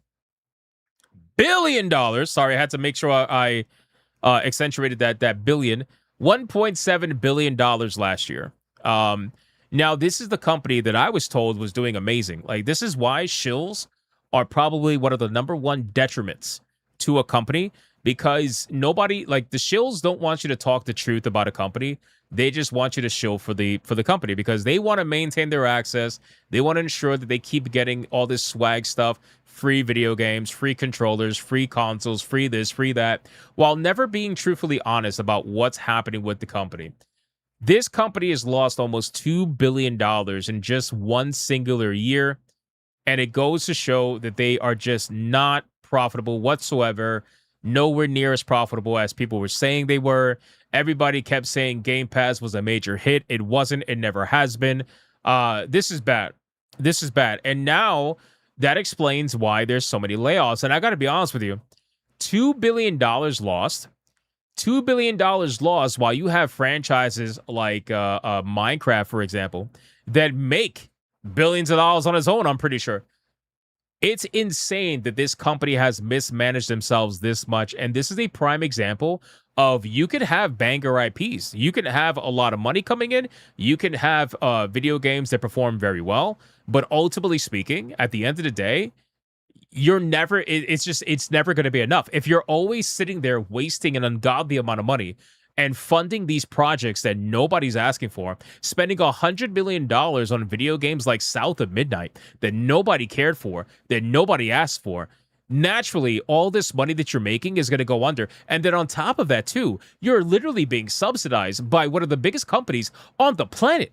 billion. Sorry, I had to make sure I accentuated that billion. $1.7 billion last year. Now, this is the company that I was told was doing amazing. Like, this is why shills are probably one of the number one detriments to a company, because nobody, like, the shills don't want you to talk the truth about a company. They just want you to shill for the company because they want to maintain their access. They want to ensure that they keep getting all this swag stuff, free video games, free controllers, free consoles, free this, free that, while never being truthfully honest about what's happening with the company. This company has lost almost $2 billion in just one singular year, and it goes to show that they are just not profitable whatsoever, nowhere near as profitable as people were saying they were. Everybody kept saying Game Pass was a major hit. It wasn't. It never has been. This is bad. This is bad. And now that explains why there's so many layoffs. And I got to be honest with you, $2 billion lost. $2 billion lost while you have franchises like Minecraft, for example, that make billions of dollars on its own, I'm pretty sure. It's insane that this company has mismanaged themselves this much. And this is a prime example of you can have banger IPs. You can have a lot of money coming in. You can have video games that perform very well. But ultimately speaking, at the end of the day, you're never, it's never going to be enough. If you're always sitting there wasting an ungodly amount of money and funding these projects that nobody's asking for, spending $100 million on video games like South of Midnight that nobody cared for, that nobody asked for, naturally, all this money that you're making is going to go under. And then on top of that, too, you're literally being subsidized by one of the biggest companies on the planet.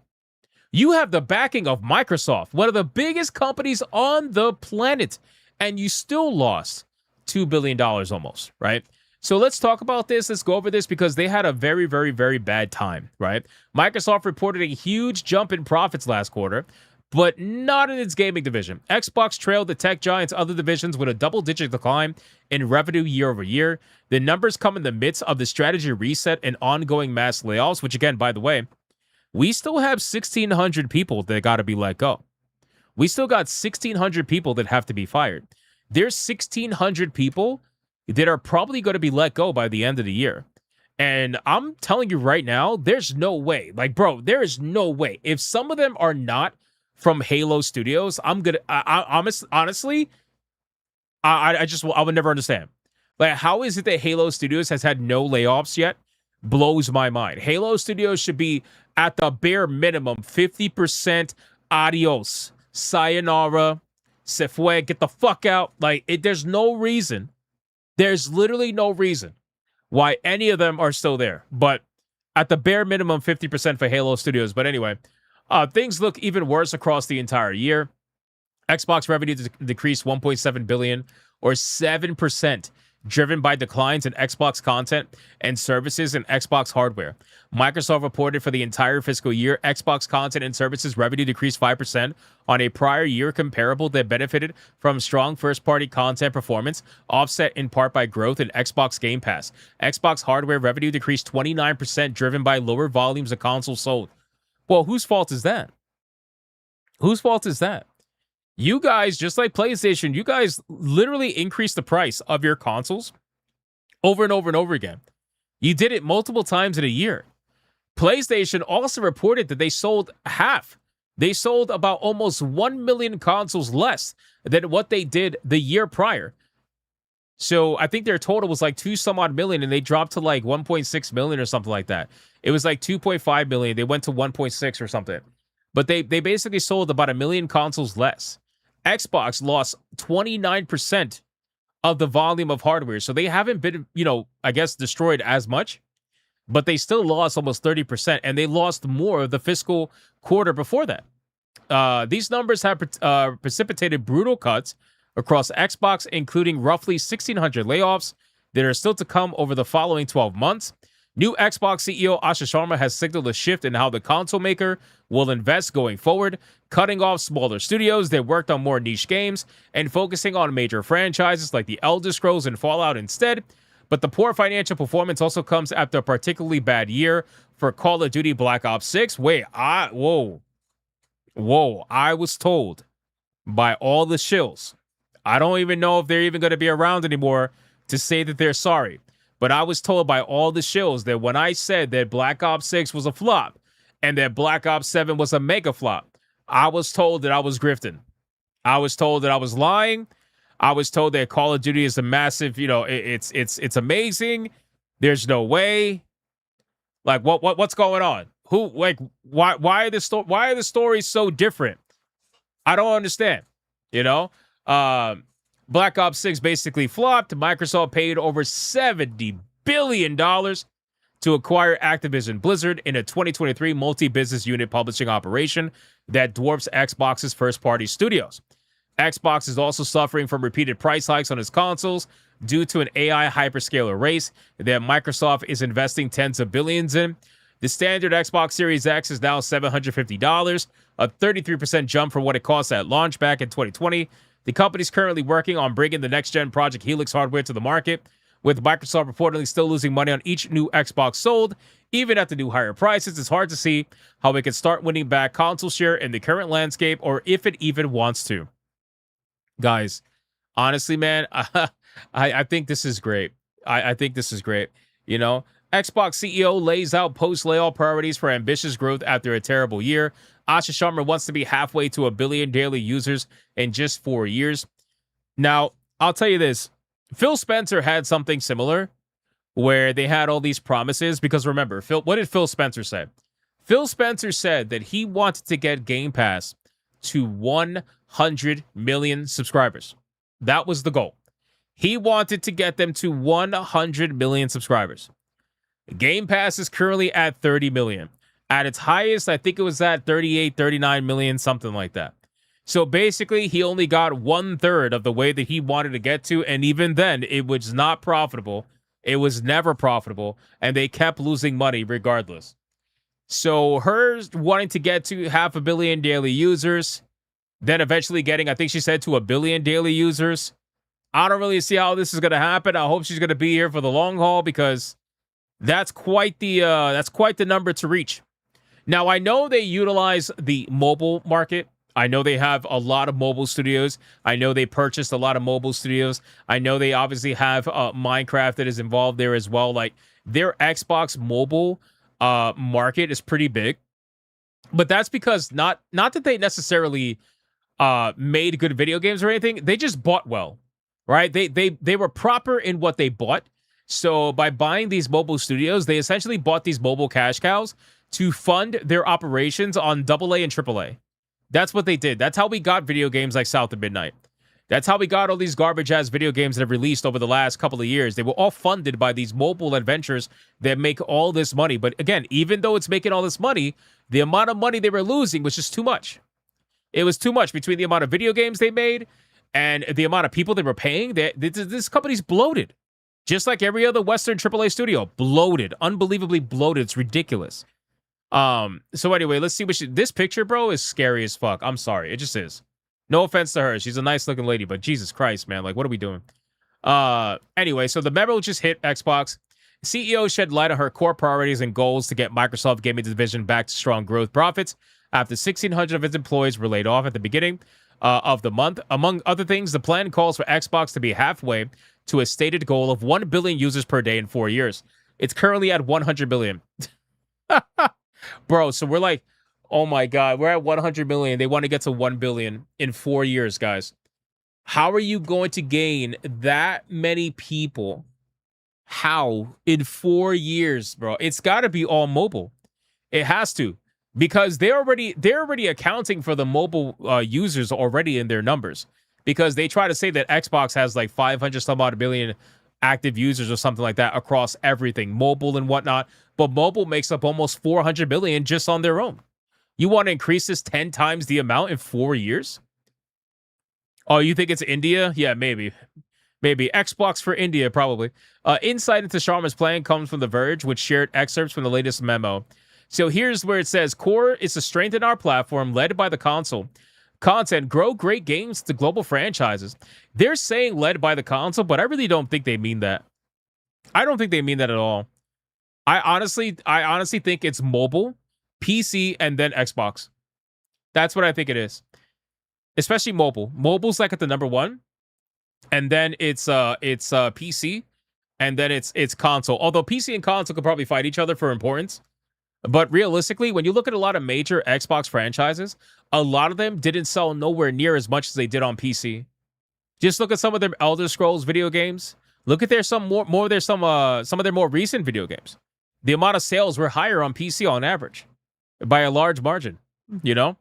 You have the backing of Microsoft, one of the biggest companies on the planet, and you still lost $2 billion almost, right? So let's talk about this. Let's go over this because they had a very, very, very bad time, right? Microsoft reported a huge jump in profits last quarter, but not in its gaming division. Xbox trailed the tech giant's other divisions with a double-digit decline in revenue year over year. The numbers come in the midst of the strategy reset and ongoing mass layoffs, which again, by the way, we still have 1,600 people that got to be let go. We still got 1,600 people that have to be fired. There's 1,600 people that are probably going to be let go by the end of the year. And I'm telling you right now, there's no way. Like, bro, there is no way. If some of them are not from Halo Studios, I would never understand. Like, how is it that Halo Studios has had no layoffs yet? Blows my mind. Halo Studios should be at the bare minimum 50% adios, sayonara, se fue, get the fuck out. Like, there's no reason. There's literally no reason why any of them are still there. But at the bare minimum, 50% for Halo Studios. But anyway, things look even worse across the entire year. Xbox revenue decreased 1.7 billion, or 7%, driven by declines in Xbox content and services and Xbox hardware. Microsoft reported for the entire fiscal year, Xbox content and services revenue decreased 5% on a prior year comparable that benefited from strong first-party content performance, offset in part by growth in Xbox Game Pass. Xbox hardware revenue decreased 29%, driven by lower volumes of consoles sold. Well, whose fault is that? Whose fault is that? You guys, just like PlayStation, you guys literally increased the price of your consoles over and over and over again. You did it multiple times in a year. PlayStation also reported that they sold half. They sold about almost 1 million consoles less than what they did the year prior. So I think their total was like 2 some odd million, and they dropped to like 1.6 million or something like that. It was like 2.5 million. They went to 1.6 or something. But they basically sold about 1 million consoles less. Xbox lost 29% of the volume of hardware. So they haven't been, I guess, destroyed as much, but they still lost almost 30%, and they lost more of the fiscal quarter before that. These numbers have precipitated brutal cuts across Xbox, including roughly 1,600 layoffs that are still to come over the following 12 months. New Xbox CEO Asha Sharma has signaled a shift in how the console maker will invest going forward, cutting off smaller studios that worked on more niche games and focusing on major franchises like The Elder Scrolls and Fallout instead. But the poor financial performance also comes after a particularly bad year for Call of Duty Black Ops 6. I was told by all the shills, I don't even know if they're even going to be around anymore to say that they're sorry. But I was told by all the shills that when I said that Black Ops 6 was a flop and that Black Ops 7 was a mega flop, I was told that I was grifting. I was told that I was lying. I was told that Call of Duty is a massive, it's amazing. There's no way. Like, what's going on? Why are the stories so different? I don't understand. Black Ops 6 basically flopped. Microsoft paid over $70 billion to acquire Activision Blizzard in a 2023 multi-business unit publishing operation that dwarfs Xbox's first-party studios. Xbox is also suffering from repeated price hikes on its consoles due to an AI hyperscaler race that Microsoft is investing tens of billions in. The standard Xbox Series X is now $750, a 33% jump from what it cost at launch back in 2020. The company's currently working on bringing the next-gen Project Helix hardware to the market, with Microsoft reportedly still losing money on each new Xbox sold. Even at the new higher prices, it's hard to see how it could start winning back console share in the current landscape, or if it even wants to. Guys, honestly, man, I think this is great. I think this is great. Xbox CEO lays out post-layoff priorities for ambitious growth after a terrible year. Asha Sharma wants to be halfway to 1 billion daily users in just 4 years. Now, I'll tell you this. Phil Spencer had something similar where they had all these promises, because remember, what did Phil Spencer say? Phil Spencer said that he wanted to get Game Pass to 100 million subscribers. That was the goal. He wanted to get them to 100 million subscribers. Game Pass is currently at 30 million. At its highest, I think it was at 38, 39 million, something like that. So basically, he only got 1/3 of the way that he wanted to get to, and even then, it was not profitable. It was never profitable, and they kept losing money regardless. So her wanting to get to 500 million daily users, then eventually getting, I think she said, to 1 billion daily users. I don't really see how this is going to happen. I hope she's going to be here for the long haul, because that's quite the number to reach. Now, I know they utilize the mobile market I know they have a lot of mobile studios. I know they purchased a lot of mobile studios. I know they obviously have Minecraft that is involved there as well. Like, their Xbox mobile market is pretty big. But that's because not that they necessarily made good video games or anything. They just bought well, right? They were proper in what they bought. So by buying these mobile studios, they essentially bought these mobile cash cows to fund their operations on AA and AAA. That's what they did. That's how we got video games like South of Midnight. That's how we got all these garbage-ass video games that have released over the last couple of years. They were all funded by these mobile adventures that make all this money. But again, even though it's making all this money, the amount of money they were losing was just too much. It was too much between the amount of video games they made and the amount of people they were paying. This company's bloated. Just like every other Western AAA studio. Bloated. Unbelievably bloated. It's ridiculous. So anyway, let's see this picture, bro, is scary as fuck. I'm sorry. It just is. No offense to her. She's a nice looking lady, but Jesus Christ, man. Like, what are we doing? Anyway, so the memo just hit Xbox. CEO shed light on her core priorities and goals to get Microsoft Gaming Division back to strong growth profits after 1,600 of its employees were laid off at the beginning of the month. Among other things, the plan calls for Xbox to be halfway to a stated goal of 1 billion users per day in 4 years. It's currently at 100 billion. Bro, so we're like, oh my God, we're at 100 million. They want to get to 1 billion in 4 years, guys. How are you going to gain that many people? How? In 4 years, bro? It's got to be all mobile. It has to. Because they're already accounting for the mobile users already in their numbers. Because they try to say that Xbox has like 500 some odd billion active users or something like that across everything, mobile and whatnot. But mobile makes up almost 400 billion just on their own. You want to increase this 10 times the amount in 4 years? Oh, you think it's India? Yeah, maybe. Maybe. Xbox for India, probably. Insight into Sharma's plan comes from The Verge, which shared excerpts from the latest memo. So here's where it says, core is to strengthen our platform led by the console. Content, grow great games to global franchises. They're saying led by the console, but I really don't think they mean that. I don't think they mean that at all. I honestly think it's mobile, PC, and then Xbox. That's what I think it is. Especially mobile. Mobile's like at the number one, and then it's PC, and then it's console. Although PC and console could probably fight each other for importance. But realistically, when you look at a lot of major Xbox franchises, a lot of them didn't sell nowhere near as much as they did on PC. Just look at some of their Elder Scrolls video games. Look at some of their more recent video games. The amount of sales were higher on PC on average by a large margin, you know?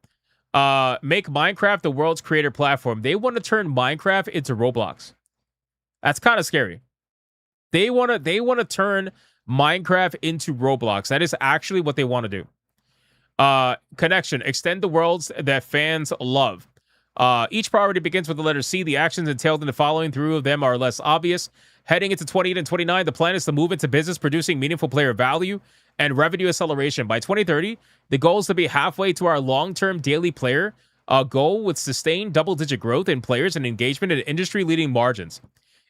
Make Minecraft the world's creator platform. They want to turn Minecraft into Roblox. That's kind of scary. They want to turn Minecraft into Roblox. That is actually what they want to do. Connection. Extend the worlds that fans love. Each priority begins with the letter C. The actions entailed in the following through of them are less obvious. Heading into 28 and 29, the plan is to move into business producing meaningful player value and revenue acceleration. By 2030, the goal is to be halfway to our long-term daily player goal with sustained double-digit growth in players and engagement at industry-leading margins.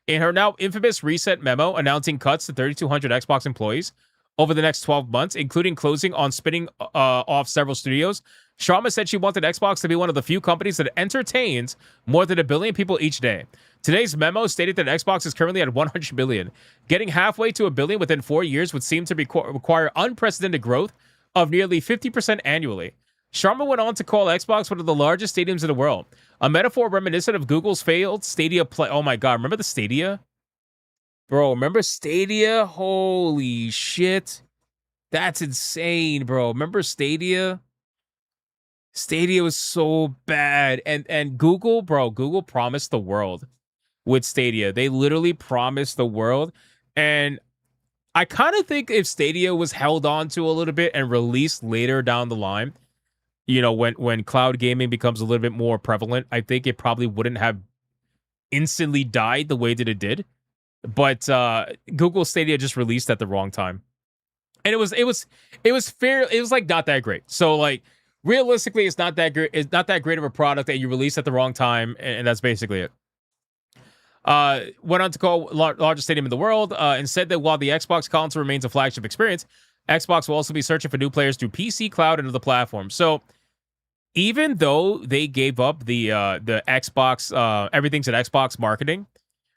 In her now infamous reset memo announcing cuts to 3,200 Xbox employees over the next 12 months, including closing on spinning off several studios, Sharma said she wanted Xbox to be one of the few companies that entertains more than 1 billion people each day. Today's memo stated that Xbox is currently at 100 billion. Getting halfway to 1 billion within 4 years would seem to require unprecedented growth of nearly 50% annually. Sharma went on to call Xbox one of the largest stadiums in the world, a metaphor reminiscent of Google's failed Stadia play. Oh my God, remember the Stadia? Bro, remember Stadia? Holy shit. That's insane, bro. Remember Stadia? Stadia was so bad. And Google, bro, Google promised the world with Stadia. They literally promised the world. And I kind of think if Stadia was held on to a little bit and released later down the line, you know, when cloud gaming becomes a little bit more prevalent, I think it probably wouldn't have instantly died the way that it did. But Google Stadia just released at the wrong time. And it was fair. It was like not that great. So like realistically, it's not that great. It's not that great of a product that you released at the wrong time, and that's basically it. Went on to call largest stadium in the world, and said that while the Xbox console remains a flagship experience, Xbox will also be searching for new players through PC, cloud, and other platforms. So even though they gave up the Xbox, everything's at Xbox marketing.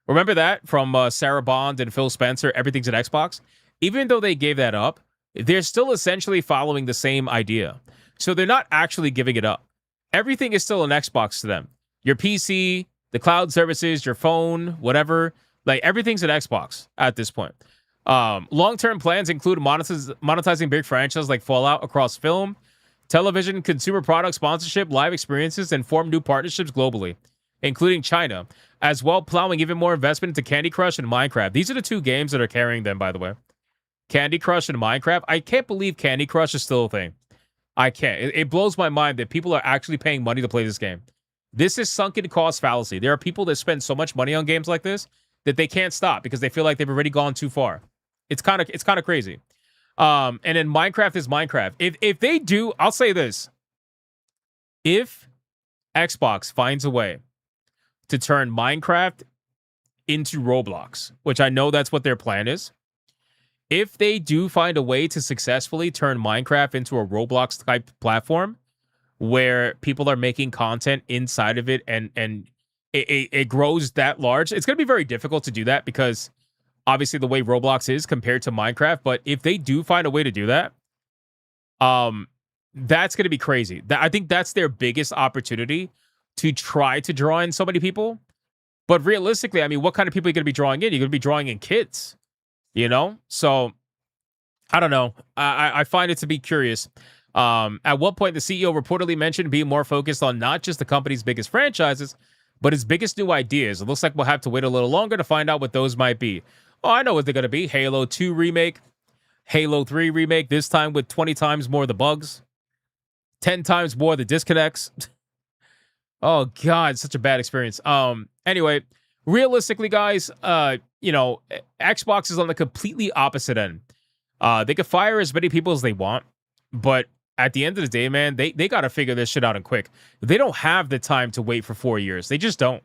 Remember that from Sarah Bond and Phil Spencer, everything's at Xbox? Even though they gave that up, they're still essentially following the same idea. So they're not actually giving it up. Everything is still an Xbox to them. Your PC, the cloud services, your phone, whatever, like everything's an Xbox at this point. Long-term plans include monetizing big franchises like Fallout across film, television, consumer product sponsorship, live experiences, and form new partnerships globally, including China, as well plowing even more investment into Candy Crush and Minecraft. These are the two games that are carrying them, by the way. Candy Crush and Minecraft. I can't believe Candy Crush is still a thing. I can't. It blows my mind that people are actually paying money to play this game. This is sunken cost fallacy. There are people that spend so much money on games like this that they can't stop because they feel like they've already gone too far. It's kind of crazy. And then Minecraft is Minecraft. If they do, I'll say this. If Xbox finds a way to turn Minecraft into Roblox, which I know that's what their plan is, if they do find a way to successfully turn Minecraft into a Roblox type platform where people are making content inside of it and it grows that large, it's going to be very difficult to do that because obviously the way Roblox is compared to Minecraft. But if they do find a way to do that, that's going to be crazy. I think that's their biggest opportunity to try to draw in so many people. But realistically, I mean, what kind of people are you going to be drawing in? You're going to be drawing in kids. You know, so I don't know. I find it to be curious. At one point, the CEO reportedly mentioned being more focused on not just the company's biggest franchises, but its biggest new ideas. It looks like we'll have to wait a little longer to find out what those might be. Oh, I know what they're going to be. Halo 2 remake, Halo 3 remake, this time with 20 times more of the bugs, 10 times more of the disconnects. Oh, God, such a bad experience. Anyway, realistically, guys, you know, Xbox is on the completely opposite end. They could fire as many people as they want, but at the end of the day, man, they got to figure this shit out and quick. They don't have the time to wait for 4 years. They just don't.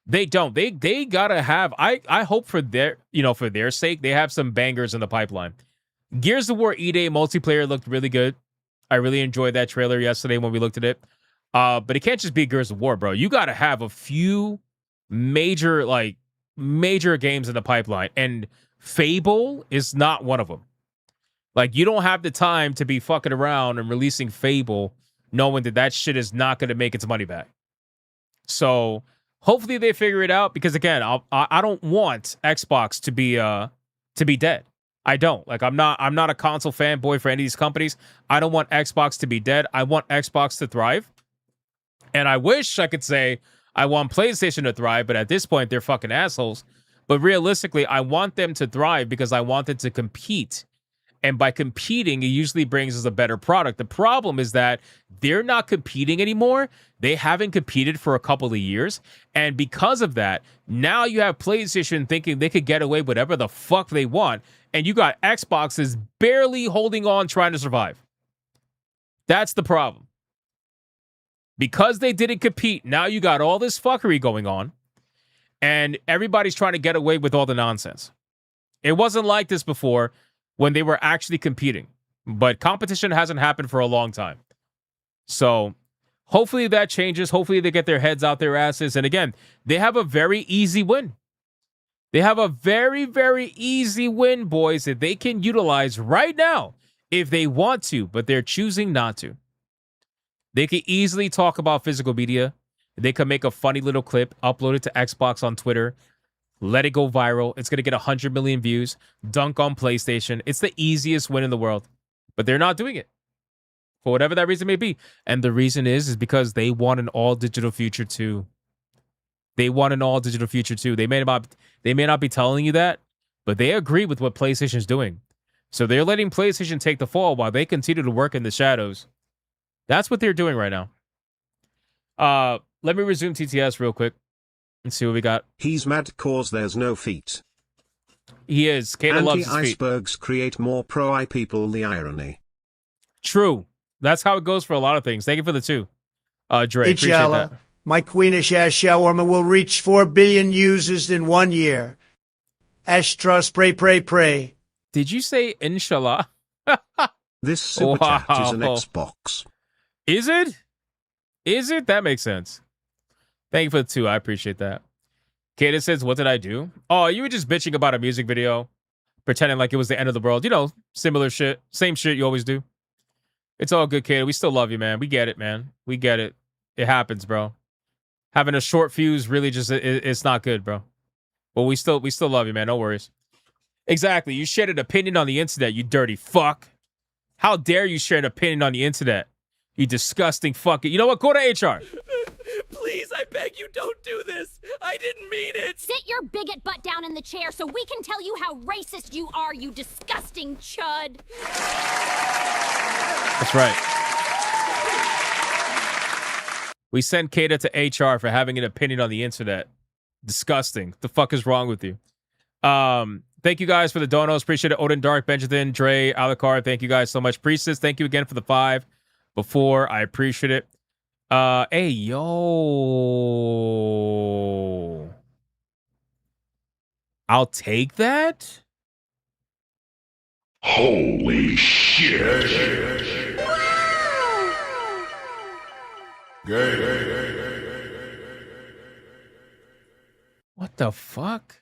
They don't. They got to have, I hope for their, you know, for their sake, they have some bangers in the pipeline. Gears of War E-Day multiplayer looked really good. I really enjoyed that trailer yesterday when we looked at it. But it can't just be Gears of War, bro. You got to have a few major games in the pipeline, and Fable is not one of them. Like, you don't have the time to be fucking around and releasing Fable knowing that shit is not going to make its money back. So hopefully they figure it out, because again, I don't want Xbox to be dead. I don't. Like, I'm not a console fanboy for any of these companies. I don't want Xbox to be dead. I want Xbox to thrive. And I wish I could say I want PlayStation to thrive, but at this point, they're fucking assholes. But realistically, I want them to thrive because I want them to compete. And by competing, it usually brings us a better product. The problem is that they're not competing anymore. They haven't competed for a couple of years. And because of that, now you have PlayStation thinking they could get away with whatever the fuck they want. And you got Xboxes barely holding on, trying to survive. That's the problem. Because they didn't compete, now you got all this fuckery going on, and everybody's trying to get away with all the nonsense. It wasn't like this before when they were actually competing, but competition hasn't happened for a long time. So hopefully that changes. Hopefully they get their heads out their asses. And again, they have a very easy win. They have a very, very easy win, boys, that they can utilize right now if they want to, but they're choosing not to. They could easily talk about physical media. They could make a funny little clip, upload it to Xbox on Twitter, let it go viral. It's going to get 100 million views, dunk on PlayStation. It's the easiest win in the world, but they're not doing it for whatever that reason may be. And the reason is because they want an all-digital future too. They want an all-digital future too. They may not be telling you that, but they agree with what PlayStation is doing. So they're letting PlayStation take the fall while they continue to work in the shadows. That's what they're doing right now. Let me resume TTS real quick and see what we got. He's mad cause there's no feet. He is. Kata loves his feet. Anti-icebergs create more pro-eye people, the irony. True. That's how it goes for a lot of things. Thank you for the two. Dre, appreciate that. My queenish ass shawarma will reach 4 billion users in 1 year. Ashtra pray. Did you say inshallah? This super chat is an Xbox. Is it? Is it? That makes sense. Thank you for the 2. I appreciate that. Kata says, what did I do? Oh, you were just bitching about a music video, pretending like it was the end of the world. You know, similar shit. Same shit you always do. It's all good, Kata. We still love you, man. We get it, man. We get it. It happens, bro. Having a short fuse really just, it's not good, bro. But we still love you, man. No worries. Exactly. You shared an opinion on the internet, you dirty fuck. How dare you share an opinion on the internet? You disgusting fucking... You know what? Go to HR. Please, I beg you, don't do this. I didn't mean it. Sit your bigot butt down in the chair so we can tell you how racist you are, you disgusting chud. That's right. We send Kata to HR for having an opinion on the internet. Disgusting. The fuck is wrong with you? Thank you guys for the donos. Appreciate it. Odin Dark, Benjamin, Dre, Alucard. Thank you guys so much. Priestess, thank you again for the 5 before. I appreciate it. Hey, yo. I'll take that? Holy shit. What the fuck?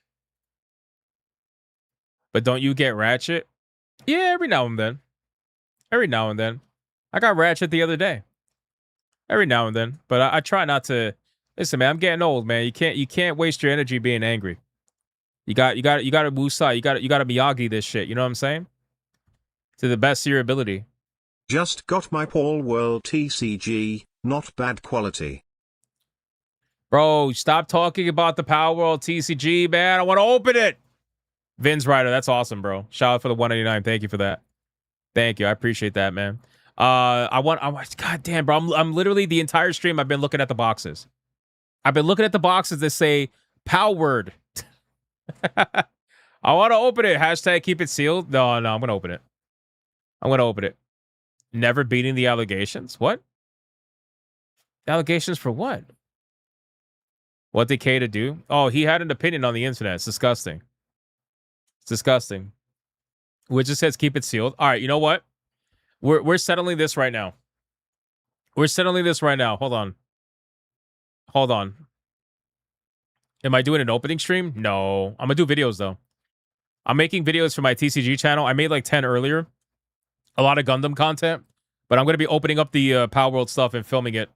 But don't you get Ratchet? Yeah, every now and then. Every now and then. I got Ratchet the other day. Every now and then. But I try not to. Listen, man, I'm getting old, man. You can't waste your energy being angry. You got to Wusa. You got to Miyagi this shit. You know what I'm saying? To the best of your ability. Just got my Paul World TCG, not bad quality. Bro, stop talking about the Power World TCG, man. I want to open it. Vin's Rider, that's awesome, bro. Shout out for the 189. Thank you for that. Thank you. I appreciate that, man. God damn, bro. I'm literally the entire stream I've been looking at the boxes. I've been looking at the boxes that say Power Word. I want to open it. Hashtag keep it sealed. No, I'm going to open it. I'm going to open it. Never beating the allegations? What? The allegations for what? What did Kata do? Oh, he had an opinion on the internet. It's disgusting. It's disgusting. Which just says keep it sealed. All right, you know what? We're settling this right now. We're settling this right now. Hold on. Hold on. Am I doing an opening stream? No. I'm going to do videos, though. I'm making videos for my TCG channel. I made like 10 earlier. A lot of Gundam content. But I'm going to be opening up the Power World stuff and filming it.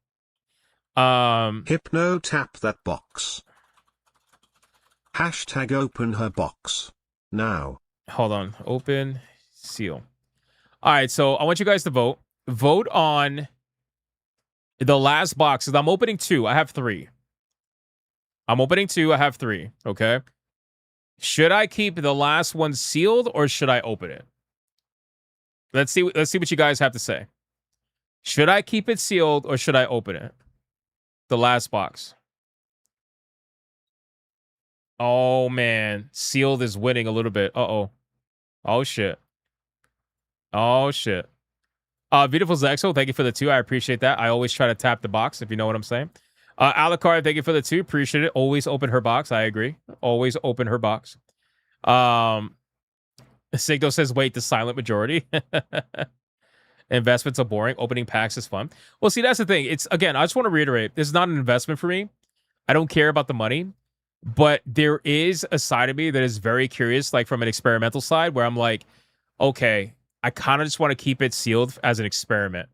Hypno tap that box. Hashtag open her box. Now. Hold on. Open. Seal. All right, so I want you guys to vote. Vote on the last box. I'm opening 2. I have 3. I'm opening 2. I have 3. Okay. Should I keep the last one sealed or should I open it? Let's see what you guys have to say. Should I keep it sealed or should I open it? The last box. Oh, man. Sealed is winning a little bit. Uh-oh. Oh, shit. Oh, shit. Beautiful Zexo, thank you for the 2. I appreciate that. I always try to tap the box, if you know what I'm saying. Alucard, thank you for the 2. Appreciate it. Always open her box. I agree. Always open her box. Sigdo says, wait, the silent majority. Investments are boring. Opening packs is fun. Well, see, that's the thing. It's, again, I just want to reiterate, this is not an investment for me. I don't care about the money. But there is a side of me that is very curious, like from an experimental side, where I'm like, okay, I kind of just want to keep it sealed as an experiment.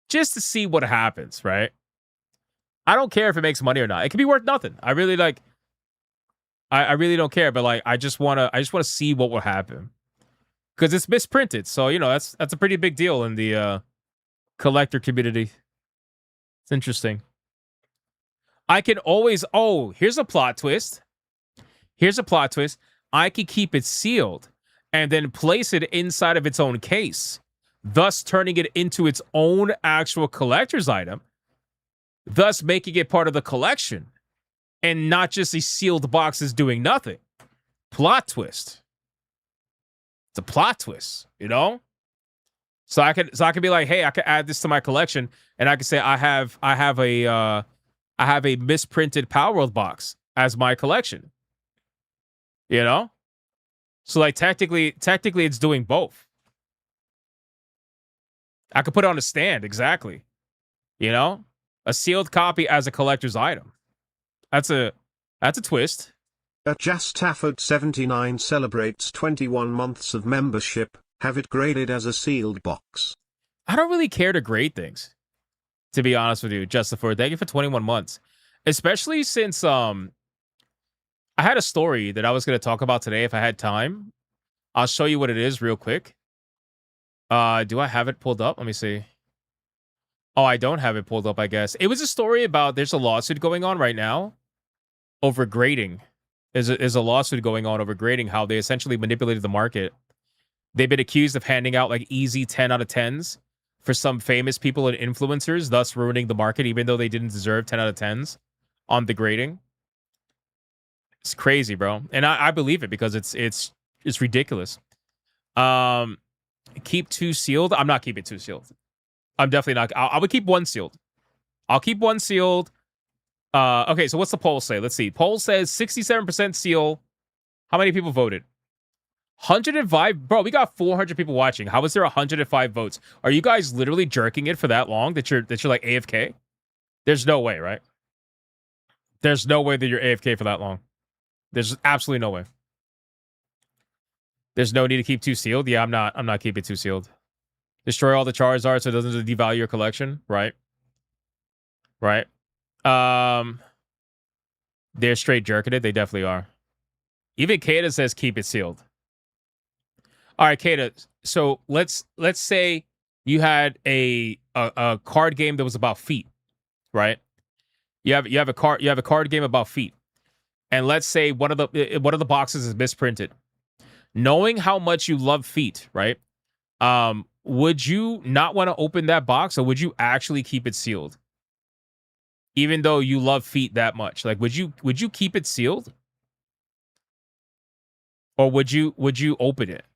Just to see what happens, right? I don't care if it makes money or not. It could be worth nothing. I really like, I really don't care, but like, I just want to see what will happen. Because it's misprinted. So, you know, that's a pretty big deal in the collector community. It's interesting. I can always, oh, here's a plot twist. Here's a plot twist. I can keep it sealed and then place it inside of its own case, thus turning it into its own actual collector's item, thus making it part of the collection and not just a sealed boxes doing nothing. Plot twist. It's a plot twist, you know? So I can be like, hey, I can add this to my collection and I can say I have a misprinted Power World box as my collection. You know? So like technically it's doing both. I could put it on a stand, exactly. You know? A sealed copy as a collector's item. That's a twist. Just Stafford 79 celebrates 21 months of membership. Have it graded as a sealed box. I don't really care to grade things, to be honest with you, Justifer. Thank you for 21 months. Especially since I had a story that I was going to talk about today if I had time. I'll show you what it is real quick. Do I have it pulled up? Let me see. Oh, I don't have it pulled up, I guess. It was a story about there's a lawsuit going on right now over grading. There's a lawsuit going on over grading, how they essentially manipulated the market. They've been accused of handing out like easy 10 out of 10s for some famous people and influencers, thus ruining the market, even though they didn't deserve 10 out of 10s on the grading. It's crazy, bro. And I believe it because it's ridiculous. Keep 2 sealed. I'm not keeping 2 sealed. I'm definitely not. I would keep 1 sealed. I'll keep 1 sealed. Okay, so what's the poll say? Let's see. Poll says 67% seal. How many people voted? 105. Bro, we got 400 people watching. How is there 105 votes? Are you guys literally jerking it for that long that you're like AFK? There's no way, right? There's no way that you're AFK for that long. There's absolutely no way. There's no need to keep 2 sealed. Yeah, I'm not keeping 2 sealed. Destroy all the Charizards so it doesn't devalue your collection, right? Right. They're straight jerking it. They definitely are. Even Kata says keep it sealed. All right, Kata. So let's say you had a card game that was about feet, right? You have a card game about feet, and let's say one of the boxes is misprinted. Knowing how much you love feet, right? Would you not want to open that box, or would you actually keep it sealed? Even though you love feet that much, like would you keep it sealed, or would you open it?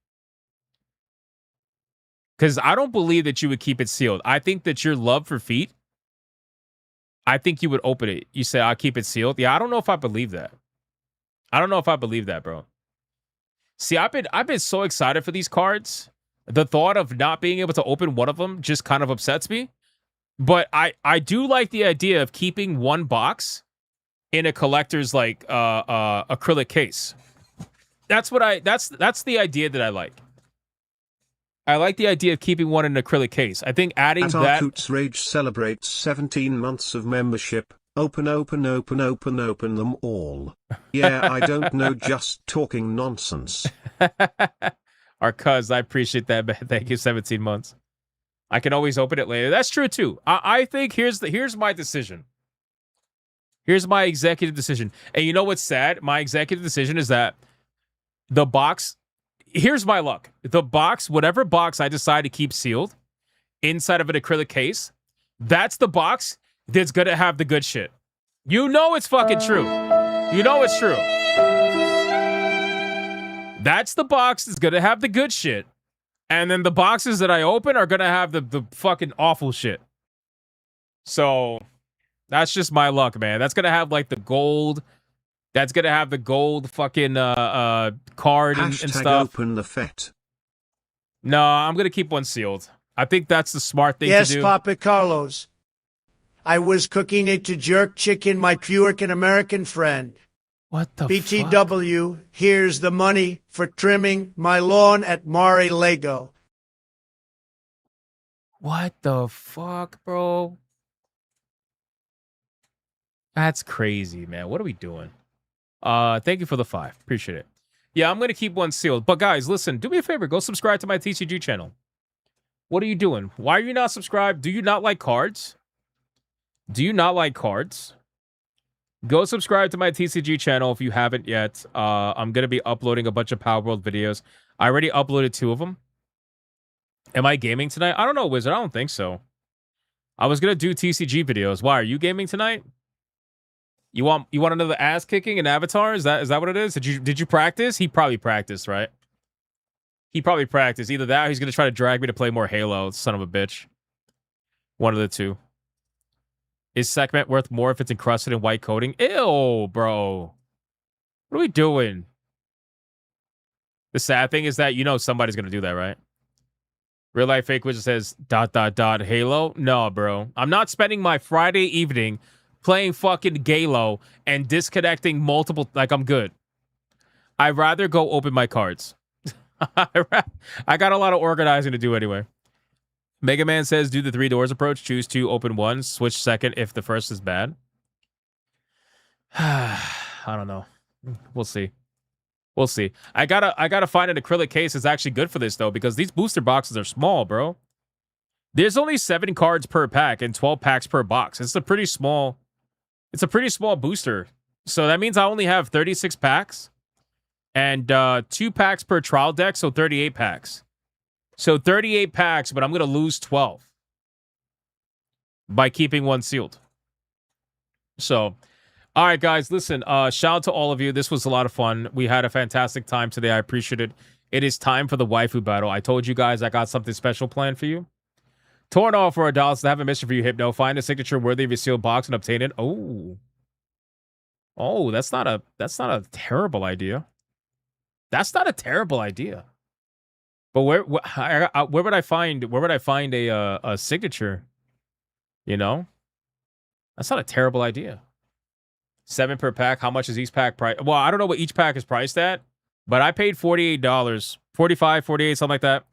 Because I don't believe that you would keep it sealed. I think that your love for feet, I think you would open it. You say, I'll keep it sealed. Yeah, I don't know if I believe that. I don't know if I believe that, bro. See, I've been so excited for these cards. The thought of not being able to open one of them just kind of upsets me. But I do like the idea of keeping 1 box in a collector's like acrylic case. That's the idea that I like. I like the idea of keeping 1 in an acrylic case. I think adding that. Arcoots Rage celebrates 17 months of membership. Open them all. Yeah, I don't know, just talking nonsense. Our cuz, I appreciate that, man. Thank you, 17 months. I can always open it later. That's true too. I think here's my decision. Here's my executive decision. And you know what's sad? My executive decision is that the box, here's my luck. The box, whatever box I decide to keep sealed inside of an acrylic case, that's the box that's gonna have the good shit. You know it's fucking true. You know it's true. That's the box that's gonna have the good shit. And then the boxes that I open are gonna have the fucking awful shit. So that's just my luck, man. That's gonna have like the gold. That's gonna have the gold fucking card and stuff. Open the FET. No, I'm gonna keep 1 sealed. I think that's the smart thing to do. Yes, Papa Carlos. I was cooking it to jerk chicken, my Puercan American friend. What the BTW, here's the money for trimming my lawn at Mar-a-Lago. What the fuck, bro? That's crazy, man. What are we doing? Thank you for the 5. Appreciate it. Yeah, I'm gonna keep 1 sealed. But guys, listen, do me a favor. Go subscribe to my TCG channel. What are you doing? Why are you not subscribed? Do you not like cards? Do you not like cards? Go subscribe to my TCG channel if you haven't yet. I'm going to be uploading a bunch of Power World videos. I already uploaded 2 of them. Am I gaming tonight? I don't know, Wizard. I don't think so. I was going to do TCG videos. Why? Are you gaming tonight? You want another ass kicking in Avatar? Is that what it is? Did you practice? He probably practiced, right? He probably practiced. Either that or he's going to try to drag me to play more Halo, son of a bitch. One of the two. Is segment worth more if it's encrusted in white coating? Ew, bro. What are we doing? The sad thing is that you know somebody's going to do that, right? Real Life Fake Wizard says, ... Halo? No, bro. I'm not spending my Friday evening playing fucking Halo and disconnecting multiple... Like, I'm good. I'd rather go open my cards. I got a lot of organizing to do anyway. Mega Man says, do the 3 doors approach. Choose 2, open 1. Switch second if the first is bad. I don't know. We'll see. We'll see. I gotta find an acrylic case that's actually good for this, though, because these booster boxes are small, bro. There's only 7 cards per pack and 12 packs per box. It's a pretty small booster. So that means I only have 36 packs and 2 packs per trial deck, so 38 packs. So 38 packs, but I'm going to lose 12 by keeping 1 sealed. So, all right, guys, listen, shout out to all of you. This was a lot of fun. We had a fantastic time today. I appreciate it. It is time for the waifu battle. I told you guys I got something special planned for you. Torn off for $1. I have a mission for you, Hypno. Find a signature worthy of your sealed box and obtain it. Oh, that's not a terrible idea. That's not a terrible idea. But where would I find a signature? You know, that's not a terrible idea. 7 per pack. How much is each pack price? Well, I don't know what each pack is priced at, but I paid $48, $45, $48, something like that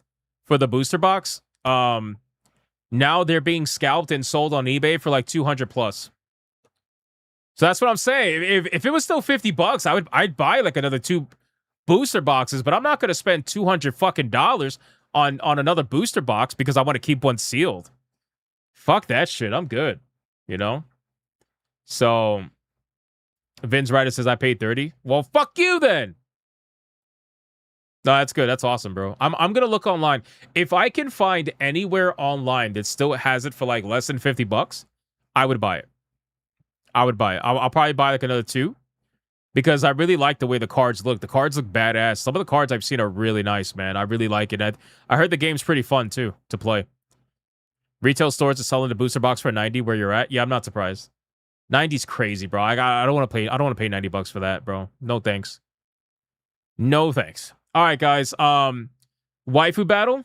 for the booster box. Now they're being scalped and sold on eBay for like 200 plus. So that's what I'm saying. If it was still $50, I'd buy like another 2 booster boxes, but I'm not going to spend $200 fucking on another booster box because I want to keep one sealed. Fuck that shit. I'm good. You know? So Vin's Ryder says I paid $30. Well, fuck you then. No, that's good. That's awesome, bro. I'm going to look online. If I can find anywhere online that still has it for like less than $50, I would buy it. I'll probably buy like another 2. Because I really like the way the cards look. The cards look badass. Some of the cards I've seen are really nice, man. I really like it. I heard the game's pretty fun, too, to play. Retail stores are selling the booster box for $90 where you're at. Yeah, I'm not surprised. 90's crazy, bro. I don't want to pay $90 for that, bro. No thanks. No thanks. All right, guys. Waifu battle.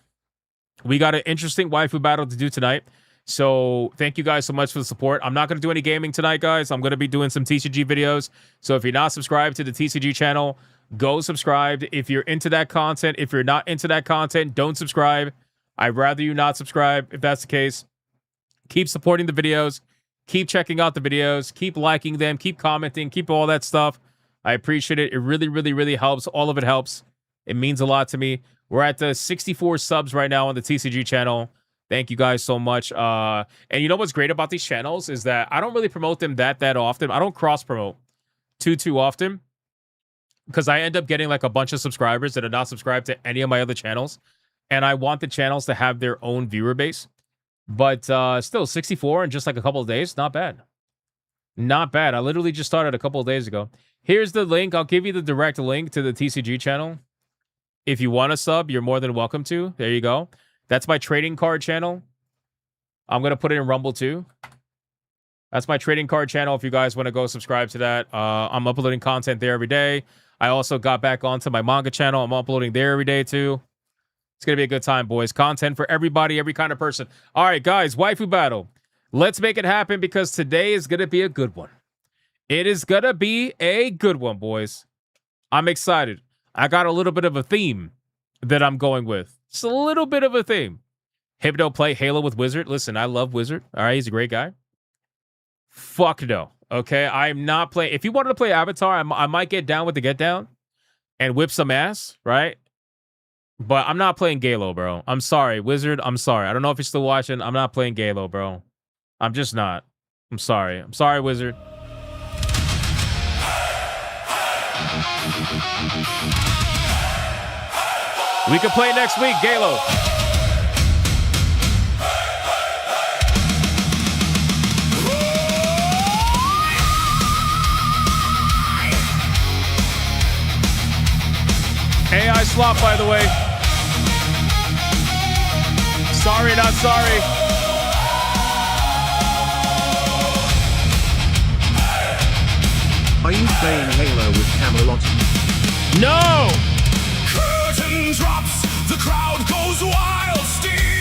We got an interesting waifu battle to do tonight. So thank you guys so much for the support. I'm not going to do any gaming tonight, guys. I'm going to be doing some TCG videos. So if you're not subscribed to the TCG channel, go subscribe. If you're into that content, if you're not into that content, don't subscribe. I'd rather you not subscribe if that's the case. Keep supporting the videos. Keep checking out the videos. Keep liking them. Keep commenting. Keep all that stuff. I appreciate it. It really, really, really helps. All of it helps. It means a lot to me. We're at the 64 subs right now on the TCG channel. Thank you guys so much. And you know what's great about these channels is that I don't really promote them that often. I don't cross-promote too often because I end up getting like a bunch of subscribers that are not subscribed to any of my other channels. And I want the channels to have their own viewer base. But still, 64 in just like a couple of days. Not bad. Not bad. I literally just started a couple of days ago. Here's the link. I'll give you the direct link to the TCG channel. If you want to sub, you're more than welcome to. There you go. That's my trading card channel. I'm going to put it in Rumble too. That's my trading card channel if you guys want to go subscribe to that. I'm uploading content there every day. I also got back onto my manga channel. I'm uploading there every day too. It's going to be a good time, boys. Content for everybody, every kind of person. All right, guys, waifu battle. Let's make it happen because today is going to be a good one. It is going to be a good one, boys. I'm excited. I got a little bit of a theme that I'm going with. Just a little bit of a theme. Hypno play Halo with Wizard. Listen, I love Wizard. All right, he's a great guy. Fuck no. Okay, I'm not playing. If you wanted to play Avatar, I might get down with the get down and whip some ass, right? But I'm not playing Galo, bro. I'm sorry, Wizard. I'm sorry. I don't know if you're still watching. I'm not playing Galo, bro. I'm just not. I'm sorry. I'm sorry, Wizard. We can play next week, Galo. AI slop, by the way. Sorry, not sorry. Are you playing Halo with Camelot? No! Curtain drops, the crowd goes wild, Steve.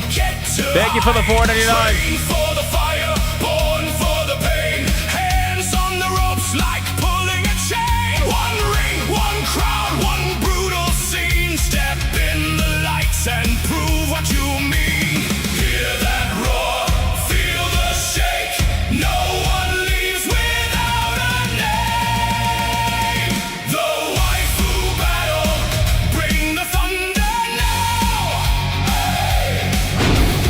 Thank you for the $4.99. Train for the fire, born for the pain. Hands on the ropes like pulling a chain. One ring, one crowd, one brutal scene. Step in the lights and prove what you mean. Hear that roar, feel the shake. No one leaves without a name. The Waifu Battle, bring the thunder now.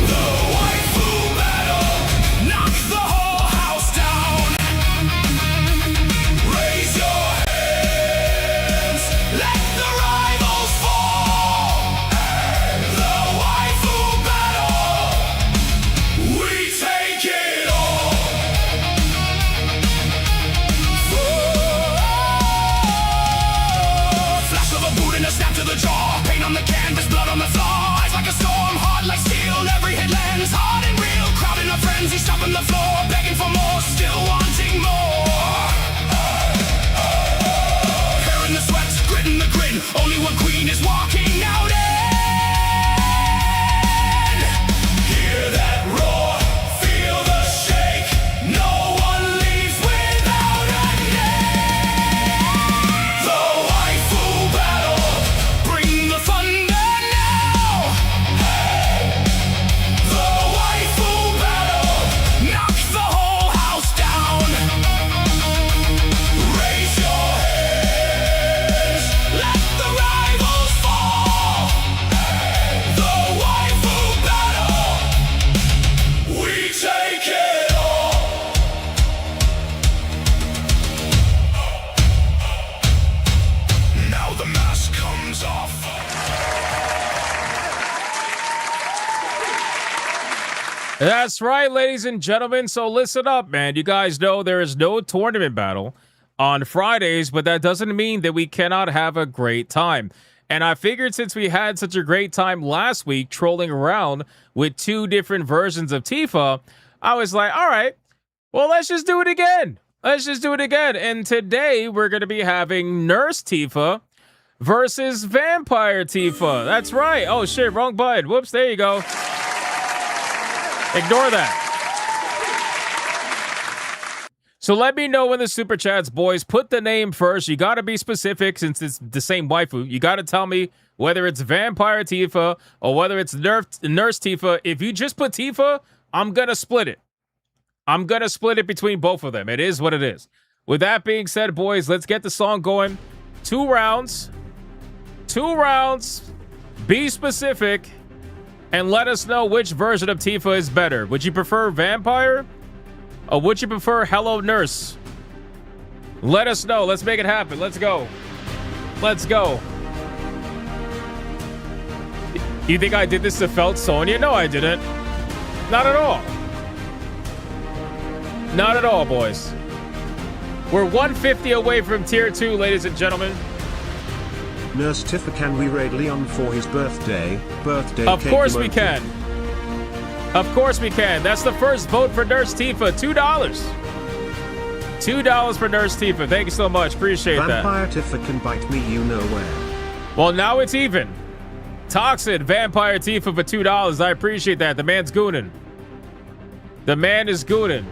The Waifu Battle, knock the whole house down. Raise your hands, let the rivals fall. The Waifu Battle, we take it all. Flash of a boot and a snap to the jaw. Paint on the canvas, blood on the floor. Eyes like a storm, hard like steel. Every hit lands hard and real. Crowd in a frenzy, stomping the floor, begging for more, still wanting more. Hair in the sweat, grit in the grin. Only one queen is walking out in. Hear that roar, feel the shake. No one leaves without a name. The Waifu Battle, bring the thunder now. The Waifu Battle, knock the whole house down. Raise your hands, let the rivals fall. The Waifu Battle, we take it all. Now the mask comes off. That's right, ladies and gentlemen. So listen up, man. You guys know there is no tournament battle on Fridays, but that doesn't mean that we cannot have a great time. And I figured since we had such a great time last week trolling around with 2 different versions of Tifa, I was like, all right, well, let's just do it again. Let's just do it again. And today we're going to be having Nurse Tifa versus Vampire Tifa. That's right. Oh, shit, wrong button. Whoops, there you go. Ignore that. So let me know in the super chats, boys. Put the name first. You got to be specific since it's the same waifu. You got to tell me whether it's Vampire Tifa or whether it's Nurse Tifa. If you just put Tifa, I'm going to split it. I'm going to split it between both of them. It is what it is. With that being said, boys, let's get the song going. 2 rounds. 2 rounds. Be specific. And let us know which version of Tifa is better. Would you prefer Vampire? Or would you prefer Hello Nurse? Let us know. Let's make it happen. Let's go. Let's go. You think I did this to Felt Sonya? No, I didn't. Not at all. Not at all, boys. We're 150 away from tier 2, ladies and gentlemen. Nurse Tifa, can we raid Leon for his birthday? Of course we can. Of course we can. That's the first vote for Nurse Tifa. $2. $2 for Nurse Tifa. Thank you so much. Appreciate that. Vampire Tifa can bite me you know where. Well, now it's even. Toxic Vampire Tifa for $2. I appreciate that. The man's gooning. The man is gooning.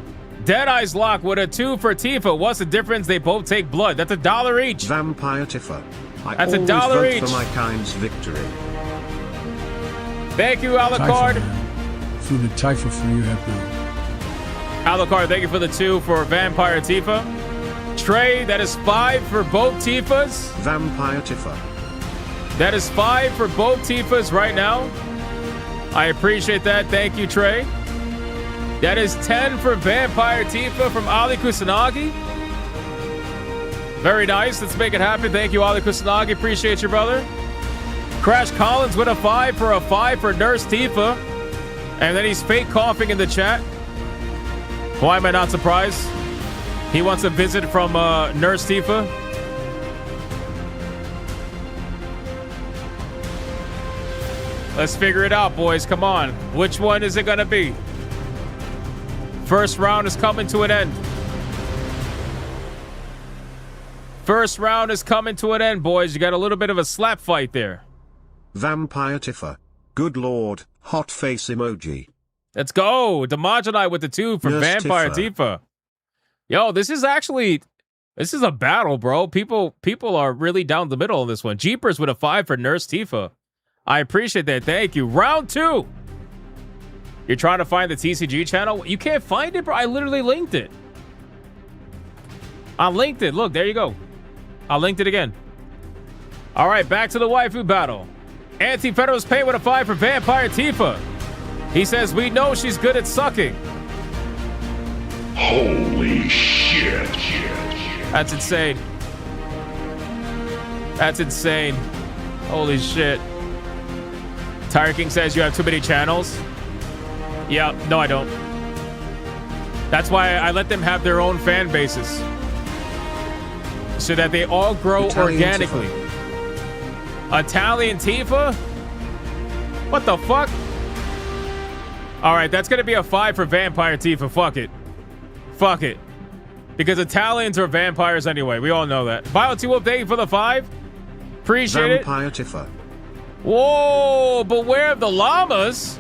Deadeye's Lock with a 2 for Tifa. What's the difference? They both take blood. That's $1 each. Vampire Tifa. That's $1 vote each. for my kind's victory. Thank you, Alucard. For the Tifa for you, Hypno. Alucard, thank you for the 2 for Vampire Tifa. Trey, that is 5 for both Tifas. Vampire Tifa. That is 5 for both Tifas right now. I appreciate that. Thank you, Trey. That is 10 for Vampire Tifa from Ali Kusanagi. Very nice. Let's make it happen. Thank you, Ali Kusanagi. Appreciate you, brother. Crash Collins with a 5 for Nurse Tifa. And then he's fake coughing in the chat. Why am I not surprised? He wants a visit from Nurse Tifa. Let's figure it out, boys. Come on. Which one is it going to be? First round is coming to an end. First round is coming to an end, boys. You got a little bit of a slap fight there. Vampire Tifa. Good lord, hot face emoji. Let's go. Demogenite with the 2 for Nurse Vampire Tifa. Tifa. Yo, this is a battle, bro. People are really down the middle on this one. Jeepers with a 5 for Nurse Tifa. I appreciate that. Thank you. Round 2. You're trying to find the TCG channel? You can't find it, bro. I literally linked it. I linked it. Look, there you go. I linked it again. All right, back to the waifu battle. Anti-Federalist Pay with a 5 for Vampire Tifa. He says, we know she's good at sucking. Holy shit. That's insane. That's insane. Holy shit. Tire King says you have too many channels. Yeah, no, I don't. That's why I let them have their own fan bases. So that they all grow organically. Italian Tifa? What the fuck? All right, that's going to be a 5 for Vampire Tifa. Fuck it. Fuck it. Because Italians are vampires anyway. We all know that. Bio2 thank you for the 5. Appreciate Vampire Tifa. Whoa, beware of the llamas.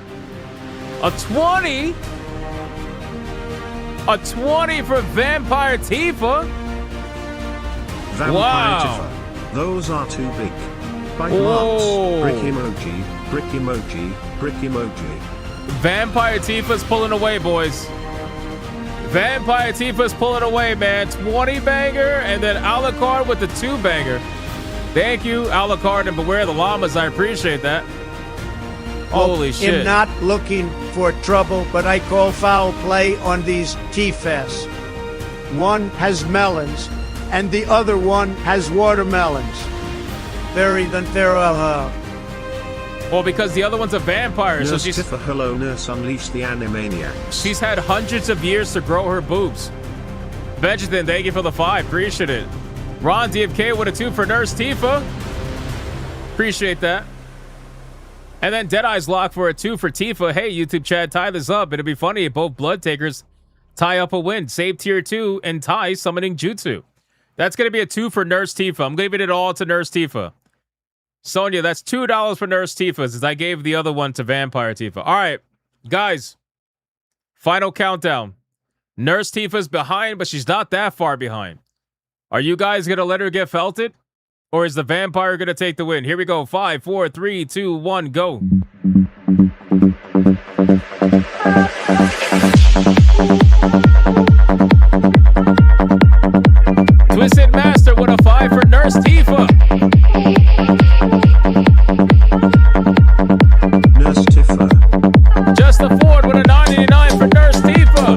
A 20. A 20 for Vampire Tifa. Vampire Wow. Tifa. Those are too big. Bite Whoa. marks. Brick emoji. Brick emoji. Brick emoji. Vampire Tifa's pulling away, boys. Vampire Tifa's pulling away, man. 20 banger, and then Alucard with the 2 banger. Thank you, Alucard, and beware the llamas. I appreciate that. Holy shit. I'm not looking for trouble, but I call foul play on these Tifas. One has melons, and the other one has watermelons. Well, because the other one's a vampire, Nurse so she's Tifa, hello Nurse, unleash the Animaniacs. she's had hundreds of years to grow her boobs. Vegetin, thank you for the 5. Appreciate it. Ron DFK with a 2 for Nurse Tifa. Appreciate that. And then Deadeye's Lock for a 2 for Tifa. Hey, YouTube chat, tie this up. It'd be funny if both Blood Takers tie up a win. Save tier 2 and tie summoning Jutsu. That's going to be a 2 for Nurse Tifa. I'm giving it all to Nurse Tifa. Sonia, that's $2 for Nurse Tifa, since I gave the other one to Vampire Tifa. All right, guys. Final countdown. Nurse Tifa's behind, but she's not that far behind. Are you guys going to let her get felted? Or is the vampire going to take the win? Here we go. 5, 4, 3, 2, 1, go. Twisted Master with a 5 for Nurse Tifa. Nurse Tifa. Just a Ford with a 989 for Nurse Tifa.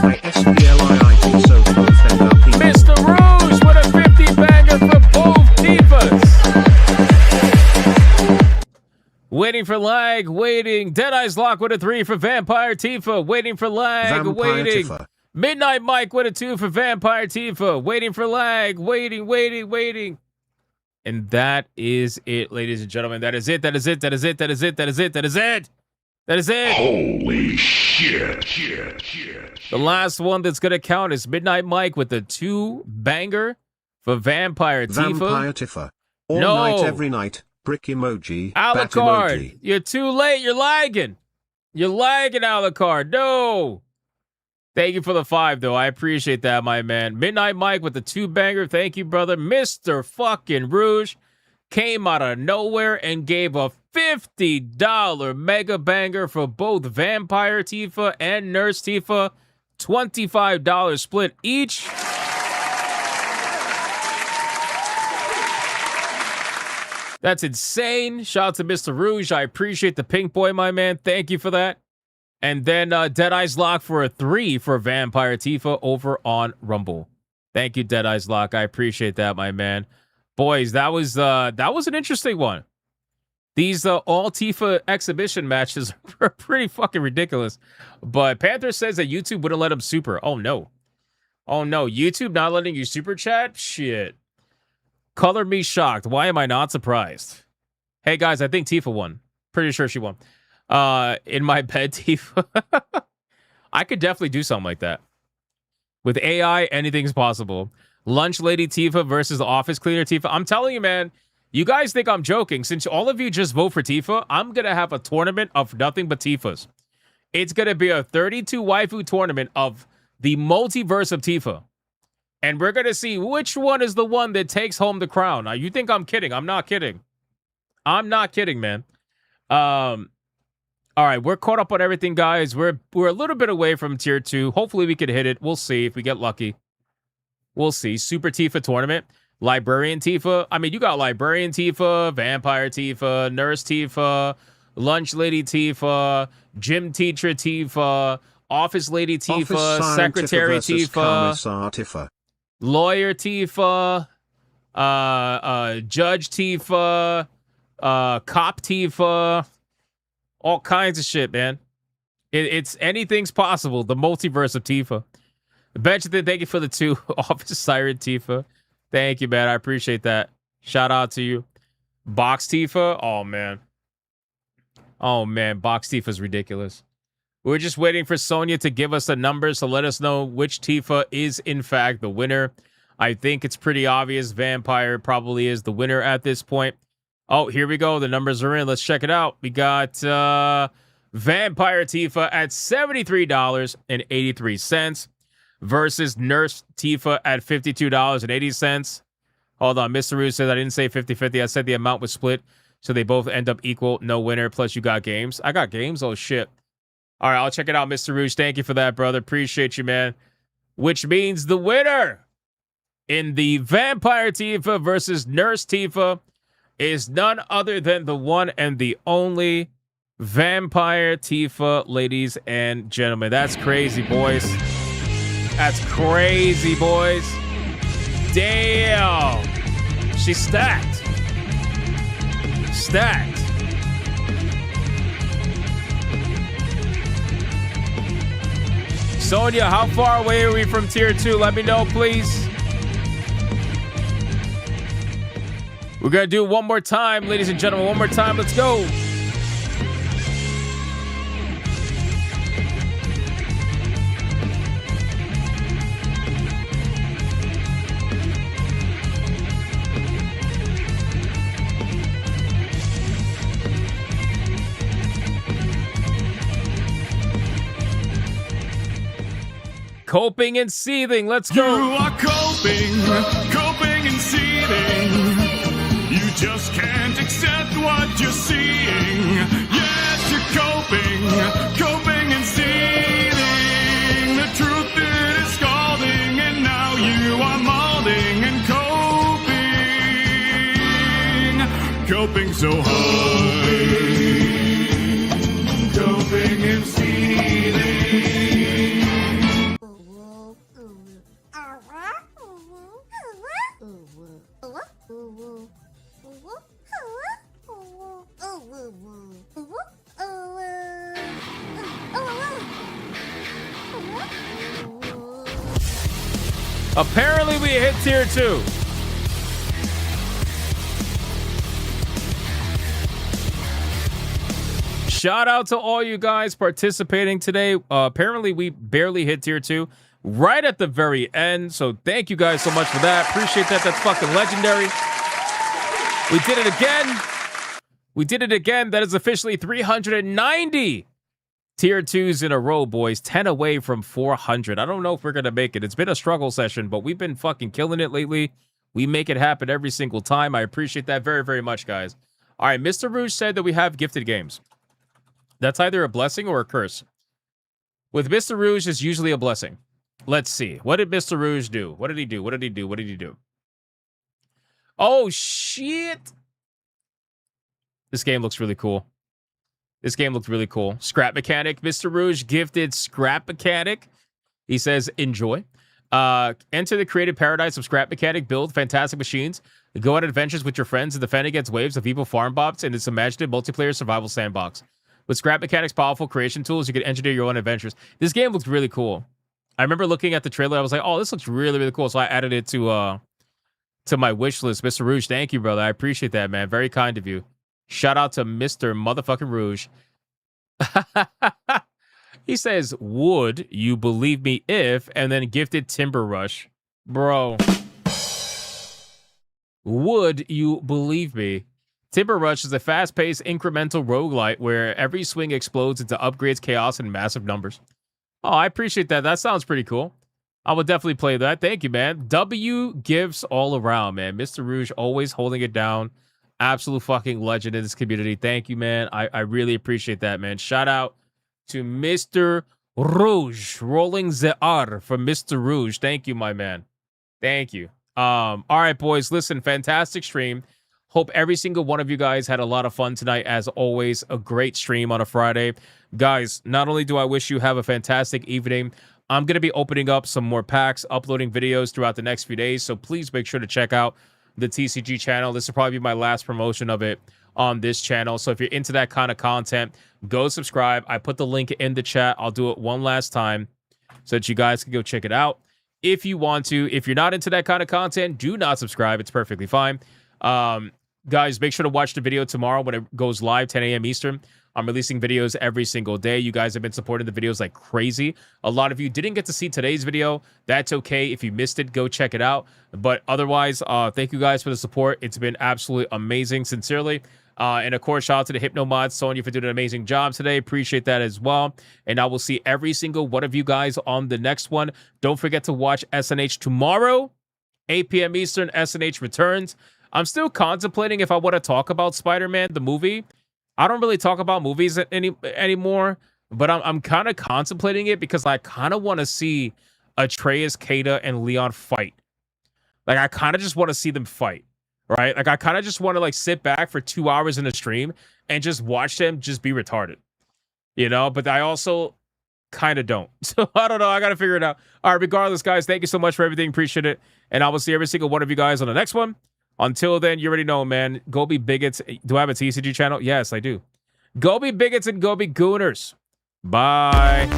ISPLIIT so both end up Mr. Rouge with a 50 banger for both Tifas. Waiting for lag, waiting. Deadeye's Lock with a 3 for Vampire Tifa. Waiting for lag, Vampire waiting. Tifa. Midnight Mike with a 2 for Vampire Tifa. Waiting for lag, waiting. And that is it, ladies and gentlemen. That is it. That is it. Holy shit. The last one that's going to count is Midnight Mike with the 2 banger for Vampire Tifa. Vampire Tifa. All No. night, every night. Brick emoji. Bat Alucard, emoji. you're too late. You're lagging, Alucard. No. Thank you for the 5, though. I appreciate that, my man. Midnight Mike with the 2 banger. Thank you, brother. Mr. fucking Rouge came out of nowhere and gave a $50 mega banger for both Vampire Tifa and Nurse Tifa. $25 split each. That's insane. Shout out to Mr. Rouge. I appreciate the pink boy, my man. Thank you for that. And then Deadeye's Lock for a 3 for Vampire Tifa over on Rumble. Thank you, Deadeye's Lock. I appreciate that, my man. Boys, that was an interesting one. These all Tifa exhibition matches are pretty fucking ridiculous. But Panther says that YouTube wouldn't let him super. Oh no, YouTube not letting you super chat? Shit. Color me shocked. Why am I not surprised? Hey guys, I think Tifa won. Pretty sure she won. In my bed, Tifa. I could definitely do something like that. With AI, anything's possible. Lunch Lady Tifa versus the Office Cleaner Tifa. I'm telling you, man, you guys think I'm joking. Since all of you just vote for Tifa, I'm going to have a tournament of nothing but Tifas. It's going to be a 32 waifu tournament of the multiverse of Tifa. And we're going to see which one is the one that takes home the crown. Now, you think I'm kidding. I'm not kidding. I'm not kidding, man. All right, we're caught up on everything, guys. We're a little bit away from tier 2. Hopefully, we could hit it. We'll see if we get lucky. We'll see. Super Tifa tournament. Librarian Tifa. I mean, you got Librarian Tifa, Vampire Tifa, Nurse Tifa, Lunch Lady Tifa, Gym Teacher Tifa, Office Lady Tifa, Office Secretary versus Tifa, Commissar Tifa. Lawyer Tifa, Judge Tifa, Cop Tifa, all kinds of shit, man. It's anything's possible. The multiverse of Tifa. Benjamin, thank you for the 2 Office Siren Tifa. Thank you, man. I appreciate that. Shout out to you. Box Tifa. Oh, man. Oh, man. Box Tifa is ridiculous. We're just waiting for Sonya to give us the numbers to let us know which Tifa is, in fact, the winner. I think it's pretty obvious. Vampire probably is the winner at this point. Oh, here we go. The numbers are in. Let's check it out. We got Vampire Tifa at $73.83 versus Nurse Tifa at $52.80. Hold on. Mr. Ruse says I didn't say 50-50. I said the amount was split, so they both end up equal. No winner. Plus, you got games. I got games? Oh, shit. All right, I'll check it out, Mr. Rouge. Thank you for that, brother. Appreciate you, man. Which means the winner in the Vampire Tifa versus Nurse Tifa is none other than the one and the only Vampire Tifa, ladies and gentlemen. That's crazy, boys. That's crazy, boys. Damn. She's stacked. Stacked. Sonya, how far away are we from tier 2? Let me know, please. We're going to do it one more time, ladies and gentlemen. One more time. Let's go. Coping and seething. Let's go. You are coping and seething. You just can't accept what you're seeing. Yes, you're coping and seething. The truth is scalding, and now you are molding and coping so hard. Coping and seething. Apparently we hit tier 2. Shout out to all you guys participating today. Apparently we barely hit tier 2 right at the very end. So thank you guys so much for that. Appreciate that. That's fucking legendary. We did it again. We did it again. That is officially 390 tier 2s in a row, boys. 10 away from 400. I don't know if we're going to make it. It's been a struggle session, but we've been fucking killing it lately. We make it happen every single time. I appreciate that very, very much, guys. All right, Mr. Rouge said that we have gifted games. That's either a blessing or a curse. With Mr. Rouge, it's usually a blessing. Let's see. What did Mr. Rouge do? What did he do? What did he do? What did he do? Oh, shit. This game looks really cool. This game looked really cool. Scrap Mechanic. Mr. Rouge gifted Scrap Mechanic. He says, enjoy. Enter the creative paradise of Scrap Mechanic. Build fantastic machines. Go on adventures with your friends and defend against waves of evil farm bots in this imaginative multiplayer survival sandbox. With Scrap Mechanic's powerful creation tools, you can engineer your own adventures. This game looks really cool. I remember looking at the trailer. I was like, oh, this looks really, really cool. So I added it to my wish list. Mr. Rouge, thank you, brother. I appreciate that, man. Very kind of you. Shout out to Mr. Motherfucking Rouge. He says, would you believe me if, and then gifted Timber Rush. Bro, Would you believe me? Timber Rush is a fast-paced incremental roguelite where every swing explodes into upgrades, chaos, and massive numbers. Oh, I appreciate that. That sounds pretty cool. I would definitely play that. Thank you, man. W gives all around, man. Mr. Rouge always holding it down. Absolute fucking legend in this community. Thank you, man. I really appreciate that, man. Shout out to Mr. Rouge. Rolling the R for Mr. Rouge. Thank you, my man. Thank you. All right, boys. Listen, fantastic stream. Hope every single one of you guys had a lot of fun tonight. As always, a great stream on a Friday. Guys, not only do I wish you have a fantastic evening, I'm going to be opening up some more packs, uploading videos throughout the next few days. So please make sure to check out the TCG channel. This will probably be my last promotion of it on this channel. So if you're into that kind of content, go subscribe. I put the link in the chat. I'll do it one last time so that you guys can go check it out if you want to. If you're not into that kind of content, do not subscribe. It's perfectly fine. Guys, make sure to watch the video tomorrow when it goes live, 10 a.m. Eastern. I'm releasing videos every single day. You guys have been supporting the videos like crazy. A lot of you didn't get to see today's video. That's okay. If you missed it, go check it out. But otherwise, thank you guys for the support. It's been absolutely amazing, sincerely. And of course, shout out to the HypnoMods, Sonya, for doing an amazing job today. Appreciate that as well. And I will see every single one of you guys on the next one. Don't forget to watch SNH tomorrow, 8 p.m. Eastern. SNH returns. I'm still contemplating if I want to talk about Spider-Man, the movie. I don't really talk about movies anymore, but I'm kind of contemplating it because I kind of want to see Atreus, Kata, and Leon fight. Like, I kind of just want to see them fight, right? Like, I kind of just want to, like, sit back for 2 hours in a stream and just watch them just be retarded, you know? But I also kind of don't. So, I don't know. I got to figure it out. All right, regardless, guys, thank you so much for everything. Appreciate it. And I will see every single one of you guys on the next one. Until then, you already know, man. Go be bigots. Do I have a TCG channel? Yes, I do. Go be bigots and go be gooners. Bye.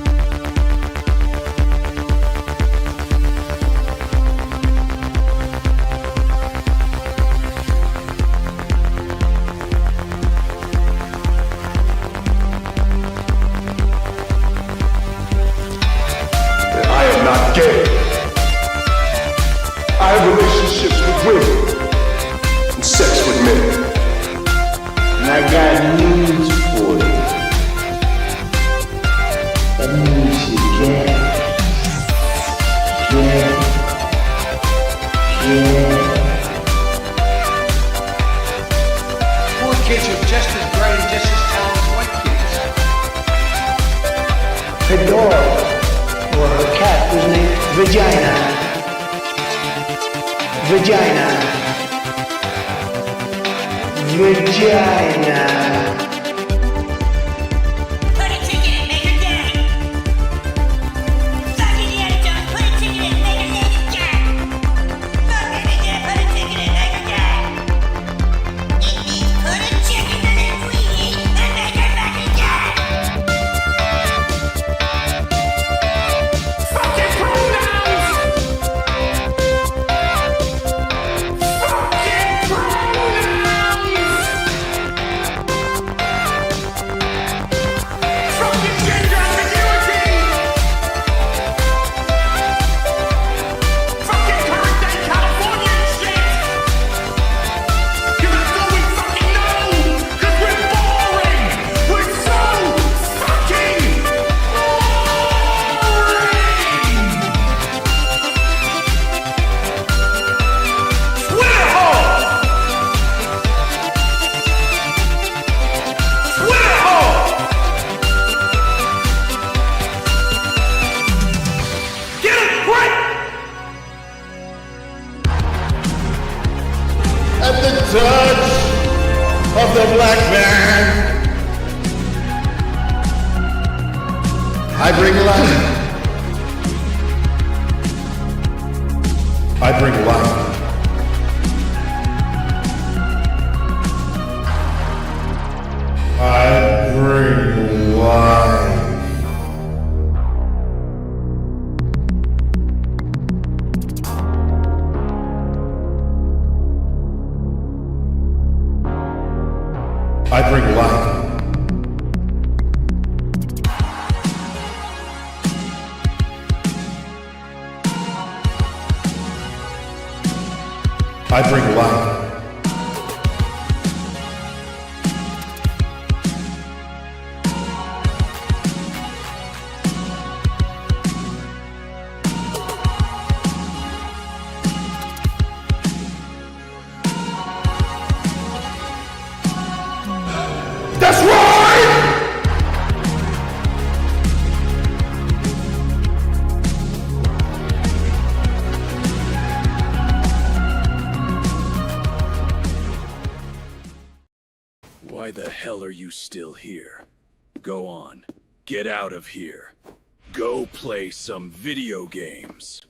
I am not gay. I have relationships with women. Sex with men. And I got news for you. That means you get. Poor kids are just as bright and just as talented as white kids. Her dog, or her cat, was named Vagina. Vagina. Put a ticket in, make her gay. Fuck Indiana Jones, put a ticket in, make her lady gay. Fuck baby gay, put a ticket in, make her gay. It means put a chicken in it we eat and make her fucking gay. Fucking pronouns! Fucking pronouns! At the touch of the black man, I bring life. I bring life. I bring life. I bring life. I bring life. Why the hell are you still here? Go on. Get out of here. Go play some video games.